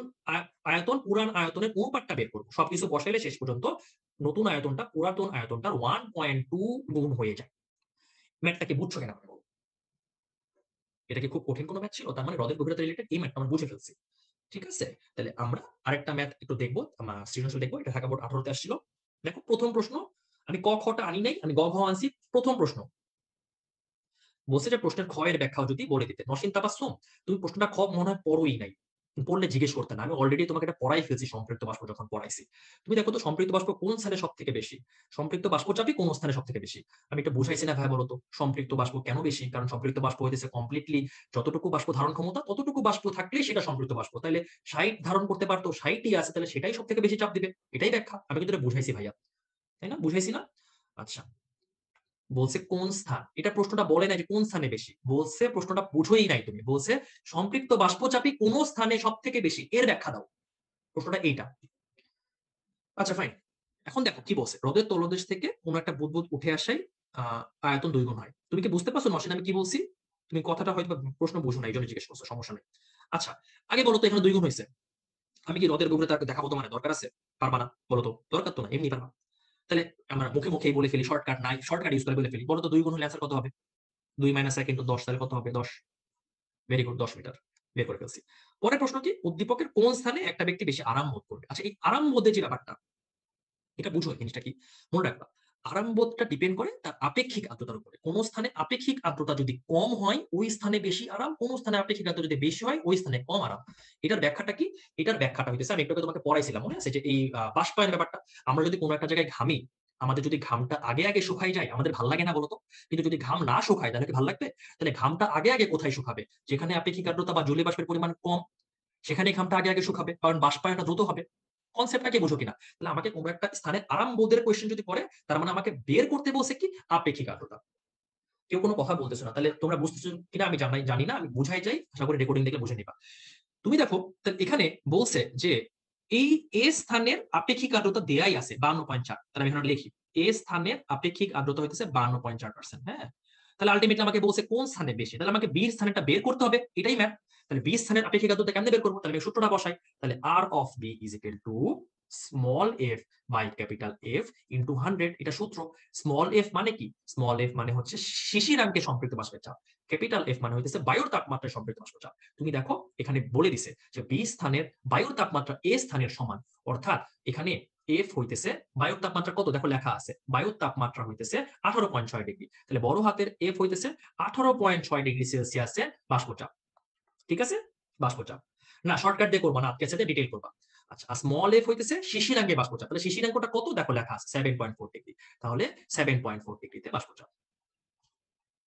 আয়তন পুরান আয়তনের অনুপাতটা বের করব। সবকিছু বসাইলে শেষ পর্যন্ত নতুন আয়তনটা পুরাতন আয়তনটার 1.2 গুণ হয়ে যায়। ম্যাথটা কি বুঝছো কিনা আমাকে বলো? এটা কি খুব কঠিন কোনো ম্যাথ ছিল? তার মানে হ্রদের গভীরতা রিলেটেড এই ম্যাথটা আমরা বুঝে ফেলছি। ঠিক আছে? তাহলে আমরা আরেকটা ম্যাথ একটু দেখব। আমরা সৃজনশীল দেখব। এটা ঢাকা বোর্ড 18 তে আসছিল। দেখো প্রথম প্রশ্ন, আমি ক, খ টা আনি নাই, আমি গ, ঘ আনছি। প্রথম প্রশ্ন বলছে যে প্রশ্নের খ এর ব্যাখ্যাও যদি বলে দিতে। নসীন তাবাসসুম, তুমি প্রশ্নটা খ মনে হয় পড়োই নাই। পড়লে জিজ্ঞেস করতে না। আমি অলরেডি তোমাকে এটা পড়াই ফেলছি সম্পৃক্ত বাষ্প যখন পড়াইছি। তুমি দেখো তো সম্পৃক্ত বাষ্প কোন স্থানে সবথেকে বেশি? সম্পৃক্ত বাষ্পচাপই কোন স্থানে সবথেকে বেশি? আমি এটা বুঝাইছি না ভাই বলো তো? সম্পৃক্ত বাষ্প কেন বেশি? কারণ সম্পৃক্ত বাষ্প হইতেছে কমপ্লিটলি যতটুকু বাষ্প ধারণ ক্ষমতা ততটুকু বাষ্প থাকলেই সেটা সম্পৃক্ত বাষ্প। তাইলে 60 ধারণ করতে পারতো, 60ই আছে, তাহলে সেটাই সবথেকে বেশি চাপ দিবে। এটাই ব্যাখ্যা। আমি কিন্তু এটা বুঝাইছি ভাইয়া। তাই না? বুঝাইছি না? আচ্ছা। বলছে কোন স্থান, এটা প্রশ্নটা বলে নাই যে কোন স্থানে বেশি, বলছে প্রশ্নটা বুঝোই নাই তুমি, বলছে সম্পৃক্ত বাষ্পচাপী কোন স্থানে সব থেকে বেশি, এর ব্যাখ্যা দাও। প্রশ্নটা এইটা। আচ্ছা ফাইন। এখন দেখো কি বলছে, হ্রদের তলদেশ থেকে কোন একটা বুদবুদ উঠে আসাই আয়তন 2 গুণ হয়। তুমি কি বুঝতে পারছো নসীন আমি কি বলছি? তুমি কথাটা হয়তো প্রশ্ন বুঝো না, এই জন্য জিজ্ঞেস করছো, সমস্যা নেই। আচ্ছা, আগে বলো তো এখানে 2 গুণ হয়েছে, আমি কি হ্রদের গভীরতা দেখাবো তোমার দরকার আছে? পারবা না? বলো তো, দরকার তো না, এমনি পারবা। তাহলে আমরা মুখে মুখেই বলে ফেলি, শর্টকাট নাই, শর্টকাট ইউজ করে বলে ফেলি। বলো তো 2 গুণ হলে অ্যান্সার কত হবে? 2 - 1 × 10 তাহলে কত হবে? 10। Very good, 10 metre. বের করে ফেলছি। পরের প্রশ্ন কি? উদ্দীপকের কোন স্থানে একটা ব্যক্তি বেশি আরাম বোধ করবে? আচ্ছা, এই আরাম বোধের যে ব্যাপারটা, এটা বুঝো জিনিসটা কি? মনে রাখবা, আরামবোধটা ডিপেন্ড করে তার আপেক্ষিক আর্দ্রতার উপরে। কোন স্থানে আপেক্ষিক আর্দ্রতা যদি কম হয়, ওই স্থানে বেশি আরাম, কোন স্থানে আপেক্ষিক আর্দ্রতা যদি বেশি হয়, ওই স্থানে কম আরাম। এটার ব্যাখ্যাটা কি? এটার ব্যাখ্যাটা হইতেছে, আমি একটু আগে তোমাকে পড়াইছিলাম, মনে আছে? যে এই বাষ্পায়ন ব্যাপারটা। আমরা যদি কোন একটা জায়গায় ঘামি, আমাদের যদি ঘামটা আগে, আগে শুকায় যায়, আমাদের ভাল লাগে না বলো তো? কিন্তু যদি ঘাম না শুকায় তাহলে কি ভাল লাগবে? তাহলে ঘামটা আগে, আগে কোথায় শুকাবে? যেখানে আপেক্ষিক আর্দ্রতা বা জলীয় বাষ্পের পরিমাণ কম, সেখানেই ঘামটা আগে, আগে শুকাবে। কারণ বাষ্পায়নটা দ্রুত হবে। কনসেপ্টটা কি বুঝো কিনা? তাহলে আমাকে কোন একটা স্থানে আরাম বোধের কোয়েশ্চেন যদি করে, তার মানে আমাকে বের করতে বলছে কি? আপেক্ষিক আর্দ্রতা। কেউ কোন কথা বলতেছে না। তাহলে তোমরা বুঝতেছো কিনা আমি জানি না। আমি বুঝাই যাই। আশা করি রেকর্ডিং দেখলে বুঝে নিবা। তুমি দেখো, তাহলে এখানে বলছে যে এই এ স্থানের আপেক্ষিক আর্দ্রতা দেয়াই আছে 52.4। তাহলে আমি এখানে লিখি, এ স্থানের আপেক্ষিক আর্দ্রতা হইতেছে 52.4%। হ্যাঁ? তাহলে আল্টিমেটলি আমাকে বলছে কোন স্থানে বেশি। তাহলে আমাকে বি স্থানেরটা বের করতে হবে। এটাই ম্যাথ। তাহলে বি স্থানের আপেক্ষিক আর্দ্রতা কেমনে বের করব? তাহলে আমি সূত্রটা বসাই। তাহলে R of B is equal to small F by capital F into 100। এটা সূত্র। স্মল এফ মানে কি? স্মল এফ মানে হচ্ছে শিশিরাঙ্কে সম্পৃক্ত বাষ্পের চাপ। ক্যাপিটাল এফ মানে হইতেছে বায়ুর তাপমাত্রায় সম্পৃক্ত বাষ্পের চাপ। তুমি দেখো এখানে বলে দিছে যে বি স্থানের বায়ুর তাপমাত্রা এ স্থানের সমান। অর্থাৎ এখানে এফ হইতেছে বায়ুর তাপমাত্রা কত? দেখো লেখা আছে, বায়ুর তাপমাত্রা হইতেছে 18.6 ডিগ্রি। তাহলে বড় হাতের এফ হইতেছে 18.6 ডিগ্রি সেলসিয়াসে বাষ্পচাপ। ঠিক আছে? বাষ্পচাপ। না, শর্টকাট দিয়ে করবা না, আজকে সাথে ডিটেইল করবা। আচ্ছা, স্মল এফ হইতেছে শিশিরাঙ্গে বাষ্পচাপ। তাহলে শিশিরাঙ্গটা কত? দেখো লেখা আছে 7.4 ডিগ্রি। তাহলে 7.4 ডিগ্রিতে বাষ্পচাপ।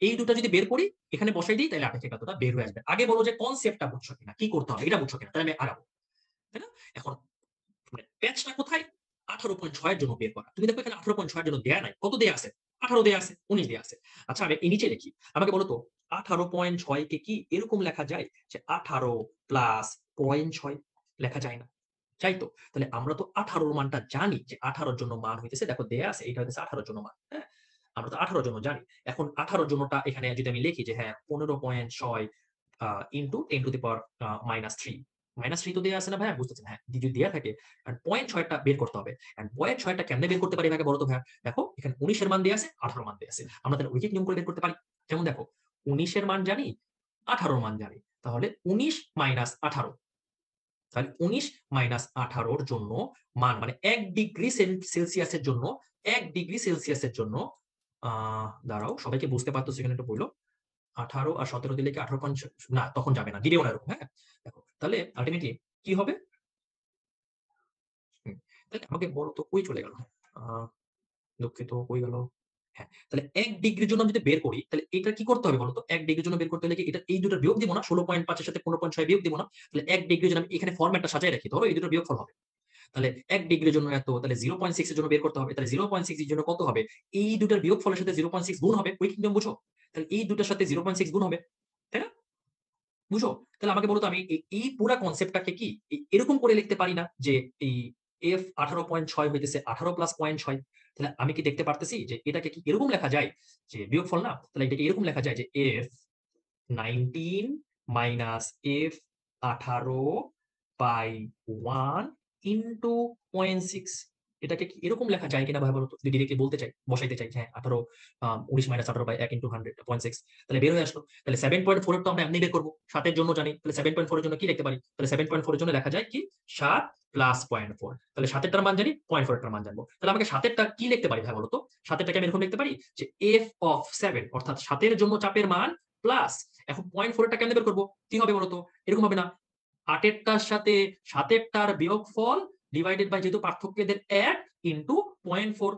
এই দুটো যদি বের করি, এখানে বসাই দিই, তাহলে আপেক্ষিক আর্দ্রতা বের হয়ে আসবে। আগে বলো যে কনসেপ্টটা বুঝছো কিনা, কি করতে হবে এটা বুঝছো কিনা, তাহলে আমি আগাবো। তাই না? এখন মানে প্যাচটা কোথায়? 18.6 এর জন্য বের করা। তুমি দেখো এখানে 18.6 এর জন্য দেয়া নাই। কত দেয়া আছে? 18 দেয়া আছে, 19 দেয়া আছে। আচ্ছা, আমি এই নিচে লিখি। আমাকে বলো তো 18.6 কে কি এরকম লেখা যায় যে 18 প্লাস 0.6 লেখা যায় না? যাই তো। তাহলে আমরা তো 18 এর মানটা জানি যে 18 এর জন্য মান হইতেছে, দেখো দেয়া আছে, এটা হইতেছে 18 এর জন্য মান। হ্যাঁ? আমরা তো 18 এর জন্য জানি। এখন 18 এর জন্যটা এখানে যদি আমি লিখি যে হ্যাঁ 15.6 ইনটু 10 টু দি পাওয়ার -3। -3 তো দেয়া আছে না ভাইয়া? বুঝতেছেন? হ্যাঁ, যদি দেয়া থাকে আর 0.6 টা বের করতে হবে। এন্ড 0.6 টা কেমনে বের করতে পারি ভাইয়া, বলো তো ভাইয়া? দেখো এখানে 19 এর মান দেয়া আছে, 18 মান দেয়া আছে। আমরা তাহলে ঐকিক নিয়ম করে বের করতে পারি। যেমন দেখো, 19 এর মান জানি, 18 এর মান জানি। তাহলে 19 মাইনাস 18। তাহলে 19 মাইনাস 18 র জন্য মান মানে 1 ডিগ্রি সেলসিয়াসের জন্য, 1 ডিগ্রি সেলসিয়াসের জন্য দাঁড়াও, সবাইকে বুঝতে পারতেছো কিনা একটু বলো। 18 আর 17 দিলে কি 18 না, তখন যাবে না, দিবেও না এরকম। হ্যাঁ? দেখো তাহলে আল্টিমেটলি কি হবে? হুম, তাহলে আমাকে বলো তো কই চলে গেল? আ দুঃখিত, কই গেল? হ্যাঁ, তাহলে ১ ডিগ্রির জন্য আমি যদি বের করি, তাহলে এটা কি করতে হবে বলো তো? ১ ডিগ্রির জন্য বের করতে হলে কি এটা এই দুটোর বিয়োগ দিব না? ১৬.৫ এর সাথে ১৫.৬ বিয়োগ দিব না? তাহলে ১ ডিগ্রির জন্য আমি এখানে ফরম্যাটটা সাজায় রাখি। ধরো এই দুটোর বিয়োগফল হবে। তাহলে ১ ডিগ্রির জন্য এত, তাহলে 0.6 এর জন্য বের করতে হবে। তাহলে 0.6 এর জন্য কত হবে? এই দুটার বিয়োগফলের সাথে 0.6 গুণ হবে। ঐকিক নিয়ম বুঝো? তাহলে এই দুটার সাথে 0.6 গুণ হবে। তাই না? বুঝো? তাহলে আমাকে বলো তো আমি এই পুরা কনসেপ্টটাকে কি এরকম করে লিখতে পারি না যে এই F 18.6 হইতেছে 18 প্লাস 0.6। তাহলে আমি কি দেখতে পারতেছি যে এটাকে কি এরকম লেখা যায় যে বিয়োগফল না? তাহলে এটাকে এরকম লেখা যায় যে F 19 minus F 18 by 1 into 0.6। এটাকে কি এরকম লেখা যায় কিনা ভাই বলো তো? যদি ডিরেক্টলি বলতে চাই, বসাইতে চাই যে হ্যাঁ 18 19 মাইনাস 18 বাই 1 ইনটু 100 0.6, তাহলে বের হয়ে আসলো। তাহলে 7.4 এর তো আমরা এমনি বের করব। 7 এর জন্য জানি। তাহলে 7.4 এর জন্য কি লিখতে পারি? তাহলে 7.4 এর জন্য লেখা যায় কি 7 প্লাস 0.4। তাহলে 7 এর টার মান জানি, 0.4 এর টার মান জানবো। তাহলে আমাকে 7 এরটা কি লিখতে পারি ভাই বলো তো? 7 এরটাকে আমি এরকম লিখতে পারি যে f অফ 7 অর্থাৎ 7 এর জন্য চাপের মান প্লাস, এখন 0.4 এরটা কেমনে বের করব? কি হবে বলো তো? এরকম হবে না? 8 এরটার সাথে 7 এরটার বিয়োগফল ডিভাইডেড বাই যেহেতু পার্থক্য এদের 1 ইনটু 0.4।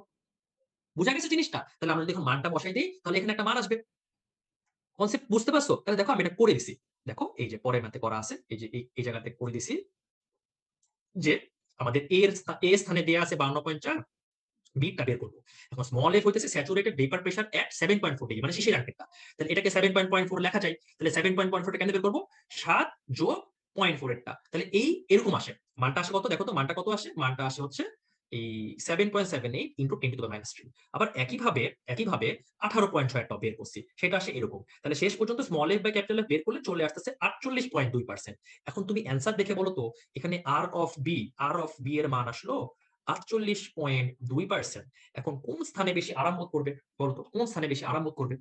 বুঝা গেছে জিনিসটা? তাহলে আমরা যদি এখন মানটা বসাই দেই, তাহলে এখানে একটা মান আসবে। কনসেপ্ট বুঝতে পারছো? তাহলে দেখো আমি এটা করে দিছি। দেখো এই যে পরের ম্যাথে করা আছে। এই যে এই জায়গাতে করে দিছি যে আমাদের এ স্থানে দেয়া আছে 52.4, বি টা বের করব। এখন স্মল এফ হইতেছে স্যাচুরেটেড ভেপার প্রেশার এট 7.4 ডিগ্রি, মানে শিশির আঙ্কেলটা। তাহলে এটাকে 7.4 লেখা যায়। তাহলে 7.4 টা কেন বের করব? 7 যোগ 0.4 এরটা। তাহলে এরকম আসে। মানটা আসে কত? দেখো তো মানটা কত আসে? মানটা আসে হচ্ছে এই 7.78 ইনটু 10 টু দি পাওয়ার -3। আবার একইভাবে 18.6 টাও বের করছি। সেটা আসে এরকম। তাহলে শেষ পর্যন্ত small F by capital F বের করলে চলে আসতেছে 48.2%। এখন তুমি অ্যানসার দেখে বলো তো এখানে আর অফ বি এর মান আসলো 48.2%। এখন কোন স্থানে বেশি আরাম বোধ করবে? বলো তো, কোন স্থানে বেশি আরাম বোধ করবে?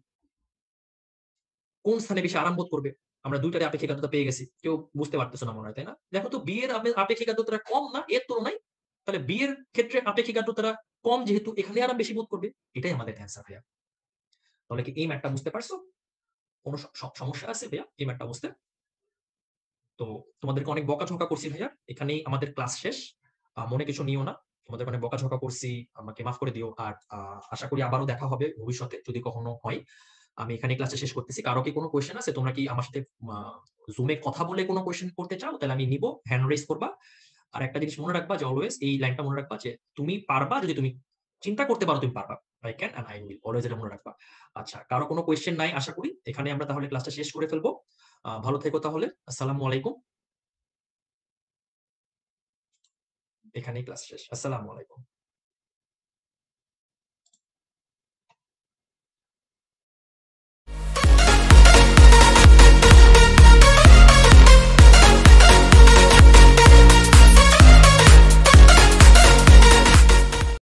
কোন স্থানে বেশি আরাম বোধ করবে? আমরা ২ টারই আপেক্ষিক আদ্রতা পেয়ে গেছি। কেউ বুঝতে পারতেছ না মনে হয়, তাই না? দেখো তো B এর আপেক্ষিক আদ্রতাটা কম না এর তুলনায়? তাহলে B এর ক্ষেত্রে আপেক্ষিক আদ্রতাটা কম যেহেতু এখানে আরাম বেশি বোধ করবে। এটাই আমাদের অ্যান্সার ভাইয়া। তাহলে কি এই ম্যাথটা বুঝতে পারছো? কোন সমস্যা আছে ভাইয়া এই ম্যাথটা বুঝতে? তো তোমাদেরকে অনেক বকাঝকা করছি ভাইয়া। এখানেই আমাদের ক্লাস শেষ। মনে কিছু নিও না। তোমাদেরকে অনেক বকাঝকা করছি। আমাকে মাফ করে দিও। আর আশা করি আবারও দেখা হবে ভবিষ্যতে যদি কখনো হয়। আমি এখানেই ক্লাসটা শেষ করতেছি। কারো কি কোনো কোয়েশ্চেন আছে? তোমরা কি আমার সাথে আ Zoom এ কথা বলে কোনো কোয়েশ্চেন করতে চাও? তাহলে আমি নিবো। হ্যান্ড রেইজ করবা। আর একটা জিনিস মনে রাখবা যে অলওয়েজ এই লাইনটা মনে রাখবা যে তুমি পারবা যদি তুমি চিন্তা করতে পারো তুমি পারবা। I can and I will always এটা মনে রাখবা। আচ্ছা, কারো কোনো কোয়েশ্চেন নাই আশা করি। এখানে আমরা তাহলে ক্লাসটা শেষ করে ফেলবো। ভালো থেকো তাহলে। আসসালামু আলাইকুম। এখানেই ক্লাস শেষ। আসসালামু আলাইকুম।